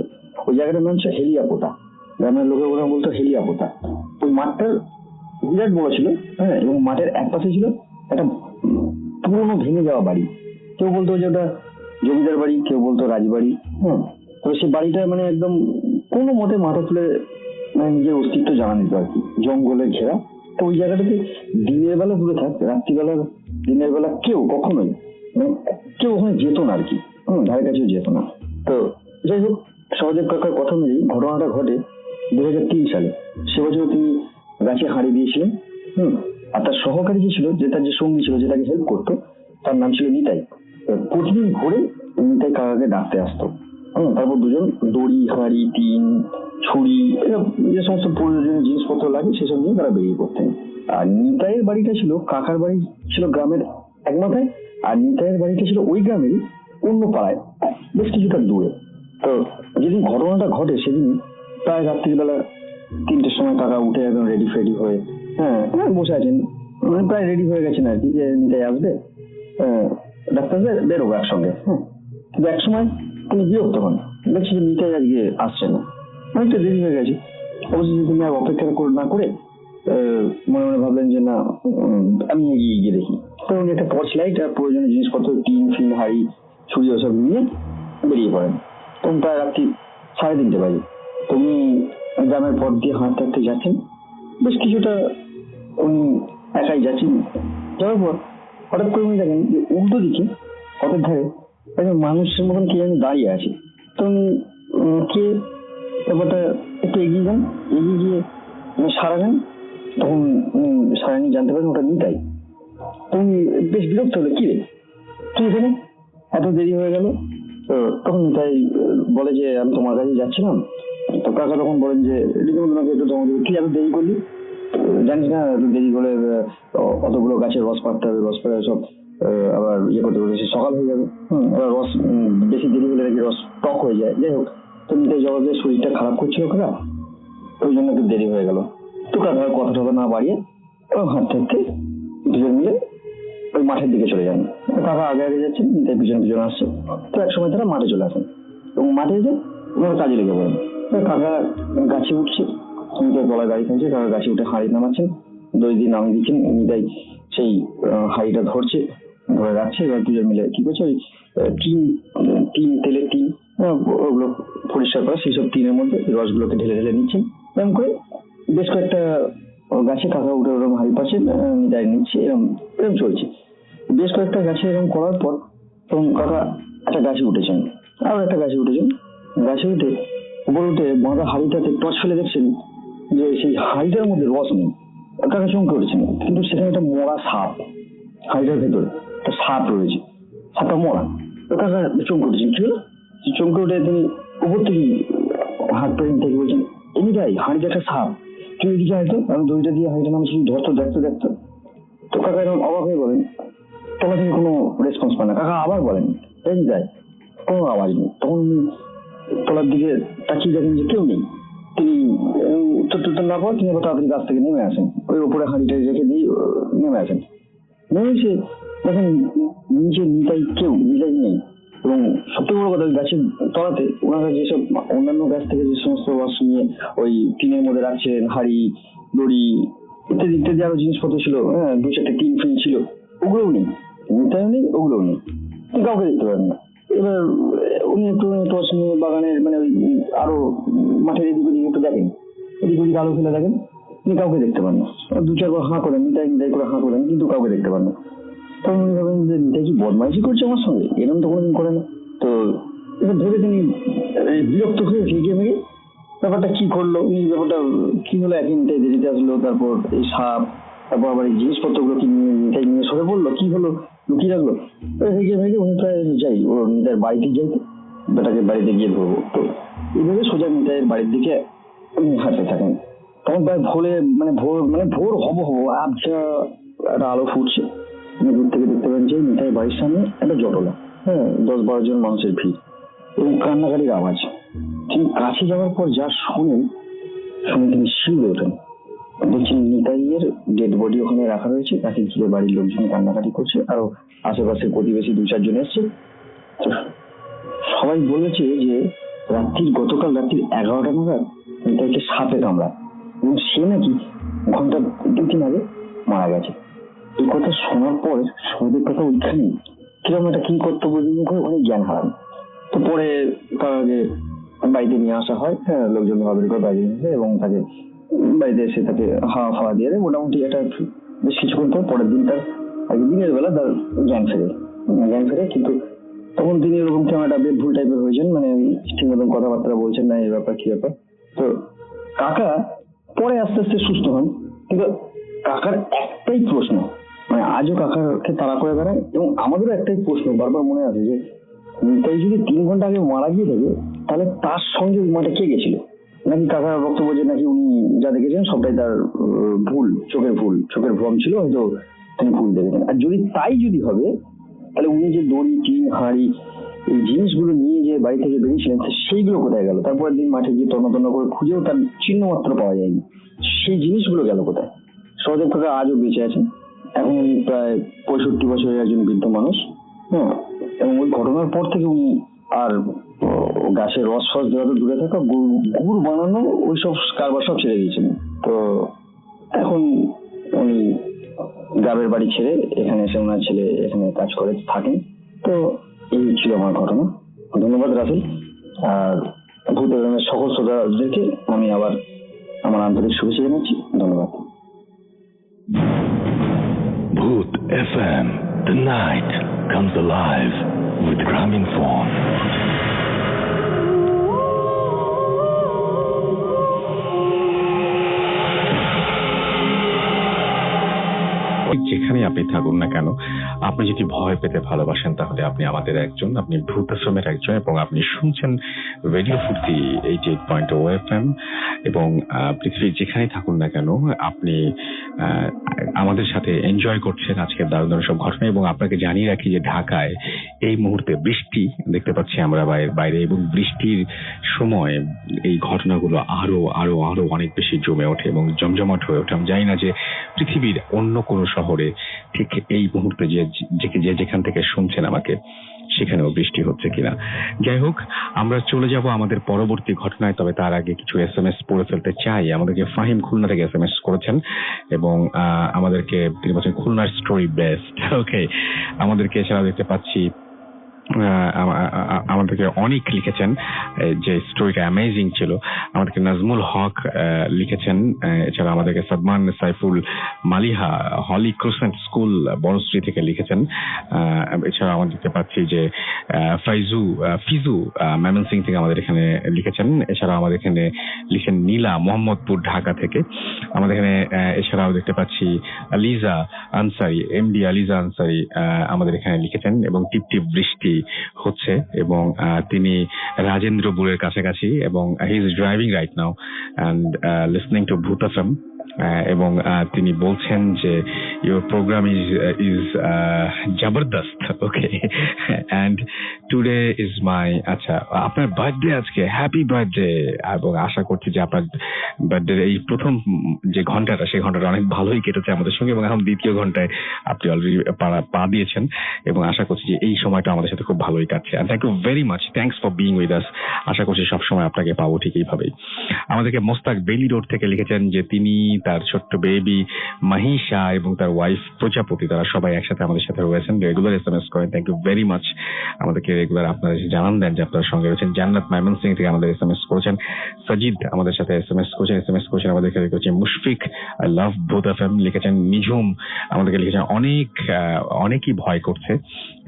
ওই জায়গাটার নাম ছিল হেলিয়াপোতা, গ্রামের লোকের ওরা বলতো হেলিয়াপোতা। ওই মাঠটা বিরাট বড় ছিল, হ্যাঁ, এবং মাঠের এক পাশে ছিল একটা পুরোনো ভেঙে যাওয়া বাড়ি। কেউ বলতো যে ওটা জমিদার বাড়ি, কেউ বলতো রাজবাড়ি। হ্যাঁ, তো সেই বাড়িটা মানে একদম কোনো মতে মাথা তুলে মানে নিজের অস্তিত্ব জানা দিত আর কি, জঙ্গলে ঘেরা। তো ওই জায়গাটাতে দিনের বেলা দূরে থাক, রাত্রিবেলা দিনের বেলা কেউ কখনোই মানে কেউ ওখানে যেত না আর কি, ধারে কাছেও যেত না। তো যাই হোক, সহদেব কাকার কথা অনুযায়ী ঘটনাটা ঘটে 2003 সালে। সে বছর তিনি গাছে হাঁড়ি দিয়েছিলেন। আর তার সহকারী যে ছিল, যে তার যে সঙ্গী ছিল, যে তাকে হেল্প করতো, তার নাম ছিল নিতাই। প্রতিদিন ভোরে নিতাই কাকাকে ডাকতে আসতো। তারপর দুজন দড়ি, হাঁড়ি, টিন, ছুরি, এসব যে সমস্ত প্রয়োজনীয় জিনিসপত্র লাগে সেসব নিয়ে তারা বেরিয়ে পড়তেন। আর নিতাইয়ের বাড়িটা ছিল, কাকার বাড়ি ছিল গ্রামের এক মাথায়, আর নিতাইয়ের বাড়িটা ছিল ওই গ্রামেরই অন্য পাড়ায়, বেশ কিছুটা দূরে। তো যেদিন ঘটনাটা ঘটে সেদিন প্রায় রাত্রিবেলা 3টের সময় কাকা উঠে একদম রেডি ফেডি হয়ে বসে আছেন, মানে প্রায় রেডি হয়ে গেছেন আর কি, যে নিতাই আসবে, ডাক্তার বেরোবো একসঙ্গে। কিন্তু এক সময় তিনি বিরক্ত হন, দেখছি যে নিতাই আজকে আসছে না, অনেকটা দেরি হয়ে গেছে। অবশ্যই তিনি আর অপেক্ষা না করে মনে মনে ভাবলেন যে না, আমি এগিয়ে গিয়ে দেখি। তো উনি একটা টর্চ লাইট আর প্রয়োজনীয় জিনিসপত্র, টিন ফিন, হাড়ি, ছুরি, ওসব নিয়ে বেরিয়ে পড়েন। তখন প্রায় রাত্রি 3:30 বাজে। তুমি গ্রামের পথ দিয়ে হাঁটতে হাঁটতে যাচ্ছেন, বেশ কিছুটা উনি একাই যাচ্ছেন। যাওয়ার পর হঠাৎ করে উনি দেখেন যে উল্টো দিকে পথের ধারে একজন মানুষের মতন কে যেন দাঁড়িয়ে আছে। তো উনি কে ব্যাপারটা একটু এগিয়ে যান, এগিয়ে গিয়ে সারা দেন। তখন উনি সারা নিয়ে জানতে পারেন ওটা নিতাই। তুমি বেশ বিরক্ত হলো, কি রে তুই এখানে, এত দেরি হয়ে গেল। তো তখন নিতাই বলে যে আমি তোমার কাছে যাচ্ছিলাম। তো কাকা তখন বলেন যে রীতিমতো একটু জমা দেবে, কি এত দেরি করলি, জানিস না এত দেরি করে অতগুলো গাছের রস পাড়তে হবে, রস পাড়ে সব আবার ইয়ে করতে হবে, সকাল হয়ে যাবে। আবার রস বেশি দেরি হলে নাকি রস টক হয়ে যায়। যাই হোক, তো নিতাই জবাব দিয়ে শরীরটা খারাপ করছিল কাকা, ওই জন্য একটু দেরি হয়ে গেল। তো কাকার কথা টথা না বাড়িয়ে হাঁটতে হাঁটতে দুজন মিলে ওই মাঠের দিকে চলে যান। কাকা আগে আগে যাচ্ছেন, নিতাই পিছনে পিছনে আসছে। তো এক সময় তারা মাঠে চলে আসেন এবং মাঠে এসে ওনার কাজে লেগে পড়েন। কাকা গাছে উঠছে, নিতাই গলায় গাড়ি থাকছে, কাকা গাছে উঠে হাঁড়ি নামাচ্ছেন, দই দিয়ে নামিয়ে দিচ্ছেন। নিতাই সেই হাঁড়িটা ধরছে, ধরে রাখছে। এবার দুজন মিলে কি করছে, ওই টিন তেলের টিন, ওগুলো পরিষ্কার করা, সেই সব টিনের মধ্যে রসগুলোকে ঢেলে ঢেলে নিচ্ছেন। এরকম করে বেশ কয়েকটা গাছে কাকা উঠে ওরকম হাঁড়ি পাচ্ছেন, নিতাই নিচ্ছে, এরকম চলছে। বেশ কয়েকটা গাছে এরকম করার পর তখন কাকা একটা গাছে উঠেছেন, আরো একটা গাছে উঠেছেন। গাছে উঠে উপরে উঠে বাঁধা হাঁড়িটাতে টর্চ ফেলে দেখছেন যে সেই হাঁড়িটার মধ্যে রস নেই। কাকা চমকে উঠেছেন, কিন্তু সেখানে একটা মরা সাপ, হাঁড়িটার ভেতরে একটা সাপ রয়েছে, সাপটা মরা। তো কাকা চমকে উঠেছেন, কি হলো, চমকে উঠে তিনি উপর থেকে হাত পেয়ে থেকে বলছেন, এমনি তাই হাঁড়িতে একটা সাপ, তুই এদিকে হয়তো, আমি দড়িটা দিয়ে হাঁড়িটা নামছি, ধরতো দেখতো দেখতো। তো কাকা এরকম অবাক হয়ে বলেন, তলা থেকে কোনো রেসপন্স পায় না। কাকা আবার বলেন, এই যায়, কোনো আওয়াজ নেই। তখন তলার দিকে তাকিয়ে দেখেন যে কেউ নেই। তিনি উত্তর না পাওয়া, তিনি আবার তাড়াতাড়ি গাছ থেকে নেমে আসেন, ওই উপরে হাঁড়িটা রেখে দিয়ে নেমে আসেন। নেমে এসে দেখেন নিচে নিতাই নেই। এবং সবথেকে বড় কথা, ওই গাছের তলাতে ওনারা যেসব অন্যান্য গাছ থেকে যে সমস্ত রস নিয়ে ওই টিনের মধ্যে রাখছেন, হাঁড়ি, দড়ি ইত্যাদি ইত্যাদি আরো জিনিসপত্র ছিল, 2-4টে টিন ফিন ছিল, ওগুলোও নেই। নিতাইও নেই, ওগুলোও নেই, কাউকে দেখতে পারেন না। এবার উনি একটু টর্চ নিয়ে বাগানের মানে ওই আরো মাঠের এদিক ওদিক একটু দেখেন, এদিক ওদিক আলো ফেলে দেখেন, তিনি কাউকে দেখতে পান না। 2-4 বার হাঁ করেন, নিতাই করে হাঁ করেন, কিন্তু কাউকে দেখতে পান না। তখন উনি ভাবেন যে নিতাই কি বদমাইশি করছে আমার সঙ্গে, এরকম তো কোনোদিন করে না। তো এবার ভেবে তিনি বিরক্ত হয়ে ফিরে মেরে ব্যাপারটা কি করলো, উনি ব্যাপারটা কি হলো, একই নিতাই দেরিতে আসলো, তারপর এই সাপ, তারপর আবার এই জিনিসপত্রগুলো কি নিয়ে নিতাই নিয়ে সরে পড়লো। কি হলো, লুকিয়ে রাখলো। রেগে ভেগে উনি প্রায় যাই ও নিতাইয়ের বাড়িতে যাই, বেটাকে বাড়িতে গিয়ে ধরবো। তো এইভাবে সোজা নিতাইয়ের বাড়ির দিকে উনি হাঁটতে থাকেন। তখন প্রায় ভোর হব আবছা একটা আলো ফুটছে। দূর থেকে দেখতে পাবেন যে নিতাইয়ের বাড়ির সামনে একটা জটলা, 10-12 জন মানুষের ভিড় এবং কান্নাকাটির আওয়াজ। তিনি কাছে যাওয়ার পর যা শুনে তিনি শিউরে ওঠেন। দেখছেন নিতাইয়ের ডেড বডি ওখানে রাখা রয়েছে, তাকে ঘিরে বাড়ির লোকজন কান্নাকাটি করছে, আরো আশেপাশের প্রতিবেশী 2-4 জন এসছে। তো সবাই বলেছে যে গতকাল রাত্রির 11টা নাগাদ নিতাইকে সাপে কামড়ায় এবং সে নাকি ঘন্টা 2-3 আগে মারা গেছে। এই কথা শোনার পর সৌদের কথা ওইখানে কিরকম একটা কি কর্তব্য করে ওখানে জ্ঞান হারান। তো পরে তার আগে বাড়িতে নিয়ে আসা হয়, লোকজন ভাবের করে বাড়িতে নিয়ে এবং তাকে বাড়িতে এসে তাকে হাওয়া ফাওয়া দিয়ে দেয়। মোটামুটি একটা বেশ কিছুক্ষণ পর পরের দিন তার আগে দিনের বেলা তার জ্ঞান ফেরে কিন্তু তখন তিনি এরকম কেমন একটা বেভুল টাইপের হয়েছেন, মানে ঠিক মতন কথাবার্তা বলছেন না, এই ব্যাপার কি ব্যাপার। তো কাকা পরে আস্তে আস্তে সুস্থ হন, কিন্তু কাকার একটাই প্রশ্ন, মানে আজও কাকাকে তাড়া করে বেড়ায় এবং আমাদেরও একটাই প্রশ্ন বারবার মনে আছে যে নিতাই যদি 3 ঘন্টা আগে মারা গিয়ে থাকে তাহলে তার সঙ্গে মাঠে কে গেছিল? নাকি কাকার বক্তব্য যে নাকি উনি যা দেখেছেন সবটাই তার ভুল, চোখের ভ্রম ছিল, হয়তো তিনি ভুল দেখেছেন। আর যদি হবে তাহলে উনি যে দড়ি, টিন, হাঁড়ি এই জিনিসগুলো নিয়ে যে বাড়ি থেকে বেরিয়েছিলেন সেইগুলো কোথায় গেল? তারপরের দিন মাঠে গিয়ে তন্ন করে খুঁজেও তার চিহ্ন মাত্র পাওয়া যায়নি। সেই জিনিসগুলো গেল কোথায়? সহদেব কাকা আজও বেঁচে আছেন, এখন উনি প্রায় 65 বছরের একজন বৃদ্ধ মানুষ। এবং ওই ঘটনার পর থেকে উনি আর গাছের রস দেওয়া তো দূরে থাকা, গুড় বানানো ওইসব কারবার সব ছেড়ে দিয়েছেন। তো এখন উনি গ্রামের বাড়ি ছেড়ে এখানে এসে ওনার ছেলে এখানে কাজ করে থাকেন। তো এই ছিল আমার ঘটনা। ধন্যবাদ রাসেল, আর ভূত এফএমের সকল শ্রোতাদেরকে আমি আবার আমার আন্তরিক শুভেচ্ছা জানাচ্ছি। ধন্যবাদ। Bhoot FM, the night comes alive with Graminphone. যেখানে আপনি থাকুন না কেন, আপনি যদি ভয় পেতে ভালোবাসেন তাহলে আপনি আমাদের একজন, আপনি ভূত আশ্রমের একজন, এবং আপনি শুনছেন রেডিও ফুর্তি 88.0 FM। এবং পৃথিবীর যেখানে থাকুন না কেন আপনি আমাদের সাথে এনজয় করছেন আজকের দারুণ দারুণ সব ঘটনা। এবং আপনাকে জানিয়ে রাখি যে ঢাকায় এই মুহূর্তে বৃষ্টি দেখতে পাচ্ছি আমরা বাইরে, এবং বৃষ্টির সময় এই ঘটনাগুলো আরো আরো আরো অনেক বেশি জমে ওঠে এবং জমজমাট হয়ে ওঠে। আমি জানি না যে পৃথিবীর অন্য কোনো শহরে ঠিক এই মুহূর্তে যে যেখান থেকে শুনছেন আমাকে সেখানেও বৃষ্টি হচ্ছে কিনা। যাই হোক, আমরা চলে যাব আমাদের পরবর্তী ঘটনায়, তবে তার আগে কিছু SMS পড়ে ফেলতে চাই। আমাদেরকে ফাহিম খুলনা থেকে SMS করেছেন এবং আমাদেরকে তিনি বলছেন খুলনার স্টোরি বেস্ট। ওকে, আমাদেরকে এছাড়া দেখতে পাচ্ছি আমাদেরকে অনেক লিখেছেন যে স্টোরিটা অ্যামেজিং ছিল। আমাদেরকে নাজমুল হক লিখেছেন, এছাড়া আমাদেরকে সাদমান সাইফুল মালিহা হলি ক্রুসেন্ট স্কুল বনশ্রী থেকে লিখেছেন। এছাড়া আমরা দেখতে পাচ্ছি যে ফিজু ময়মনসিংহ থেকে আমাদের এখানে লিখেছেন। এছাড়া আমাদের এখানে লিখেন নীলা মোহাম্মদপুর ঢাকা থেকে আমাদের এখানে। এছাড়াও দেখতে পাচ্ছি আলিজা আনসারি, এমডি আলিজা আনসারি আমাদের এখানে লিখেছেন এবং টিপ টিপ বৃষ্টি হচ্ছে এবং তিনি রাজেন্দ্রপুরের কাছাকাছি এবং he is driving right now and listening to Bhoot FM. এবং তিনি বলছেন যে ইউর প্রোগ্রাম ইজ জবরদস্ত। Okay, and today is my, আচ্ছা আপনার বার্থডে আজকে, হ্যাপি বার্থডে। এবং আশা করছি যে আপনার বার্থডে এই প্রথম যে ঘন্টাটা সেই ঘন্টাটা অনেক ভালোই কেটেছে আমাদের সঙ্গে এবং এখন দ্বিতীয় ঘন্টায় আপনি অলরেডি পা দিয়েছেন এবং আশা করছি যে এই সময়টা আমাদের সাথে খুব ভালোই কাটছে। And thank you very much, thanks for being with us. আশা করছি সবসময় আপনাকে পাবো ঠিক এইভাবেই। আমাদেরকে মোস্তাক বেলি রোড থেকে লিখেছেন যে তিনি, তার ছোট্ট বেবি মাহিশা এবং তার ওয়াইফ প্রজাপতি তারা সবাই একসাথে আমাদের সাথে রয়েছেন, রেগুলার SMS করেন। থ্যাংক ইউ ভেরি মাচ, আমাদেরকে রেগুলার আপনারা জানান দেন যে আপনার সঙ্গে রয়েছেন। জান্নাত ময়মনসিংহ থেকে আমাদের SMS করেছেন। সাজিদ আমাদের সাথে SMS করেছেন আমাদেরকে লিখেছেন। মুশফিক আই লাভ ভূত এফএম লিখেছেন। নিঝুম আমাদেরকে লিখেছেন অনেকই ভয় করছে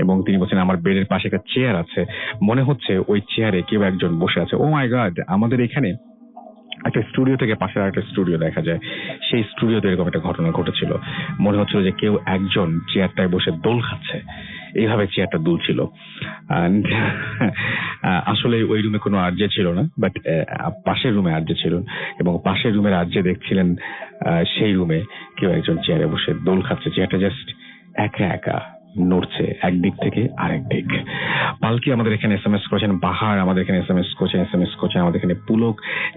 এবং তিনি বলছেন আমার বেডের পাশে একটা চেয়ার আছে, মনে হচ্ছে ওই চেয়ারে কেউ একজন বসে আছে। ও মাই গড, আমাদের এখানে একটা স্টুডিও থেকে পাশের একটা স্টুডিও দেখা যায়, সেই স্টুডিওতে এরকম একটা ঘটনা ঘটেছিল। মনে হচ্ছিল যে কেউ একজন চেয়ারটায় বসে দোল খাচ্ছে, এইভাবে চেয়ারটা দুলছিল। And আসলে ওই রুমে কোনো আরজে ছিল না, বাট পাশের রুমে আরজে ছিল, এবং পাশের রুমের আরজে দেখছিলেন সেই রুমে কেউ একজন চেয়ারে বসে দোল খাচ্ছে, চেয়ারটা জাস্ট একা একা নড়ছে একদিক থেকে আরেক দিক। পালকি আমাদের এখানে SMS করেছেন, বাহার আমাদের এখানে SMS করছেন, আমাদের এখানে পুলক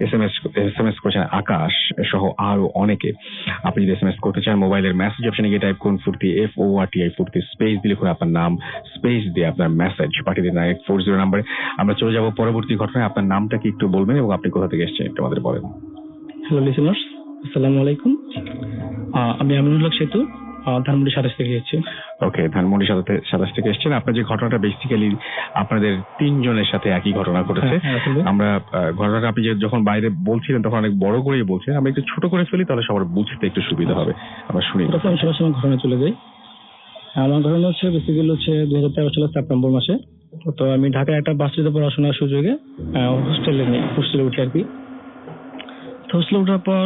SMS করেছেন, আকাশ সহ আরো অনেকে। আপনি যদি SMS করতে চান, মোবাইলের মেসেজ অপশনে গিয়ে টাইপ করুন ফুর্তি, FORTI ফুর্তি, স্পেস দিলে করে আপনার নাম, স্পেস দিয়ে আপনার মেসেজ পাঠিয়ে দিন 9840 নাম্বারে। আমরা চলে যাব পরবর্তী ঘটনায়। আপনার নামটা কি একটু বলবেন এবং আপনি কোথা থেকে এসেছেন একটু আমাদের বলেন। হ্যালো লিসেনার্স, আসসালামু আলাইকুম। আমি আমিনুল হক সেতু, ধানমন্ডি 27 থেকে এসেছি। ওকে, ধানমন্ডি 27 থেকে এসেছেন। আপনার যে ঘটনাটা বেসিক্যালি আপনাদের তিনজনের সাথে একই ঘটনা ঘটেছে। আমরা ঘটনাটা আপনি যখন বাইরে বলছিলেন তখন অনেক বড় করেই বলছিলেন, আমরা একটু ছোট করে ফেলি, তাহলে সবার বুঝতে একটু সুবিধা হবে। আমরা শুনি। আমি সবার সময় ঘটনা চলে যাই। আমার ঘটনা হচ্ছে বেসিক্যালি হচ্ছে 2013 সালের সেপ্টেম্বর মাসে। তো আমি ঢাকায় একটা বাসটিতে পড়াশোনার সুযোগে হোস্টেলে উঠি আর কি। হোস্টেলে ওঠার পর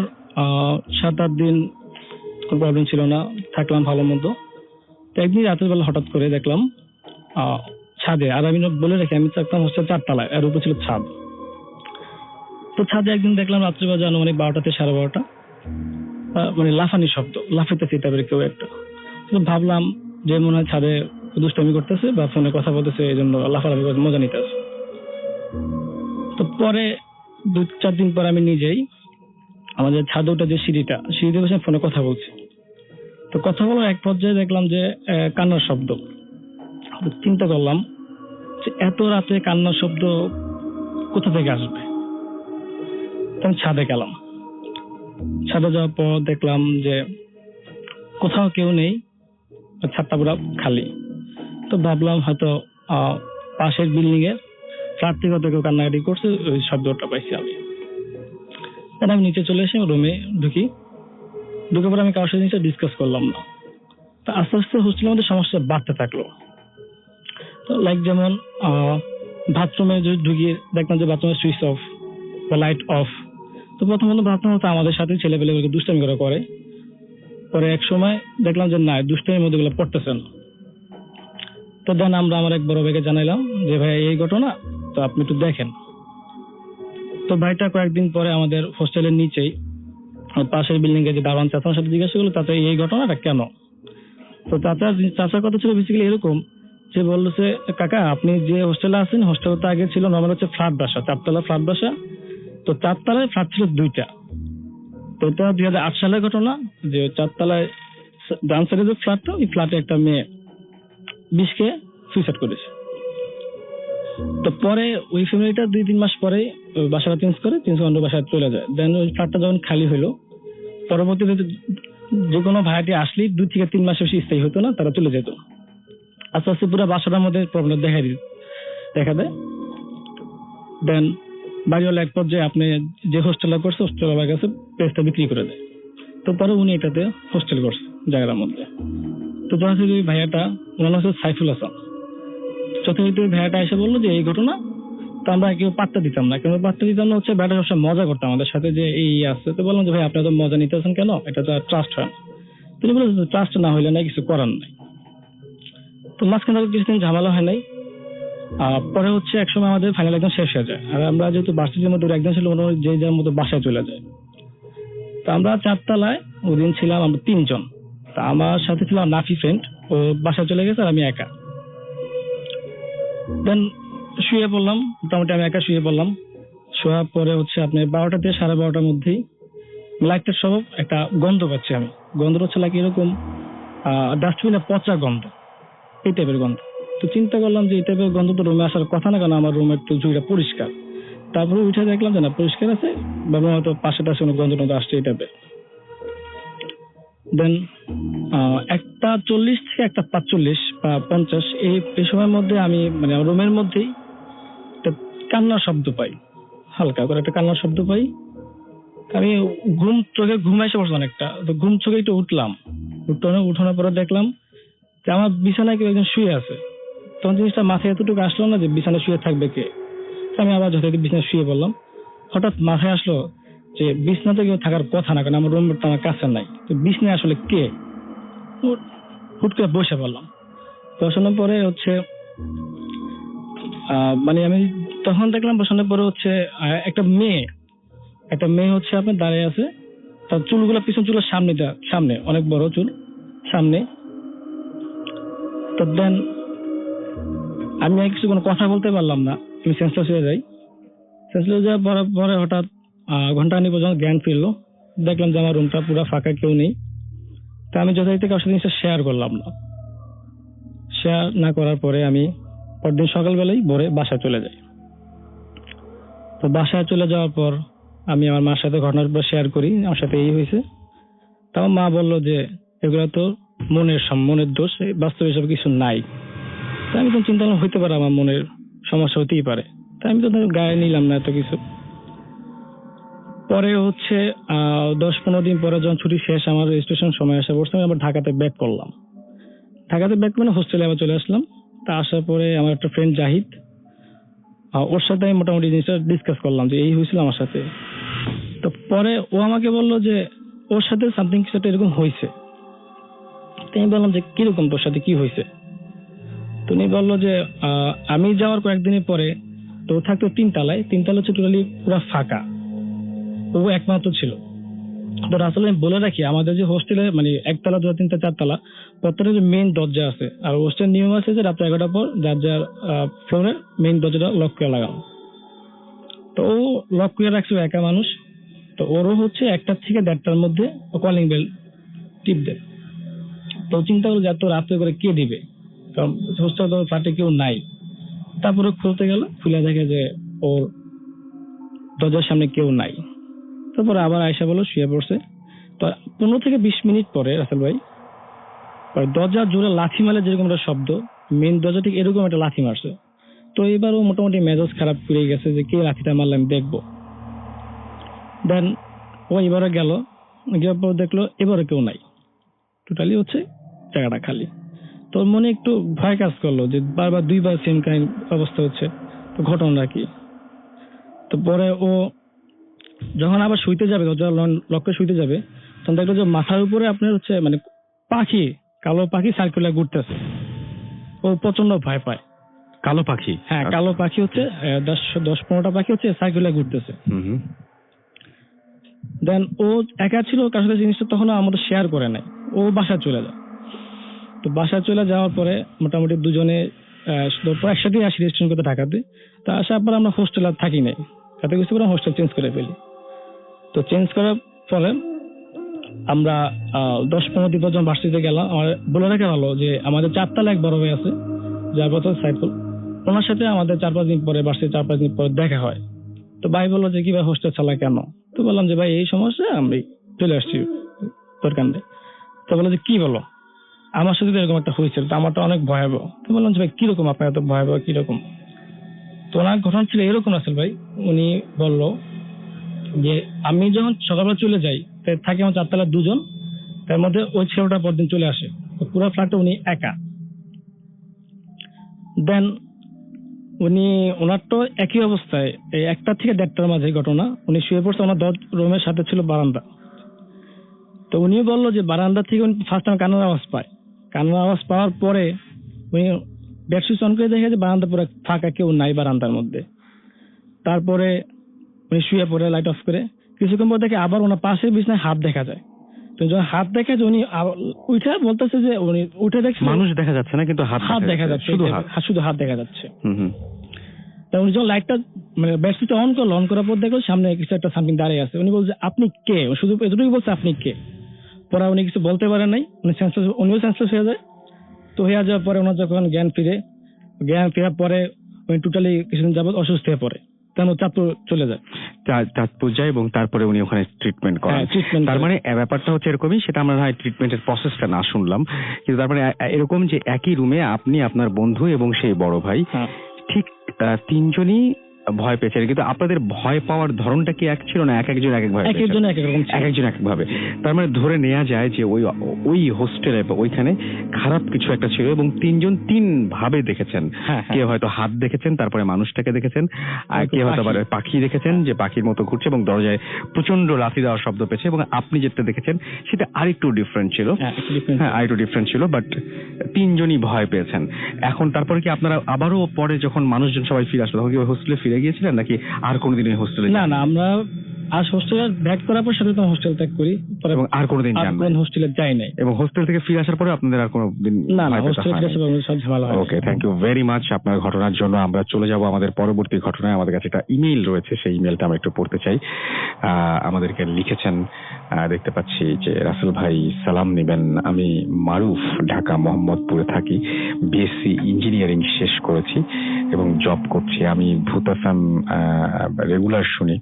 7-8 দিন কোনো প্রবলেম ছিল না, থাকলাম ভালো মতো। তো একদিন রাতের বেলা হঠাৎ করে দেখলাম ছাদে, আর আমি বলে রাখি আমি থাকতাম হোস্টেল 4 তলায়, এর উপর ছিল ছাদ। তো ছাদে একদিন দেখলাম রাত্রিবেলা মানে 12টা থেকে 12:30 মানে লাফানির শব্দ, লাফাইতেছে টাইপের কেউ একটা। তো ভাবলাম যে মনে হয় ছাদে দুষ্টামি করতেছে বা ফোনে কথা বলতেছে, এই জন্য লাফালাফি করে মজা নিতেছে। তো পরে 2-4 দিন পর আমি নিজেই আমাদের ছাদে ওঠা যে সিঁড়িতে বসে ফোনে কথা বলছি। তো কথা বলার এক পর্যায়ে দেখলাম যে কান্নার শব্দ। চিন্তা করলাম যে এত রাতে কান্নার শব্দ কোথা থেকে আসবে। আমি ছাদে গেলাম। ছাদে যাওয়ার পর দেখলাম যে কোথাও কেউ নেই, ছাদটা পুরো খালি। তো ভাবলাম হয়তো পাশের বিল্ডিং এর ফ্ল্যাট থেকে হয়তো কেউ কান্নাকাটি করছে, ওই শব্দটা পাইছি আমি। আমি নিচে চলে এসে রুমে ঢুকে পরে আমি কারোর সাথে জিনিসটা ডিসকাস করলাম না। তো আস্তে আস্তে হোস্টেলের মধ্যে সমস্যা বাড়তে থাকলো। তো লাইক যেমন বাথরুমে যদি ঢুকিয়ে দেখলাম যে বাথরুমের সুইচ অফ বা লাইট অফ। তো প্রথমত ভাবতাম হতো আমাদের সাথে ছেলেপেলে দুষ্টামি করে। পরে এক সময় দেখলাম যে না, দুষ্টামির মধ্যে গুলো পড়তেছে না। তো দেন আমরা আমার এক বড় ভাইকে জানাইলাম যে ভাই এই ঘটনা, তো আপনি একটু দেখেন। তো ভাইটা কয়েকদিন পরে আমাদের হোস্টেলের নিচেই পাশের বিল্ডিং এ যে দারোয়ান চাচার সাথে জিজ্ঞাসা করলো তাতে এই ঘটনাটা কেন। তো চাচার কথা ছিল বেসিক্যালি এরকম, সে বলছে কাকা আপনি যে হোস্টেলে আছেন, হোস্টেলটা আগে ছিল নর্মাল হচ্ছে ফ্ল্যাট বাসা, 4 তলা ফ্ল্যাট বাসা। তো 4 তলায় ফ্ল্যাট ছিল 2টা। তো এটা 2008 সালের ঘটনা, যে 4 তলায় ডান সাইডে যে ফ্ল্যাটটা, ওই ফ্ল্যাটে একটা মেয়ে 20 খেয়ে সুইসাইড করেছে। তো পরে ওই ফ্যামিলিটা 2-3 মাস পরে বাসাটা চেঞ্জ করে অন্য বাসায় চলে যায়। দেন ওই ফ্ল্যাটটা যখন খালি হলো, পরবর্তীতে যে কোনো ভাড়াটি আসলেই 2 থেকে 3 মাস বেশি স্থায়ী হতো না, তারা চলে যেত। আস্তে আস্তে পুরো বাসাটার মধ্যে প্রবলেম দেখা দেয়। দেন বাড়িওয়ালা এক পর্যায়ে আপনি যে হোস্টেলটা করছে, হোস্টেলের কাছে প্লেসটা বিক্রি করে দেয়। তো পরে উনি এটাতে হোস্টেল করছে জায়গার মধ্যে। তো যখন ওই ভাইয়াটা, ওনার নাম হচ্ছে সাইফুল হাসান, যথারীতি ভাইয়াটা এসে বললো যে এই ঘটনা। তো আমরা কেউ পাত্তা দিতাম না, হচ্ছে ভাইয়াটা সবসময় মজা করতাম আমাদের সাথে যে এই আছে। তো বললাম যে ভাই আপনি তো মজা নিতেছেন কেন, এটা তো ট্রাস্ট হয় না। তিনি বললেন ট্রাস্ট না হইলে না কিছু করার নাই। তো মাঝখানে কিছুদিন ঝামেলা হয় নাই। পরে হচ্ছে একসময় আমাদের ফাইনাল একদম শেষ হয়ে যায়, আর আমরা যেহেতু বার্ষিকের মধ্যে একজন ছিল যে যার মতো বাসায় চলে যায়। তো আমরা 4 তলায় ওই দিন ছিলাম আমরা 3 জন। তা আমার সাথে ছিল নাফি ফ্রেন্ড, ও বাসায় চলে গেছে আর আমি একা। দেন শুয়ে পড়লাম, মোটামুটি আমি একা শুয়ে পড়লাম। শোয়ার পরে হচ্ছে আপনি 12টা থেকে 12:30টার মধ্যেই লাইটের সব একটা গন্ধ পাচ্ছি আমি। গন্ধটা হচ্ছে লাইক এরকম ডাস্টবিনে পচা গন্ধ, এই টাইপের গন্ধ। তো চিন্তা করলাম যে এই টাইপের গন্ধ তো রুমে আসার কথা না, কারণ আমার রুমের তো ঝুড়িটা পরিষ্কার। তারপরে উঠে দেখলাম যে না পরিষ্কার আছে, ভাবলাম হয়তো পাশে গন্ধ আসছে এই টাইপের। দেন 1:40 থেকে 1:45 বা 50 এই সময়ের মধ্যে আমি মানে রুমের মধ্যেই একটা কান্নার শব্দ পাই, হালকা করে একটা কান্নার শব্দ পাই। আমি চোখে ঘুম এসে পড়ছিলাম একটা, তো ঘুম চোখে একটু উঠানোর পরে দেখলাম যে আমার বিছানায় কেউ একজন শুয়ে আছে। তখন জিনিসটা মাথায় এতটুকু আসলো না যে বিছানায় শুয়ে থাকবে কে। আমি আবার যথারীতি বিছানায় শুয়ে পড়লাম। হঠাৎ মাথায় আসলো যে বিছনাতে কেউ থাকার কথা না, কারণ আমার রুম তো আমার কাছে নাই, তো বিছনায় আসলে কে। হুট করে বসে পড়লাম। বসানোর পরে হচ্ছে মানে আমি তখন দেখলাম বসানোর পরে হচ্ছে একটা মেয়ে হচ্ছে আপনার দাঁড়িয়ে আছে, তার চুলগুলো পিছন চুলের সামনে অনেক বড় চুল সামনে। তো দেন আমি আর কিছু কোনো কথা বলতে পারলাম না, আমি সেন্সলেস হয়ে যাই। সেন্সলেস হয়ে যাওয়ার পরে হঠাৎ ঘন্টা আনি পর্যন্ত জ্ঞান ফিরলো, দেখলাম যে আমার রুমটা পুরো ফাঁকা, কেউ নেই। তা আমি যথারীতি কারোর সাথে জিনিসটা শেয়ার করলাম না। শেয়ার না করার পরে আমি পরদিন সকালবেলায় ভোরে বাসায় চলে যাই। তো বাসায় চলে যাওয়ার পর আমি আমার মার সাথে ঘটনাটা শেয়ার করি, আমার সাথে এই হয়েছে। তাও মা বলল যে এগুলো তো মনের দোষ, বাস্তবে এসব কিছু নাই। তাই আমি তো চিন্তা করলাম হইতে পারে আমার মনের সমস্যা হতেই পারে, তাই আমি তো গায়ে নিলাম না এত কিছু। পরে হচ্ছে 10-15 দিন পরে যখন ছুটি শেষ, আমার রেজিস্ট্রেশন সময় আসা পড়ছে, আমি আবার ঢাকাতে ব্যাক করলাম। ঢাকাতে ব্যাক করে হোস্টেলে আবার চলে আসলাম। তা আসার পরে আমার একটা ফ্রেন্ড জাহিদ, ওর সাথে আমি মোটামুটি জিনিসটা ডিসকাস করলাম যে এই হয়েছিল আমার সাথে। তো পরে ও আমাকে বললো যে ওর সাথে সামথিং কিছু একটা এরকম হয়েছে। তো আমি বললাম যে কিরকম, তোর সাথে কি হয়েছে? তো উনি বললো যে আমি যাওয়ার কয়েকদিনের পরে তো ও থাকতো 3 তলায়, 3 তলা হচ্ছে টোটালি পুরো ফাঁকা, ও একমাত্র ছিল। তো আসলে আমি বলে রাখি, আমাদের যে হোস্টেলে মানে 1 তলা 2 3 4 তলা প্রত্যেকটা যে মেইন দরজা আছে, আর হোস্টেল নিয়ম আছে যে রাত 11টার পর যার যার ফ্লোরের মেইন দরজাটা লক করে লাগানো। তো ও লক করে রাখছে, একা মানুষ। তো ওরও হচ্ছে 1টা থেকে 1:30টার মধ্যে কলিং বেল টিপ দেয়। তো চিন্তা করলো যে এত রাত্রে করে কে দিবে, কারণ হোস্টেল তো ফ্ল্যাটে কেউ নাই। তারপরে খুলতে গেল, খুলে দেখে যে ওর দরজার সামনে কেউ নাই। তারপরে আবার আয়সা বলো শুয়ে পড়ছে। তো 15 থেকে 20 মিনিট পরে রাসেল ভাই দরজা জোরে লাথি মারলে যেরকম একটা শব্দ, মেন দরজা ঠিক এরকম একটা লাথি মারছে। তো এবার ও মোটামুটি মেজাজ খারাপ করে গেছে যে কে লাথিটা মারলে আমি দেখবো। দেন ও এবারে গেল, যাওয়ার পর দেখলো এবারে কেউ নাই, টোটালি হচ্ছে জায়গাটা খালি। তোর মনে একটু ভয় কাজ করলো যে বারবার 2বার সেম কাইন্ড অবস্থা হচ্ছে, তো ঘটনাটা কি। তো পরে ও যখন আবার শুইতে যাবে, দরজা লক্ষ্যে শুইতে যাবে, তখন দেখলো যে মাথার উপরে আপনার হচ্ছে মানে কালো পাখি সার্কুলার ঘুরতেছে। ও প্রচন্ড ভয় পায়। কালো পাখি? হ্যাঁ, কালো পাখি হচ্ছে 10-15টা পাখি হচ্ছে সার্কুলার ঘুরতেছে। দেন ও একা ছিল, কার সাথে জিনিসটা তখন আমাদের শেয়ার করে নাই। ও বাসায় চলে যায়। তো বাসায় চলে যাওয়ার পরে মোটামুটি দুজনে একসাথে আসি রেজিস্ট্রেশন করতে ঢাকাতে। তো আসার পর আমরা হোস্টেল আর থাকি নাই, তাতে কিছু করে হোস্টেল চেঞ্জ করে ফেলি। তো চেঞ্জ করার ফলে আমরা 10-15 দিন পর যখন ভার্সিটিতে গেলাম, আমার বলে রাখা ভালো যে আমাদের 4 তলা এক বড় ভাই আছে, যার কথা সাইফুল, ওনার সাথে আমাদের 4-5 দিন পরে ভার্সিটি 4-5 দিন পরে দেখা হয়। তো ভাই বললো যে কি ভাই হোস্টেল চালা কেন? তো বললাম যে ভাই এই সমস্যা, আমি চলে আসছি দরকার নেই। তো বললো যে কি বলো, আমার সাথে তো এরকম একটা হয়েছিল, তো আমারটা অনেক ভয়াবহ। তো বললাম যে ভাই কিরকম, আপনার এত ভয়াবহ কিরকম? তো ওনার ঘটনা ছিল এরকম আসল ভাই। উনি বললো যে আমি যখন সকালবেলা চলে যাই, থাকে আমার 4 তলার 2 জন, তার মধ্যে ওই ছেলেটা পরদিন চলে আসে। তো পুরো ফ্ল্যাটে উনি একা। দেন ওনার তো একই অবস্থায়, এই 1টা থেকে 1:30টার মাঝে ঘটনা, উনি শুয়ে পড়ছে, ওনার রুমের সাথে ছিল বারান্দা। তো উনিও বললো যে বারান্দা থেকে উনি ফার্স্ট টাইম কান্নার আওয়াজ পায়। কান্নার আওয়াজ পাওয়ার পরে উনি বেডশিট অন করে দেখে যে বারান্দা পুরো ফাঁকা, কেউ নাই বারান্দার মধ্যে। তারপরে উনি শুয়ে পড়ে লাইট অফ করে, কিছুক্ষণ পর দেখে আবার ওনার পাশের বিছানায় হাত দেখা যায়। তো যখন হাত দেখে যে উনি উঠে বলতেছে যে উনি উঠে দেখছে মানুষ দেখা যাচ্ছে না, কিন্তু হাত দেখা যাচ্ছে, শুধু হাত দেখা যাচ্ছে। তা উনি যখন লাইটটা মানে বেডশিটটা অন করলো, অন করার পর দেখলো সামনে কিছু একটা সামথিং দাঁড়িয়ে আছে। উনি বলছে আপনি কে, শুধু এতটুকু বলছে আপনি কে। পরে উনি কিছু বলতে পারেন নাই, উনিও সেন্সলেস হয়ে যায়। তো হয়ে যাওয়ার পরে ওনার যখন জ্ঞান ফেরার পরে উনি টোটালি কিছুদিন যাবত অসুস্থ হয়ে পড়ে, তখন চাঁদপুর চলে যায়। চাঁদপুর যায় এবং তারপরে উনি ওখানে ট্রিটমেন্ট করেন। তার মানে ব্যাপারটা হচ্ছে এরকমই, সেটা আমরা হয় ট্রিটমেন্টের প্রসেসটা না শুনলাম, কিন্তু তারপরে এরকম যে একই রুমে আপনি, আপনার বন্ধু এবং সেই বড় ভাই ঠিক 3 জনই ভয় পেয়েছেন, কিন্তু আপনাদের ভয় পাওয়ার ধরনটা কি এক ছিল না এক একজন এক এক ভয় এক একজন এক এক রকম ছিল। এক একজন এক এক ভাবে? তার মানে ধরে নেওয়া যায় যে ওই হোস্টেলে বা ওইখানে খারাপ কিছু একটা ছিল এবং তিনজন তিন ভাবে দেখেছেন। হ্যাঁ, হ্যাঁ। কেউ হয়তো হাত দেখেছেন, তারপরে মানুষটাকে দেখেছেন, আর কেউ হয়তো আবার পাখি দেখেছেন যে পাখির মতো ঘুরছে এবং দরজায় প্রচন্ড লাথি দেওয়ার শব্দ পেয়েছে, এবং আপনি যেটা দেখেছেন সেটা আরেকটু ডিফারেন্ট ছিল। হ্যাঁ, আরেকটু ডিফারেন্ট ছিল, বাট তিনজনই ভয় পেয়েছেন। এখন তারপরে কি আপনারা আবারও পরে যখন মানুষজন সবাই ফিরে আসলো তখন কি ওই হোস্টেলে ফিরে গিয়েছিলেন নাকি আর কোনোদিন ওই হোস্টেলে? না, আমরা আজ হোস্টেলে ব্যাক করার পর সাথে তো হোস্টেল ত্যাগ করি, এবং আর কোনোদিন যান না? হোস্টেলে যাই নাই। এবং হোস্টেল থেকে ফিরে আসার পরে আপনাদের আর কোনোদিন? না, হোস্টেলে ফিরে আসার পর সব ঝামেলা হয়। ওকে, থ্যাংক ইউ ভেরি মাচ আপনার ঘটনার জন্য। আমরা চলে যাব আমাদের পরবর্তী ঘটনায়। আমাদের কাছে একটা ইমেইল রয়েছে, সেই ইমেলটা আমরা একটু পড়তে চাই। আমাদেরকে লিখেছেন, দেখতে পাচ্ছি যে রাসেল ভাই সালাম নেবেন, আমি মারুফ, ঢাকা মোহাম্মদপুরে থাকি, বিএসসি ইঞ্জিনিয়ারিং শেষ করেছি এবং জব করছি। আমি ভূত এফএম রেগুলার শুনি,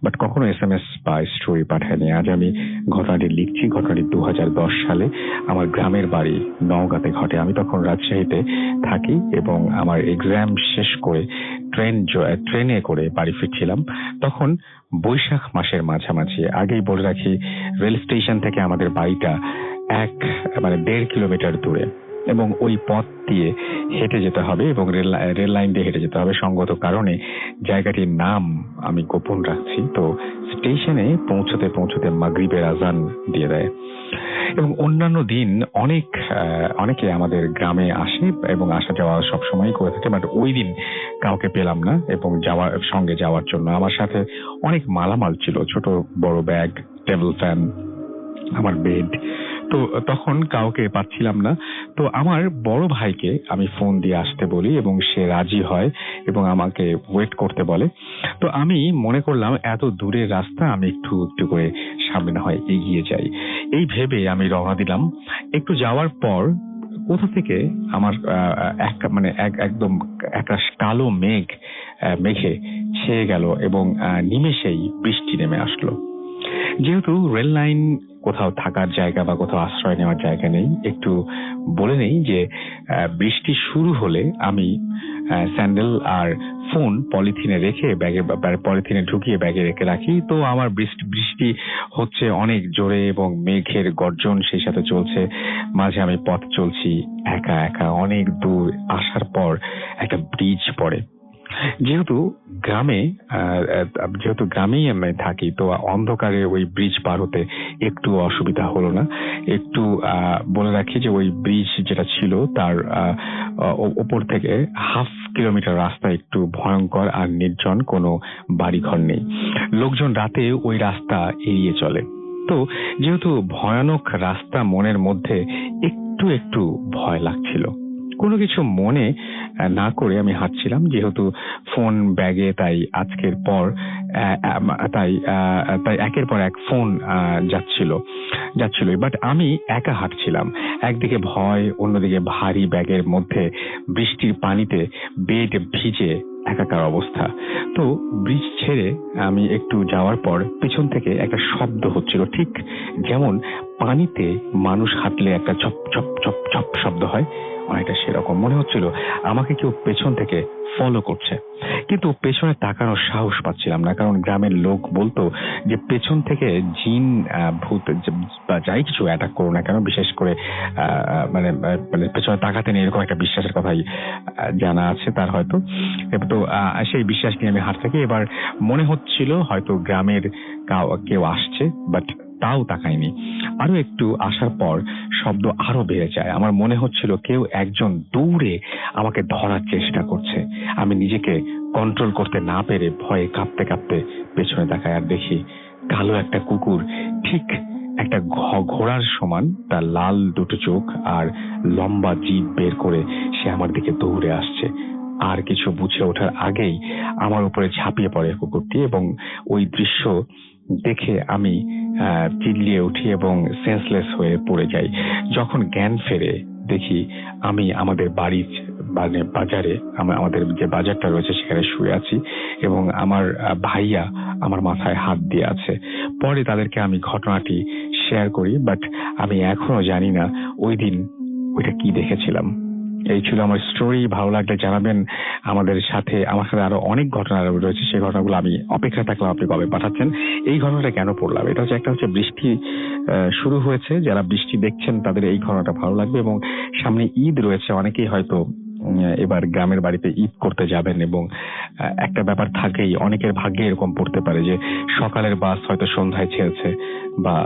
বাট কখনো SMS বা স্টোরি পাঠায়নি। আজ আমি ঘটনাটি লিখছি। ঘটনাটি 2010 সালে আমার গ্রামের বাড়ি নওগাঁতে ঘটে। আমি তখন রাজশাহীতে থাকি এবং আমার এক্সাম শেষ করে ট্রেনে করে বাড়ি ফিরছিলাম। তখন বৈশাখ মাসের মাঝামাঝি। আগেই বলে রাখি, রেল স্টেশন থেকে আমাদের বাড়িটা 1.5 কিলোমিটার দূরে এবং ওই পথ দিয়ে হেঁটে যেতে হবে এবং রেল লাইন দিয়ে হেঁটে যেতে হবে। সঙ্গত কারণে জায়গাটির নাম আমি গোপন রাখছি। তো স্টেশনে পৌঁছতে মাগরিবের আজান দিয়ে দেয় এবং অন্যান্য দিন অনেকে আমাদের গ্রামে আসে এবং আসা যাওয়া সবসময় করে থাকে, বাট ওই দিন কাউকে পেলাম না এবং সঙ্গে যাওয়ার জন্য আমার সাথে অনেক মালামাল ছিল, ছোট বড় ব্যাগ, টেবিল ফ্যান, আমার বেড। তো তখন কাউকে পাচ্ছিলাম না। তো আমার বড় ভাইকে আমি ফোন দিয়ে আসতে বলি এবং সে রাজি হয় এবং আমাকে ওয়েট করতে বলে। তো আমি মনে করলাম এত দূরের রাস্তা, আমি একটু করে সামনে না হয় এগিয়ে যাই। এই ভেবে আমি রওনা দিলাম। একটু যাওয়ার পর কোথা থেকে আমার একদম একটা কালো মেঘে ছেয়ে গেল এবং নিমেষেই বৃষ্টি নেমে আসলো। যেহেতু রেল লাইন কোথাও থাকার জায়গা বা কোথাও আশ্রয় নেওয়ার জায়গা নেই, একটু বলে নেই যে বৃষ্টি শুরু হলে আমি স্যান্ডেল আর ফোন পলিথিনে রেখে পলিথিনে ঢুকিয়ে ব্যাগে রেখে রাখি। তো আমার বৃষ্টি হচ্ছে অনেক জোরে এবং মেঘের গর্জন সেই সাথে চলছে। মাঝে আমি পথ চলছি একা একা। অনেক দূর আসার পর একটা ব্রিজ পড়ে। যেহেতু গ্রামেই আমি থাকি, তো অন্ধকারে ওই ব্রিজ পার হতে একটু অসুবিধা হলো না। একটু বলে রাখি যে ওই ব্রিজ যেটা ছিল তার ওপর থেকে 1/2 কিলোমিটার রাস্তা একটু ভয়ঙ্কর আর নির্জন, কোনো বাড়িঘর নেই। লোকজন রাতে ওই রাস্তা এড়িয়ে চলে। তো যেহেতু ভয়ানক রাস্তা, মনের মধ্যে একটু ভয় লাগছিল। কোনো কিছু মনে না করে আমি হাঁটছিলাম, যেহেতু ফোন ব্যাগে, তাই একের পর এক ফোন যাচ্ছিল। বাট আমি একা হাঁটছিলাম। একদিকে ভয়, অন্যদিকে ভারী ব্যাগের মধ্যে বৃষ্টির পানিতে বেড ভিজে একাকার অবস্থা। তো ব্রিজ ছেড়ে আমি একটু যাওয়ার পর পিছন থেকে একটা শব্দ হচ্ছিল, ঠিক যেমন পানিতে মানুষ হাঁটলে একটা চপ চপ চপ চপ শব্দ হয়, অনেকটা সেরকম মনে হচ্ছিল আমাকে কেউ পেছন থেকে ফলো করছে। কিন্তু পেছনে তাকানোর সাহস পাচ্ছিলাম না, কারণ গ্রামের লোক বলতো যে পেছন থেকে জিন, ভূত বা যাই কিছু অ্যাটাক করো না কেন, বিশেষ করে পেছনে তাকাতে নেই, এরকম একটা বিশ্বাসের কথাই জানা আছে তার হয়তো। তো সেই বিশ্বাস নিয়ে আমি হাঁটতে থাকি। এবার মনে হচ্ছিল হয়তো গ্রামের কেউ আসছে, বাট তাও তাকাইনি। আরো একটু আসার পর শব্দ আরো বেড়ে যায়। আমার মনে হচ্ছিল কেউ একজন দৌড়ে আমাকে ধরার চেষ্টা করছে। আমি নিজেকে কন্ট্রোল করতে না পেরে ভয়ে কাঁপতে কাঁপতে পেছনে তাকাই আর দেখি কালো একটা কুকুর, ঠিক একটা ঘোড়ার সমান, তার লাল দুটো চোখ আর লম্বা জিভ বের করে সে আমার দিকে দৌড়ে আসছে। আর কিছু বুঝে ওঠার আগেই আমার উপরে ঝাঁপিয়ে পড়ে কুকুরটি এবং ওই দৃশ্য দেখে আমি চিল্লিয়ে উঠি এবং সেন্সলেস হয়ে পড়ে যাই। যখন জ্ঞান ফেরে দেখি আমি আমাদের বাড়ির বাজারে, আমাদের যে বাজারটা রয়েছে সেখানে শুয়ে আছি এবং আমার ভাইয়া আমার মাথায় হাত দিয়ে আছে। পরে তাদেরকে আমি ঘটনাটি শেয়ার করি, বাট আমি এখনো জানি না ওই দিন ওইটা কি দেখেছিলাম এই ছিল আমার স্টোরি। ভালো লাগলে জানাবেন। আমার সাথে আরো অনেক ঘটনা রয়েছে, সেই ঘটনাগুলো আমি অপেক্ষায় থাকলাম আপনি কবে পাঠাচ্ছেন। এই ঘটনাটা কেন পড়লাম, এটা হচ্ছে একটা হচ্ছে বৃষ্টি শুরু হয়েছে, যারা বৃষ্টি দেখছেন তাদের এই ঘটনাটা ভালো লাগবে, এবং সামনে ঈদ রয়েছে, অনেকেই হয়তো এবার গ্রামের বাড়িতে ঈদ করতে যাবেন, এবং একটা ব্যাপার থাকেই, অনেকের ভাগ্যে এরকম পড়তে পারে যে সকালের বাস হয়তো সন্ধ্যায় ছেড়েছে, বা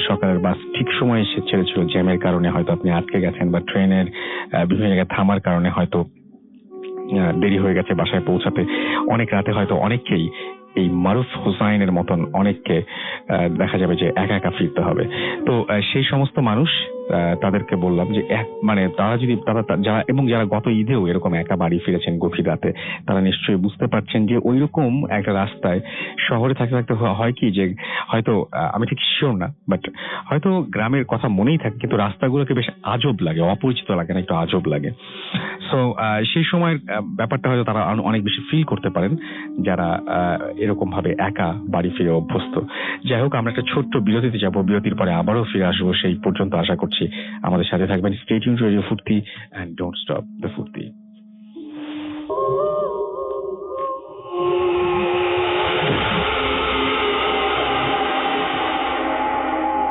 সকালের বাস ঠিক সময়ে এসে ছেড়েছিল, জ্যামের কারণে হয়তো আপনি আটকে গেছেন, বা ট্রেনের বিভিন্ন জায়গায় থামার কারণে হয়তো দেরি হয়ে গেছে বাসায় পৌঁছাতে। অনেক রাতে হয়তো অনেককেই এই মারুফ হুসাইনের মতন অনেককে দেখা যাবে যে একা একা ফিরতে হবে। তো সেই সমস্ত মানুষ, তাদেরকে বললাম যে তারা যদি যারা গত ঈদেও এরকম একা বাড়ি ফিরেছেন গভীর রাতে, তারা নিশ্চয়ই বুঝতে পারছেন যে ওইরকম একটা রাস্তায় শহরে থাকতে থাকতে হয় কি, যে হয়তো আমি ঠিক শিওর না, বাট হয়তো গ্রামের কথা মনেই থাকে, কিন্তু রাস্তাগুলোকে বেশ আজব লাগে, অপরিচিত লাগে না, একটু আজব লাগে। সো সেই সময়ের ব্যাপারটা হয়তো তারা অনেক বেশি ফিল করতে পারেন যারা এরকম ভাবে একা বাড়ি ফিরে অভ্যস্ত। যাই হোক, আমরা একটা ছোট্ট বিরতিতে যাবো, বিরতির পরে আবারও ফিরে আসবো। সেই পর্যন্ত আশা করছি আমাদের সাথে থাকবেন। স্টে টিউনড টু রেডিও ফুর্তি এন্ড ডোন্ট স্টপ দ্য ফুর্তি।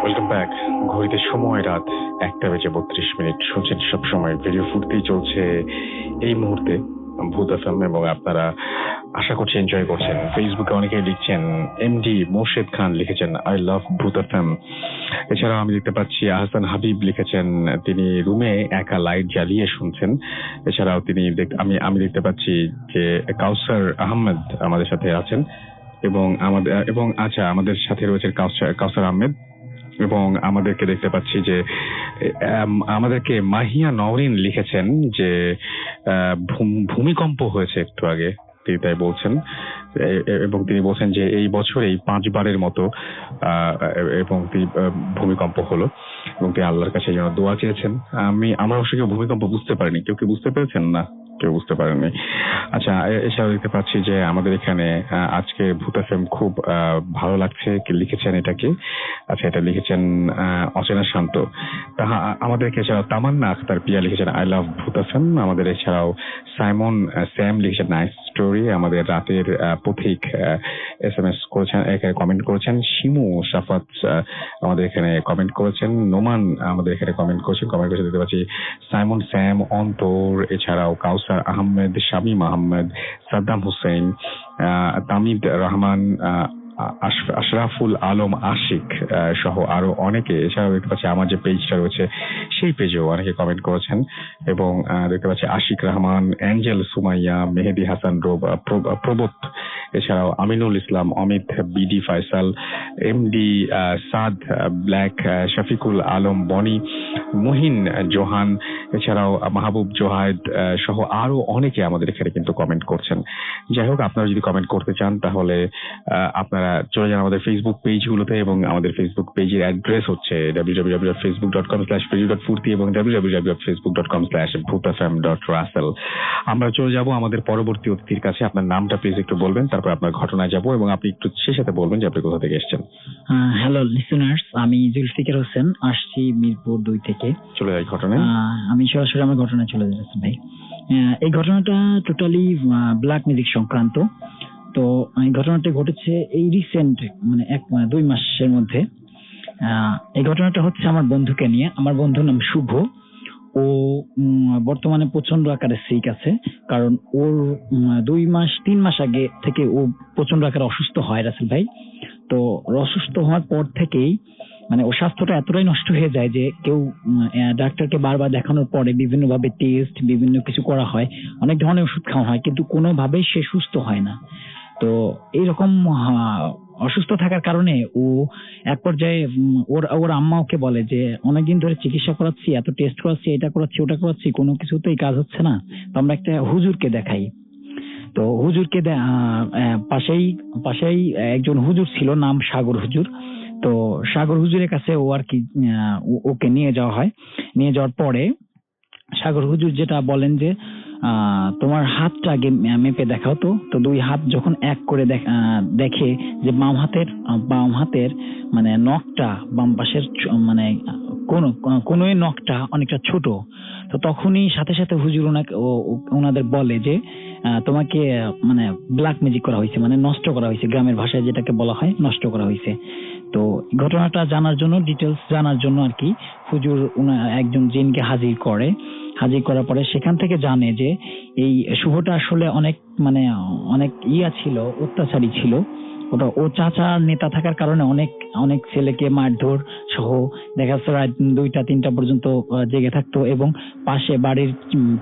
Welcome back. ঘড়িতে সময় রাত 1:32। শুনছেন সব সময় রেডিও ফুর্তি চলছে এই মুহূর্তে ভূত এফএম, এবং আপনারা আশা করছি এনজয় করছেন। ফেসবুকে অনেকেই লিখছেন, এমডি মোর্শেদ খান লিখেছেন আই লাভ ভূত এফএম। এছাড়াও আমি দেখতে পাচ্ছি আহসান হাবিব লিখেছেন তিনি রুমে একা লাইট জ্বালিয়ে শুনছেন। এছাড়াও আমি দেখতে পাচ্ছি যে কাউসার আহমেদ আমাদের সাথে আছেন, এবং আমাদের সাথে রয়েছে কাউসার আহমেদ, এবং আমাদেরকে দেখতে পাচ্ছি যে আমাদেরকে মাহিয়া নওরিন লিখেছেন যে ভূমিকম্প হয়েছে একটু আগে, তিনি তাই বলছেন, এবং তিনি বলছেন যে এই বছরেই 5 বারের মতো এবং ভূমিকম্প হলো, এবং তিনি আল্লাহর কাছে যেন দোয়া চেয়েছেন। আমরা অবশ্য কেউ ভূমিকম্প বুঝতে পারিনি। কেউ কি বুঝতে পেরেছেন? না, কেউ বুঝতে পারেননি। আচ্ছা, এছাড়াও দেখতে পাচ্ছি যে আমাদের এখানে আজকে ভূত এফএম খুব ভালো লাগছে, লিখেছেন এটা কি? আচ্ছা, এটা লিখেছেন অচেনা শান্ত। আমাদেরকে এছাড়াও তামান্না আখতার পিয়া লিখেছেন আই লাভ ভূত এফএম। আমাদের এছাড়াও স্যাম লিখেছেন নাইস স্টোরি। আমাদের রাতের পথিক SMS করেছেন, এখানে কমেন্ট করেছেন। শিমু সাফাত আমাদের এখানে কমেন্ট করেছেন। নোমান আমাদের এখানে কমেন্ট করেছেন। দেখতে পাচ্ছি সাইমন, স্যাম, অন্তর, এছাড়াও কাউসার আহমেদ, শামীম আহমেদ, সাদ্দাম হোসেন, তামিদ রহমান, আশরাফুল আলম আশিক সহ আরো অনেকে। এছাড়াও দেখতে পাচ্ছি আমার যে পেজটা রয়েছে সেই পেজেও অনেকে কমেন্ট করেছেন, এবং দেখতে পাচ্ছি আশিক রহমান, অ্যাঞ্জেল, সুমাইয়া, মেহেদি হাসান, প্রবোধ, এছাড়াও আমিনুল ইসলাম, অমিত, বিডি ফয়সাল, এমডি সাদ, ব্ল্যাক, শফিকুল আলম, বনি, মুহিন জোহান, এছাড়াও মাহবুব জোহায়েদ সহ আরো অনেকে আমাদের এখানে কিন্তু কমেন্ট করছেন। যাই হোক, আপনারা যদি কমেন্ট করতে চান তাহলে আপনারা চলে যান আমাদের ফেসবুক পেজগুলোতে, এবং আমাদের ফেসবুক পেজের অ্যাড্রেস হচ্ছে www.facebook.com/radio.furti এবং www.facebook.com/bhutfm.russell। আমরা চলে যাব আমাদের পরবর্তী অতিথির কাছে। আপনার নামটা প্লিজ একটু বলবেন, তারপর আপনার ঘটনায় যাব, এবং আপনি একটু সেই সাথে বলবেন যে আপনি কোথা থেকে এসেছেন। হ্যালো লিসেনার্স, আমি জুলফিকার হোসেন, আসছি মিরপুর 2 থেকে। চলে যাই ঘটনায়। আমি সরাসরি আমার ঘটনায় চলে যাচ্ছি ভাই। এই ঘটনাটা টোটালি ব্ল্যাক মিউজিক সংক্রান্ত। তো এই ঘটনাটা ঘটেছে এই রিসেন্ট 2 মাসের মধ্যে। এই ঘটনাটা হচ্ছে আমার বন্ধুকে নিয়ে। আমার বন্ধুর নাম শুভ। ও বর্তমানে প্রচন্ড আকারে সিক আছে, কারণ ওর 3 মাস আগে থেকে ও প্রচন্ড আকারে অসুস্থ হয় রাসেল ভাই। তো অসুস্থ হওয়ার পর থেকেই ওর স্বাস্থ্যটা এতটাই নষ্ট হয়ে যায় যে কেউ ডাক্তারকে বারবার দেখানোর পরে বিভিন্ন ভাবে টেস্ট, বিভিন্ন কিছু করা হয়, অনেক ধরনের ওষুধ খাওয়া হয়, কিন্তু কোনোভাবেই সে সুস্থ হয় না। তো এইরকম অসুস্থ থাকার কারণে ও এক পর্যায়ে ওর আম্মা ওকে বলে যে অনেকদিন ধরে চিকিৎসা করাচ্ছি, এত টেস্ট করাচ্ছি, এটা করাচ্ছি, ওটা করাচ্ছি, কোনো কিছুতেই কাজ হচ্ছে না, তো আমরা একটা হুজুরকে দেখাই। তো হুজুরকে পাশেই একজন হুজুর ছিল, নাম সাগর হুজুর। তো সাগর হুজুরের কাছে ও আর কি ওকে নিয়ে যাওয়া হয়। নিয়ে যাওয়ার পরে সাগর হুজুর যেটা বলেন যে তোমার হাতটা আগে মেপে দেখাও। তো 2 হাত যখন এক করে দেখে যে বাম হাতের নখটা বাম পাশের কোনোই নখটা অনেকটা ছোট। তো তখনই সাথে সাথে হুজুর ওনাদের বলে যে তোমাকে মানে ব্ল্যাক ম্যাজিক করা হয়েছে, মানে নষ্ট করা হয়েছে, গ্রামের ভাষায় যেটাকে বলা হয় নষ্ট করা হয়েছে। তো ঘটনাটা জানার জন্য, ডিটেলস জানার জন্য আর কি হুজুর একজন জিনকে হাজির করার পরে সেখান থেকে জানে যে এই শুভটা আসলে অনেক ছিল, অত্যাচারী ছিল। ও চাচা নেতা থাকার কারণে অনেক ছেলেকে মারধর সহ দেখা যাচ্ছে রাত 2টা-3টা পর্যন্ত জেগে থাকতো, এবং পাশে বাড়ির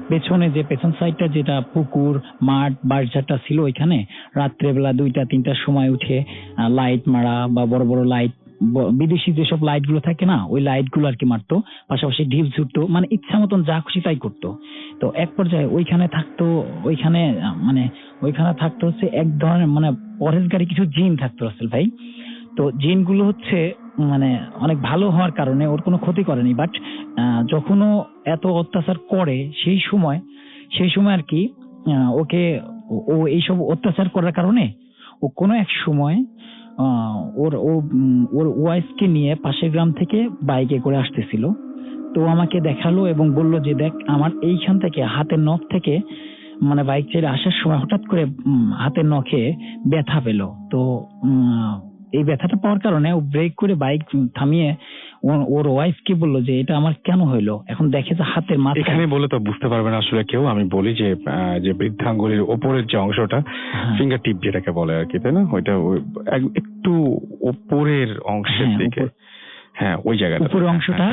পেছনে যে পেছন সাইডটা যেটা পুকুর মাঠ বাড়িটা ছিল, ওইখানে রাত্রেবেলা 2টা-3টার সময় উঠে লাইট মারা বা বড় বড় লাইট, বিদেশি যেসব লাইট গুলো থাকে না, ওই লাইট গুলো আর কি মারতো, পাশাপাশি ঢিল ছুটতো, মানে ইচ্ছা মতন যা খুশি তাই করতো। তো এক পর্যায়ে ওইখানে থাকতো হচ্ছে এক ধরনের মানে পরেশগারী কিছু জিন থাকতো রাসেল ভাই। তো জিনগুলো হচ্ছে মানে অনেক ভালো হওয়ার কারণে ওর কোনো ক্ষতি করেনি, বাট যখন ও এত অত্যাচার করে সেই সময় আর কি ও এইসব অত্যাচার করার কারণে ও কোনো এক সময় ওর ওয়াইফকে নিয়ে পাশের গ্রাম থেকে বাইকে করে আসতেছিল। তো আমাকে দেখালো এবং বলল যে দেখ আমার এইখান থেকে হাতের নখ থেকে মানে বাইক ছেড়ে আসার সময় হঠাৎ করে হাতের নখে ব্যথা পেল। তো এই ব্যথাটা পাওয়ার কারণে ও ব্রেক করে বাইক থামিয়ে ওর ওয়াইফকে বললো যে এটা আমার কেন হইলো। এখন দেখে যে হাতের মাথা, এখানে বলে তো বুঝতে পারবে না আসলে কেউ। আমি বলি যে বৃদ্ধাঙ্গুলির ওপরের যে অংশটা, ফিঙ্গার টিপ যেটাকে বলে আর কি, তাই না, ওইটা একটু ওপরের অংশের দিকে, হ্যাঁ ওই জায়গাটা উপরের অংশটা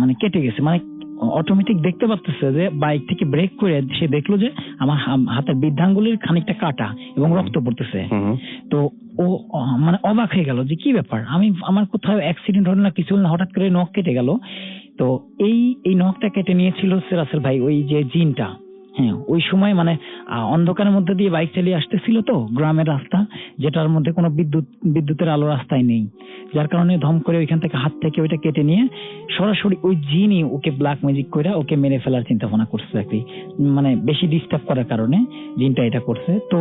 মানে কেটে গেছে, মানে অটোমেটিক দেখতে পাচ্তেছে যে বাইক থেকে ব্রেক করে সে দেখলো যে আমার হাতের বৃদ্ধাঙ্গুলির খানিকটা কাটা এবং রক্ত পড়তেছে। তো ও মানে অবাক হয়ে গেল যে কি ব্যাপার, আমার কোথাও অ্যাক্সিডেন্ট হলো না, কিছু হলো না, হঠাৎ করে নখ কেটে গেল। তো এই নখটা কেটে নিয়েছিল রাসেল ভাই ওই যে জিনটা। হ্যাঁ, ওই সময় মানে অন্ধকারের মধ্যে দিয়ে বাইক চালিয়ে আসতেছিল তো, গ্রামের রাস্তা যেটার মধ্যে কোনো বিদ্যুতের আলো রাস্তায় নেই, যার কারণে ধম করে ওইখান থেকে হাত থেকে ওইটা কেটে নিয়ে সরাসরি ওই জিনই ওকে ব্ল্যাক ম্যাজিক করে ওকে মেরে ফেলার চিন্তা ভাবনা করছে আর কি, মানে বেশি ডিস্টার্ব করার কারণে জিনটা এটা করছে। তো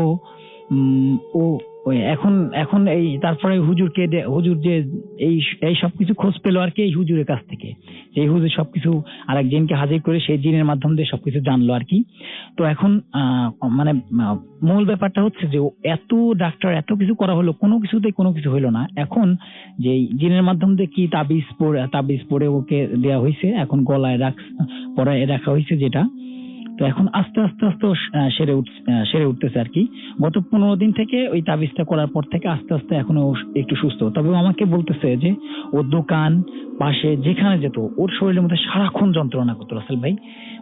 এখন এই তারপরে হুজুর যে এই সবকিছু খোঁজ পেলো আর কি এই হুজুরের কাছ থেকে, যে হুজুর সবকিছু আরেক জিনকে হাজির করে সেই জিনের মাধ্যম দিয়ে সবকিছু জানলো আর কি। তো এখন মানে মূল ব্যাপারটা হচ্ছে যে এত ডাক্তার এত কিছু করা হলো, কোনো কিছু হইলো না। এখন যে জিনের মাধ্যম দিয়ে কি তাবিজ পরে ওকে দেওয়া হয়েছে, এখন গলায় পরায় রাখা হয়েছে যেটা। তো এখন আস্তে আস্তে সেরে উঠতেছে আর কি। গত 15 দিন থেকে ওই তাবিজটা করার পর থেকে আস্তে আস্তে এখন ও একটু সুস্থ। তবে আমাকে বলতেছে যে ওর দোকান পাশে যেখানে যেত ওর শরীরের মধ্যে সারাক্ষণ যন্ত্রণা করতো রাসেল ভাই,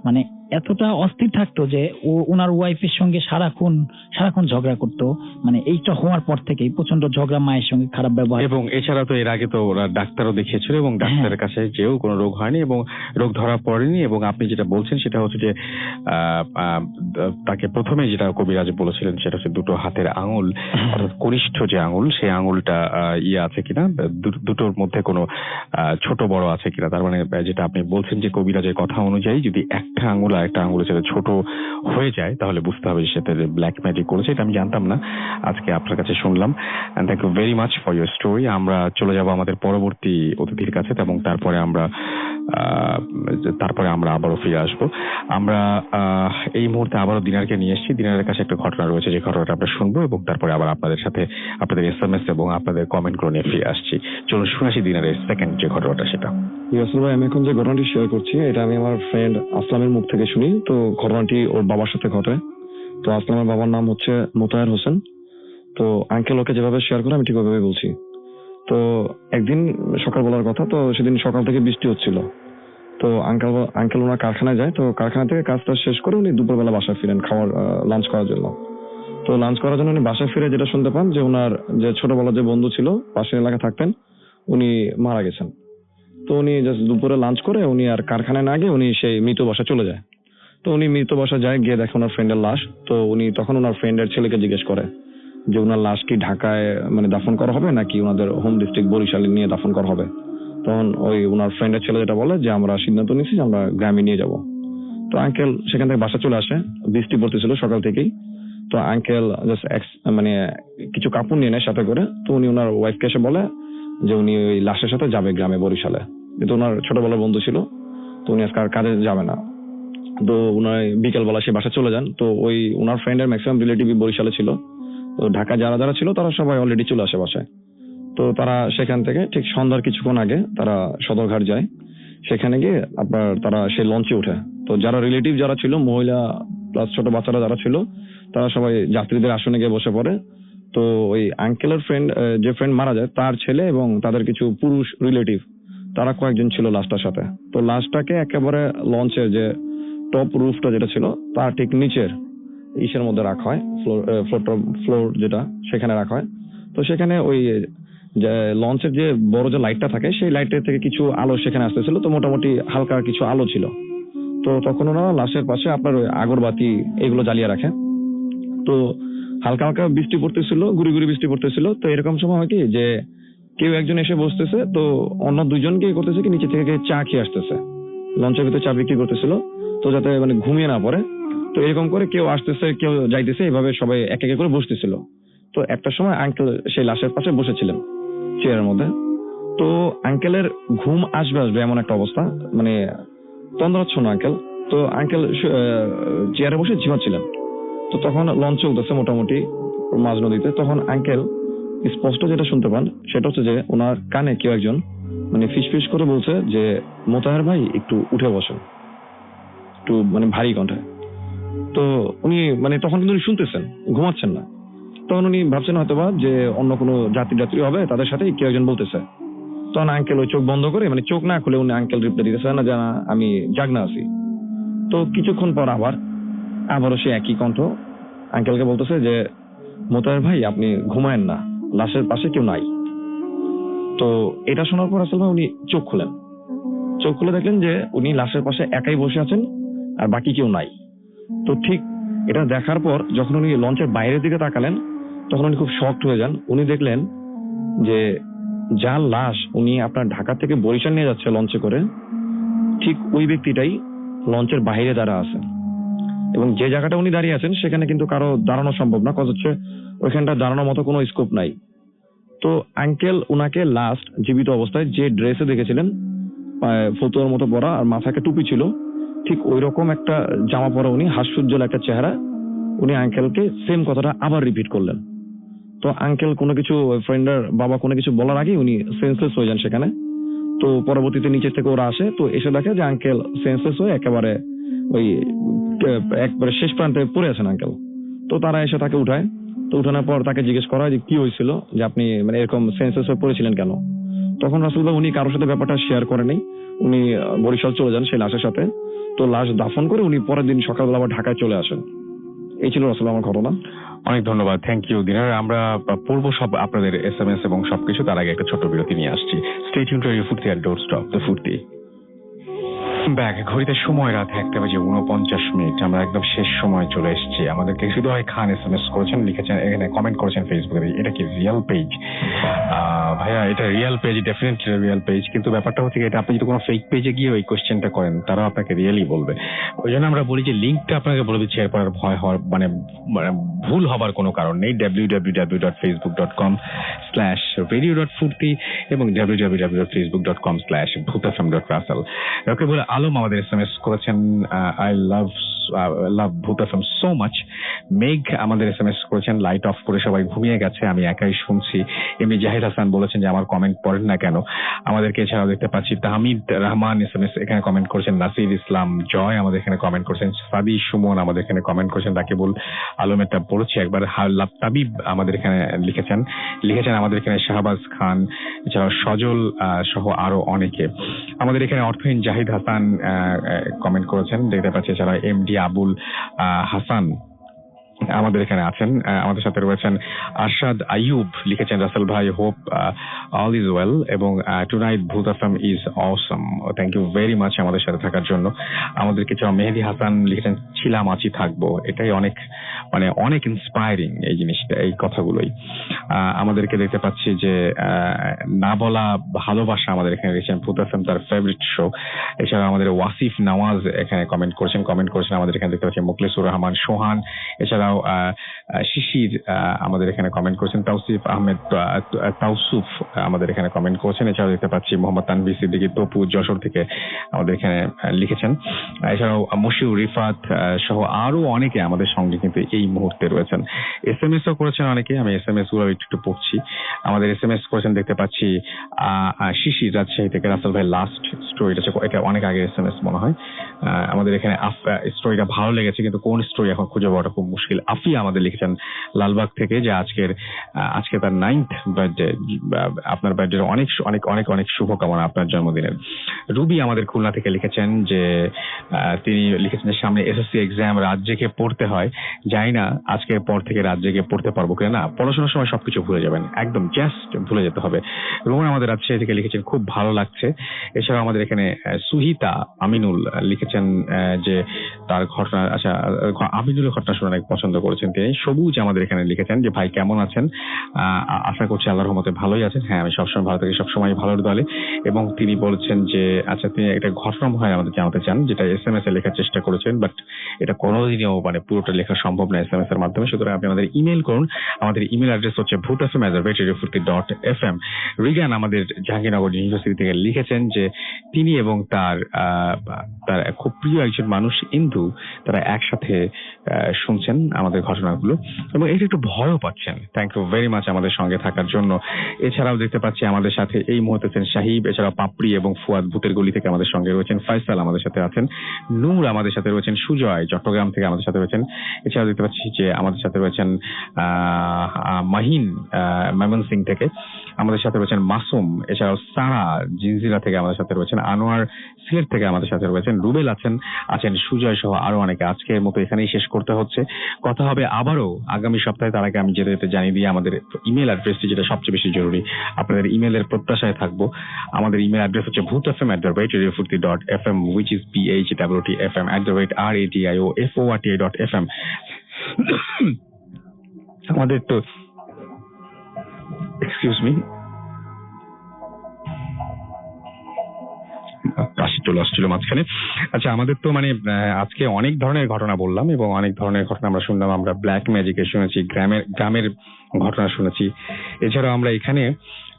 মানে এতটা অস্থির থাকতো যে ও ওনার ওয়াইফের সঙ্গে সারাক্ষণ ঝগড়া করতো। মানে এইটা হওয়ার পর থেকেই প্রচন্ড ঝগড়া, মায়ের সঙ্গে খারাপ ব্যবহার। এবং এছাড়া তো এর আগে তো ওরা ডাক্তারও দেখিয়েছিল এবং ডাক্তারের কাছে যেও কোনো রোগ হয়নি এবং রোগ ধরা পড়েনি। এবং আপনি যেটা বলছেন সেটা হচ্ছে যে তাকে প্রথমে যেটা কবিরাজ বলেছিলেন সেটা হচ্ছে দুটো হাতের আঙুল, অর্থাৎ কনিষ্ঠ যে আঙুল সেই আঙুলটা আছে কিনা, দুটোর মধ্যে কোনো ছোট বড় আছে কিনা। তার মানে যেটা আপনি বলছেন যে কবিরাজের কথা অনুযায়ী যদি একটা আঙুল আর একটা আঙুলের সাথে ছোট হয়ে যায় তাহলে বুঝতে হবে যে সেটা ব্ল্যাক ম্যাজিক করেছে। এটা আমি জানতাম না, আজকে আপনার কাছে শুনলাম। And thank you very much for your story. আমরা চলে যাব আমাদের পরবর্তী অতিথির কাছে এবং তারপরে আমরা আবারও ফিরে আসবো। আমরা এই মুহূর্তে আবারও দিনারকে নিয়ে এসেছি। দিনারের কাছে একটা ঘটনা রয়েছে যে ঘটনাটা আমরা শুনবো এবং তারপরে আবার আপনাদের সাথে আপনাদের SMS এবং আপনাদের কমেন্ট করে নিয়ে ফিরে আসছি। চলুন শুনাছি দিনারের সেকেন্ড যে ঘটনাটা সেটা। ইয়াসির ভাই, আমি এখন যে ঘটনাটি শেয়ার করছি এটা আমি আমার ফ্রেন্ড আসলামের মুখ থেকে শুনি। তো ঘটনাটি ওর বাবার সাথে ঘটে। তো আসলামের বাবার নাম হচ্ছে মোতায়ের হোসেন। তো আঙ্কেল ওকে যেভাবে শেয়ার করে আমি ঠিক ওভাবে বলছি। তো একদিন সকালবেলার কথা, তো সেদিন সকাল থেকে বৃষ্টি হচ্ছিল। তো আঙ্কেল ওনার কারখানায় যায়। তো কারখানা থেকে কাজটা শেষ করে উনি দুপুরবেলা বাসায় ফিরেন লাঞ্চ করার জন্য। তো লাঞ্চ করার জন্য উনি বাসায় ফিরে যেটা শুনতে পান যে ওনার যে ছোটবেলার যে বন্ধু ছিল পাশের এলাকায় থাকতেন উনি মারা গেছেন। তো উনি জাস্ট দুপুরে লাঞ্চ করে উনি আর কারখানায় না গিয়ে উনি সেই মৃত বাসায় চলে যায়। তো উনি মৃত বাসায় যায়, গিয়ে দেখে ওনার ফ্রেন্ডের লাশ। তো উনি তখন ওনার ফ্রেন্ডের ছেলেকে জিজ্ঞেস করে যে ওনার লাশ কি ঢাকায় মানে দাফন করা হবে নাকি ওনাদের হোম ডিস্ট্রিক্ট বরিশালে নিয়ে দাফন করা হবে। তখন ওই ওনার ফ্রেন্ডের ছেলে যেটা বলে যে আমরা সিদ্ধান্ত নিয়েছি যে আমরা গ্রামে নিয়ে যাব। তো আঙ্কেল সেখান থেকে বাসা চলে আসে, বৃষ্টি পড়তেছিল সকাল থেকেই। তো আঙ্কেল জাস্ট মানে কিছু কাপড় নিয়ে নেয় সাথে করে। তো উনি ওনার ওয়াইফকে এসে বলে যে উনি ওই লাশের সাথে যাবে গ্রামে বরিশালে। যেহেতু ওনার ছোটবেলার বন্ধু ছিল, তো উনি আজকে আর কাজে যাবে না। তো উনার বিকেলবেলা সে বাসা চলে যান। তো ওই ওনার ফ্রেন্ডের ম্যাক্সিমাম রিলেটিভ বরিশালে ছিল। তো ঢাকা যারা যারা ছিল তারা সবাই অলরেডি চলে আসে বাসায়। তো তারা সেখান থেকে ঠিক সন্ধ্যার কিছুক্ষণ আগে তারা সদরঘাট যায়। সেখানে গিয়ে তারা সেই লঞ্চে ওঠে। তো যারা রিলেটিভ যারা ছিল, মহিলা প্লাস ছোট বাচ্চারা যারা ছিল, তারা সবাই যাত্রীদের আসনে গিয়ে বসে পড়ে। তো ওই আঙ্কেলের ফ্রেন্ড, যে ফ্রেন্ড মারা যায়, তার ছেলে এবং তাদের কিছু পুরুষ রিলেটিভ, তারা কয়েকজন ছিল লাশটার সাথে। তো লাশটাকে একেবারে লঞ্চের যে টপ রুফটা যেটা ছিল তার ঠিক নিচের ইসের মধ্যে রাখা হয়, ফ্লোর যেটা, সেখানে রাখা হয়। তো সেখানে ওই যে লঞ্চের যে বড় যে লাইটটা থাকে, সেই লাইটের থেকে কিছু আলো সেখানে আসতেছিল। তো মোটামুটি হালকা কিছু আলো ছিল। তো তখন ওনারা লাশের পাশে আপনার ওই আগরবাতি এগুলো জ্বালিয়ে রাখে। তো হালকা হালকা বৃষ্টি পড়তেছিল, গুড়ি গুড়ি বৃষ্টি পড়তেছিল। তো এরকম সময় হয় কি যে কেউ একজন এসে বসতেছে, তো অন্য দুইজন কি করতেছে কি নিচে থেকে চা খেয়ে আসতেছে, লঞ্চের ভিতরে চা বিক্রি করতেছিল, তো যাতে মানে ঘুমিয়ে না পড়ে। তো এরকম করে কেউ আসতেছে কেউ যাইতেছে, এইভাবে সবাই এক এক করে বসতেছিল। তো একটা সময় আঙ্কেল সেই লাশের পাশে বসেছিলেন চেয়ারের মধ্যে। তো আঙ্কেলের ঘুম আসবে এমন একটা অবস্থা, মানে তন্দ্রাচ্ছন্ন আঙ্কেল। তো আঙ্কেল চেয়ারে বসে ঝিমাচ্ছিলেন। তো তখন লঞ্চ চলতেছে মোটামুটি মাঝ নদীতে। তখন আঙ্কেল স্পষ্ট যেটা শুনতে পান সেটা হচ্ছে যে ওনার কানে কেউ একজন মানে ফিসফিস করে বলছে যে, মোতাহার ভাই একটু উঠে বসেন, একটু মানে ভারী কণ্ঠে। তো উনি মানে তখন কিন্তু উনি শুনতেছেন, ঘুমাচ্ছেন না। তখন উনি ভাবছেন হয়তোবা যে অন্য কোনো যাত্রী হবে, তাদের সাথে কেউ একজন বলতেছে। তখন আঙ্কেল ওই চোখ বন্ধ করে, মানে চোখ না খুলে উনি আঙ্কেল রিপ্লাই দিতেছে না, জানা আমি জাগনা আছি। তো কিছুক্ষণ পর আবারও সে একই কণ্ঠ আঙ্কেলকে বলতেছে যে, মোতাহার ভাই আপনি ঘুমায়েন না, লাশের পাশে কেউ নাই। তো এটা শোনার পর আসলে উনি চোখ খুলে দেখলেন যে উনি লাশের পাশে একাই বসে আছেন আর বাকি কেউ নাই। তো ঠিক এটা দেখার পর যখন উনি লঞ্চের বাইরের দিকে তাকালেন, তখন উনি খুব শকড হয়ে যান। উনি দেখলেন যে যার লাশ উনি আপনার ঢাকা থেকে বরিশাল নিয়ে যাচ্ছে লঞ্চে করে, ঠিক ওই ব্যক্তিটাই লঞ্চের বাইরে দাঁড়া আছে। এবং যে জায়গাটা উনি দাঁড়িয়ে আছেন সেখানে কিন্তু কারো দাঁড়ানো সম্ভব না, কজ হচ্ছে ওইখানটা দাঁড়ানোর মতো কোনো স্কোপ নাই। তো আঙ্কেল উনাকে লাস্ট জীবিত অবস্থায় যে ড্রেসে দেখেছিলেন, ফতুয়ার মতো পরা আর মাথাকে টুপি ছিল, ঠিক ওই রকম একটা জামা পরা উনি, হাস্যোজ্জ্বল একটা চেহারা, উনি আঙ্কেলকে সেম কথাটা আবার রিপিট করলেন। তো আঙ্কেল কোনো কিছু, ফ্রেন্ডের বাবা কোনো কিছু বলার আগে উনি সেন্সলেস হয়ে যান সেখানে। তো পরবর্তীতে নিচে থেকে ওরা আসে, তো এসে দেখে যে আঙ্কেল সেন্সলেস হয়ে একেবারে ওই একবারে শেষ প্রান্তে পড়ে আছেন আঙ্কেল। তো তারা এসে তাকে উঠায়। তো উঠানোর পর তাকে জিজ্ঞেস করা হয় যে কি হয়েছিল, যে আপনি মানে এরকম সেন্সলেস হয়ে পড়েছিলেন কেন। তখন রাসেল ভাই উনি কারোর সাথে ব্যাপারটা শেয়ার করেনি, উনি বরিশাল চলে যান সেই লাশের সাথে। তো লাশ দাফন করে উনি পরের দিন সকালবেলা আবার ঢাকায় চলে আসেন। এই ছিল আসলে আমার ঘটনা। অনেক ধন্যবাদ, থ্যাংক ইউ দিনার। আমরা পড়বো সব আপনাদের SMS এবং সবকিছু, তার আগে একটা ছোট বিরতি নিয়ে আসছি। স্টে টিউনড টু ফুর্তি এট ডোরস্টপ দ্য ফুর্তি। ব্যাক ঘড়িতে সময় রাত 1:49। আমরা একদম শেষ সময় চলে এসেছি। আমাদেরকে হৃদয় খান SMS করেছেন, লিখেছেন, এখানে কমেন্ট করেছেন ফেসবুকে, এটা কি রিয়েল পেজ? ভাইয়া এটা real page, definitely real page, কিন্তু ব্যাপারটা হচ্ছে এটা আপনি যদি কোনো ফেক পেজে গিয়ে ওই কোশ্চেনটা করেন তারা আপনাকে রিয়েলি বলবে। ওই জন্য আমরা বলি যে লিঙ্কটা আপনাকে বলে দিচ্ছি, এরপর আর ভয় হওয়ার মানে ভুল হবার কোনো কারণ নেই। www.facebook.com/radio.furti এবং www.facebook.com/bhutafm.russell। ওকে বলে আলম আমাদের SMS করেছেন, আই লাভ ভূত এফএম সো মাচ। মেঘ আমাদের SMS করেছেন, লাইট অফ করে সবাই ঘুমিয়ে গেছে, আমি একাই শুনছি। এমনি জাহিদ হাসান বলেছেন যে আমার কমেন্ট পড়েন না কেন। আমাদেরকে এছাড়াও দেখতে পাচ্ছি তাহমিদ রহমান SMS এখানে কমেন্ট করেছেন, নাসির ইসলাম জয় আমাদের এখানে কমেন্ট করেছেন, সাদি সুমন আমাদের এখানে কমেন্ট করেছেন, রাকিবুল আলমেরটা পড়েছি একবার, তাবিব আমাদের এখানে লিখেছেন আমাদের এখানে শাহবাজ খান, এছাড়াও সজল সহ আরো অনেকে। আমাদের এখানে অর্থহীন জাহিদ হাসান কমেন্ট করেছেন দেখতে পাচ্ছি, এছাড়া MD আবুল হাসান আমাদের এখানে আছেন। আমাদের সাথে রয়েছেন আরশাদ আইয়ুব, লিখেছেন রাসেল ভাই হোপ অল ইজ ওয়েল এবং tonight Bhoot FM is awesome. Thank you very much আমাদের সাথে থাকার জন্য। আমাদের কিছু মেহেদি হাসান লিখেছেন ছিলাম আছি থাকবো, এটাই অনেক মানে অনেক ইন্সপায়ারিং এই জিনিসটা, এই কথাগুলোই। আমাদেরকে দেখতে পাচ্ছি যে না বলা ভালোবাসা আমাদের এখানে রয়েছেন ভূত FM, তার ফেভারিট শো। এছাড়া আমাদের ওয়াসিফ নওয়াজ এখানে কমেন্ট করেছেন। আমাদের এখানে দেখতে পাচ্ছি মুখলেসুর রহমান সোহান, এছাড়াও শিশির আমাদের এখানে কমেন্ট করেছেন। তাওসিফ আহমেদ তাওসুফ আমাদের এখানে কমেন্ট করেছেন। এছাড়াও দেখতে পাচ্ছি মোহাম্মদ তানভীর সিদ্দিকী তপু যশোর থেকে আমাদের এখানে লিখেছেন। এছাড়াও মশিউর রিফাত সহ আরো অনেকে আমাদের সঙ্গে কিন্তু এই মুহূর্তে রয়েছেন। SMS ও করেছেন অনেকে, আমি SMS গুলো একটু পড়ছি। আমাদের SMS করেছেন দেখতে পাচ্ছি শিশির রাজশাহী থেকে, রাসেল ভাই লাস্ট স্টোরিটা, এটা অনেক আগে SMS মনে হয়। আমাদের এখানে স্টোরিটা ভালো লেগেছে, কিন্তু কোন স্টোরি এখন খুঁজে পাওয়াটা খুব মুশকিল। আফিয়া আমাদের লিখেছেন লালবাগ থেকে যে আজকে তার 9th বার্থডে, আপনার বার্থডে অনেক অনেক অনেক অনেক শুভকামনা আপনার জন্মদিনের। রুবি আমাদের খুলনা থেকে লিখেছেন যে তিনি লিখেছেন সামনে SSC এক্সাম, রাত জেগে পড়তে হয়, জানি না আজকের পর থেকে রাত জেগে পড়তে পারবো কিনা। না, পড়াশোনার সময় সবকিছু ভুলে যাবেন, একদম জাস্ট ভুলে যেতে হবে। রোহন আমাদের রাজশাহী থেকে লিখেছেন খুব ভালো লাগছে। এছাড়াও আমাদের এখানে সুহিতা আমিনুল লিখেছেন যে তার ঘটনা, আচ্ছা আমিনুলের ঘটনা শুনে অনেক পছন্দ করেছেন তিনি। সবুজ আমাদের এখানে লিখেছেন যে ভাই কেমন আছেন, আশা করছি আল্লাহর রহমতে ভালোই আছেন। হ্যাঁ, আমি সবসময় ভালো থাকি, সবসময় ভালোর দলে। এবং তিনি বলছেন যে আচ্ছা তিনি একটা ঘটনা হয় আমাদের জানাতে চান, যেটা SMS এ লেখার চেষ্টা করেছেন, বাট এটা কোনোদিনও মানে পুরোটা লেখা সম্ভব না SMS এর মাধ্যমে। সুতরাং আপনি আমাদের ইমেল করুন। আমাদের ইমেল অ্যাড্রেস হচ্ছে bhutfm@radiofurti.fm। রিগান আমাদের জাহাঙ্গীরনগর ইউনিভার্সিটি থেকে লিখেছেন যে তিনি এবং তার খুব প্রিয় একজন মানুষ ইন্দু, তারা একসাথে শুনছেন আমাদের ঘটনাগুলো এবং এটা একটু ভয়ও পাচ্ছেন। থ্যাংক ইউ ভেরি মাচ আমাদের সঙ্গে থাকার জন্য। এছাড়াও দেখতে পাচ্ছি আমাদের সাথে এই মুহূর্তে আছেন সাহিব, এছাড়াও পাপড়ি এবং ফুয়াদ ভূতের গলি থেকে আমাদের সঙ্গে রয়েছেন, ফয়সাল আমাদের সাথে আছেন, নূর আমাদের সাথে রয়েছেন, সুজয় চট্টগ্রাম থেকে আমাদের সাথে রয়েছেন। এছাড়াও দেখতে পাচ্ছি যে আমাদের সাথে রয়েছেন মাহিন ময়মনসিং থেকে, আমাদের সাথে রয়েছেন মাসুম, এছাড়াও সারা জিনজিরা থেকে আমাদের সাথে রয়েছেন, আনোয়ার সিলেট থেকে আমাদের সাথে রয়েছেন, রুবেল আছেন সুজয় সহ আরো অনেকে। আজকের মতো এখানেই শেষ করতে হচ্ছে, কথা হবে আবারও আগামী সপ্তাহে। তার আগে আমি যেতে জানিয়ে দিই আমাদের ইমেল অ্যাড্রেসটি, যেটা সবচেয়ে বেশি জরুরি। আপনাদের ইমেলের প্রত্যাশায় থাকবো। আমাদের ইমেল অ্যাড্রেস হচ্ছে bhutfm@radiofurti.fm, which is bhutfm@radiofurti.fm। আমাদের তো এক্সকিউজ মি, কাশি চলে আসছিল মাঝখানে। আচ্ছা, আমাদের তো মানে আজকে অনেক ধরনের ঘটনা বললাম এবং অনেক ধরনের ঘটনা আমরা শুনলাম। আমরা ব্ল্যাক ম্যাজিকের শুনেছি, গ্রামের ঘটনা শুনেছি। এছাড়াও আমরা এখানে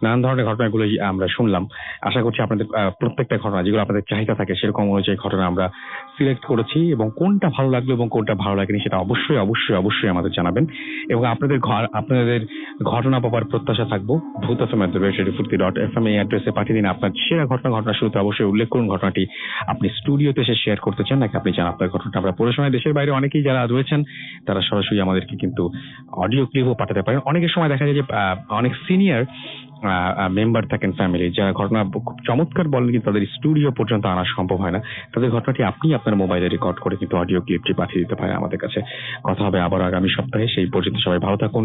নানান ধরনের ঘটনাগুলোই আমরা শুনলাম। আশা করছি আপনাদের প্রত্যেকটা ঘটনা, যেগুলো আপনাদের চাহিদা থাকে সেরকম অনুযায়ী ঘটনা আমরা সিলেক্ট করেছি, এবং কোনটা ভালো লাগলো এবং কোনটা ভালো লাগেনি সেটা অবশ্যই অবশ্যই অবশ্যই আমাদের জানাবেন। এবং আপনাদের ঘটনা পাওয়ার প্রত্যাশা থাকবো bhutfm@radiofurti.fm এই অ্যাড্রেসে পাঠিয়ে দিন আপনার সেরা ঘটনা শুরুতে অবশ্যই উল্লেখ করুন ঘটনাটি আপনি স্টুডিওতে এসে শেয়ার করতে চান, নাকি আপনি চান আপনার ঘটনাটা আমরা পড়ে শোনাই। দেশের বাইরে অনেকেই যারা রয়েছেন তারা সরাসরি আমাদেরকে কিন্তু অডিও ক্লিপও পাঠাতে পারেন। অনেকের সময় দেখা যায় যে অনেক সিনিয়র মেম্বার থাকেন ফ্যামিলি, যারা ঘটনা খুব চমৎকার বলেন, কিন্তু তাদের স্টুডিও পর্যন্ত আনা সম্ভব হয় না। তাদের ঘটনাটি আপনি আপনার মোবাইলে রেকর্ড করে কিন্তু অডিও ক্লিপটি পাঠিয়ে দিতে পারেন আমাদের কাছে। কথা হবে আবার আগামী সপ্তাহে। সেই পর্যন্ত সবাই ভালো থাকুন,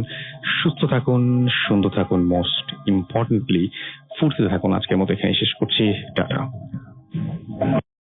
সুস্থ থাকুন, সুন্দর থাকুন, মোস্ট ইম্পর্টেন্টলি ফুর্তিতে থাকুন। আজকের মতো এখানে শেষ করছি, টাটা।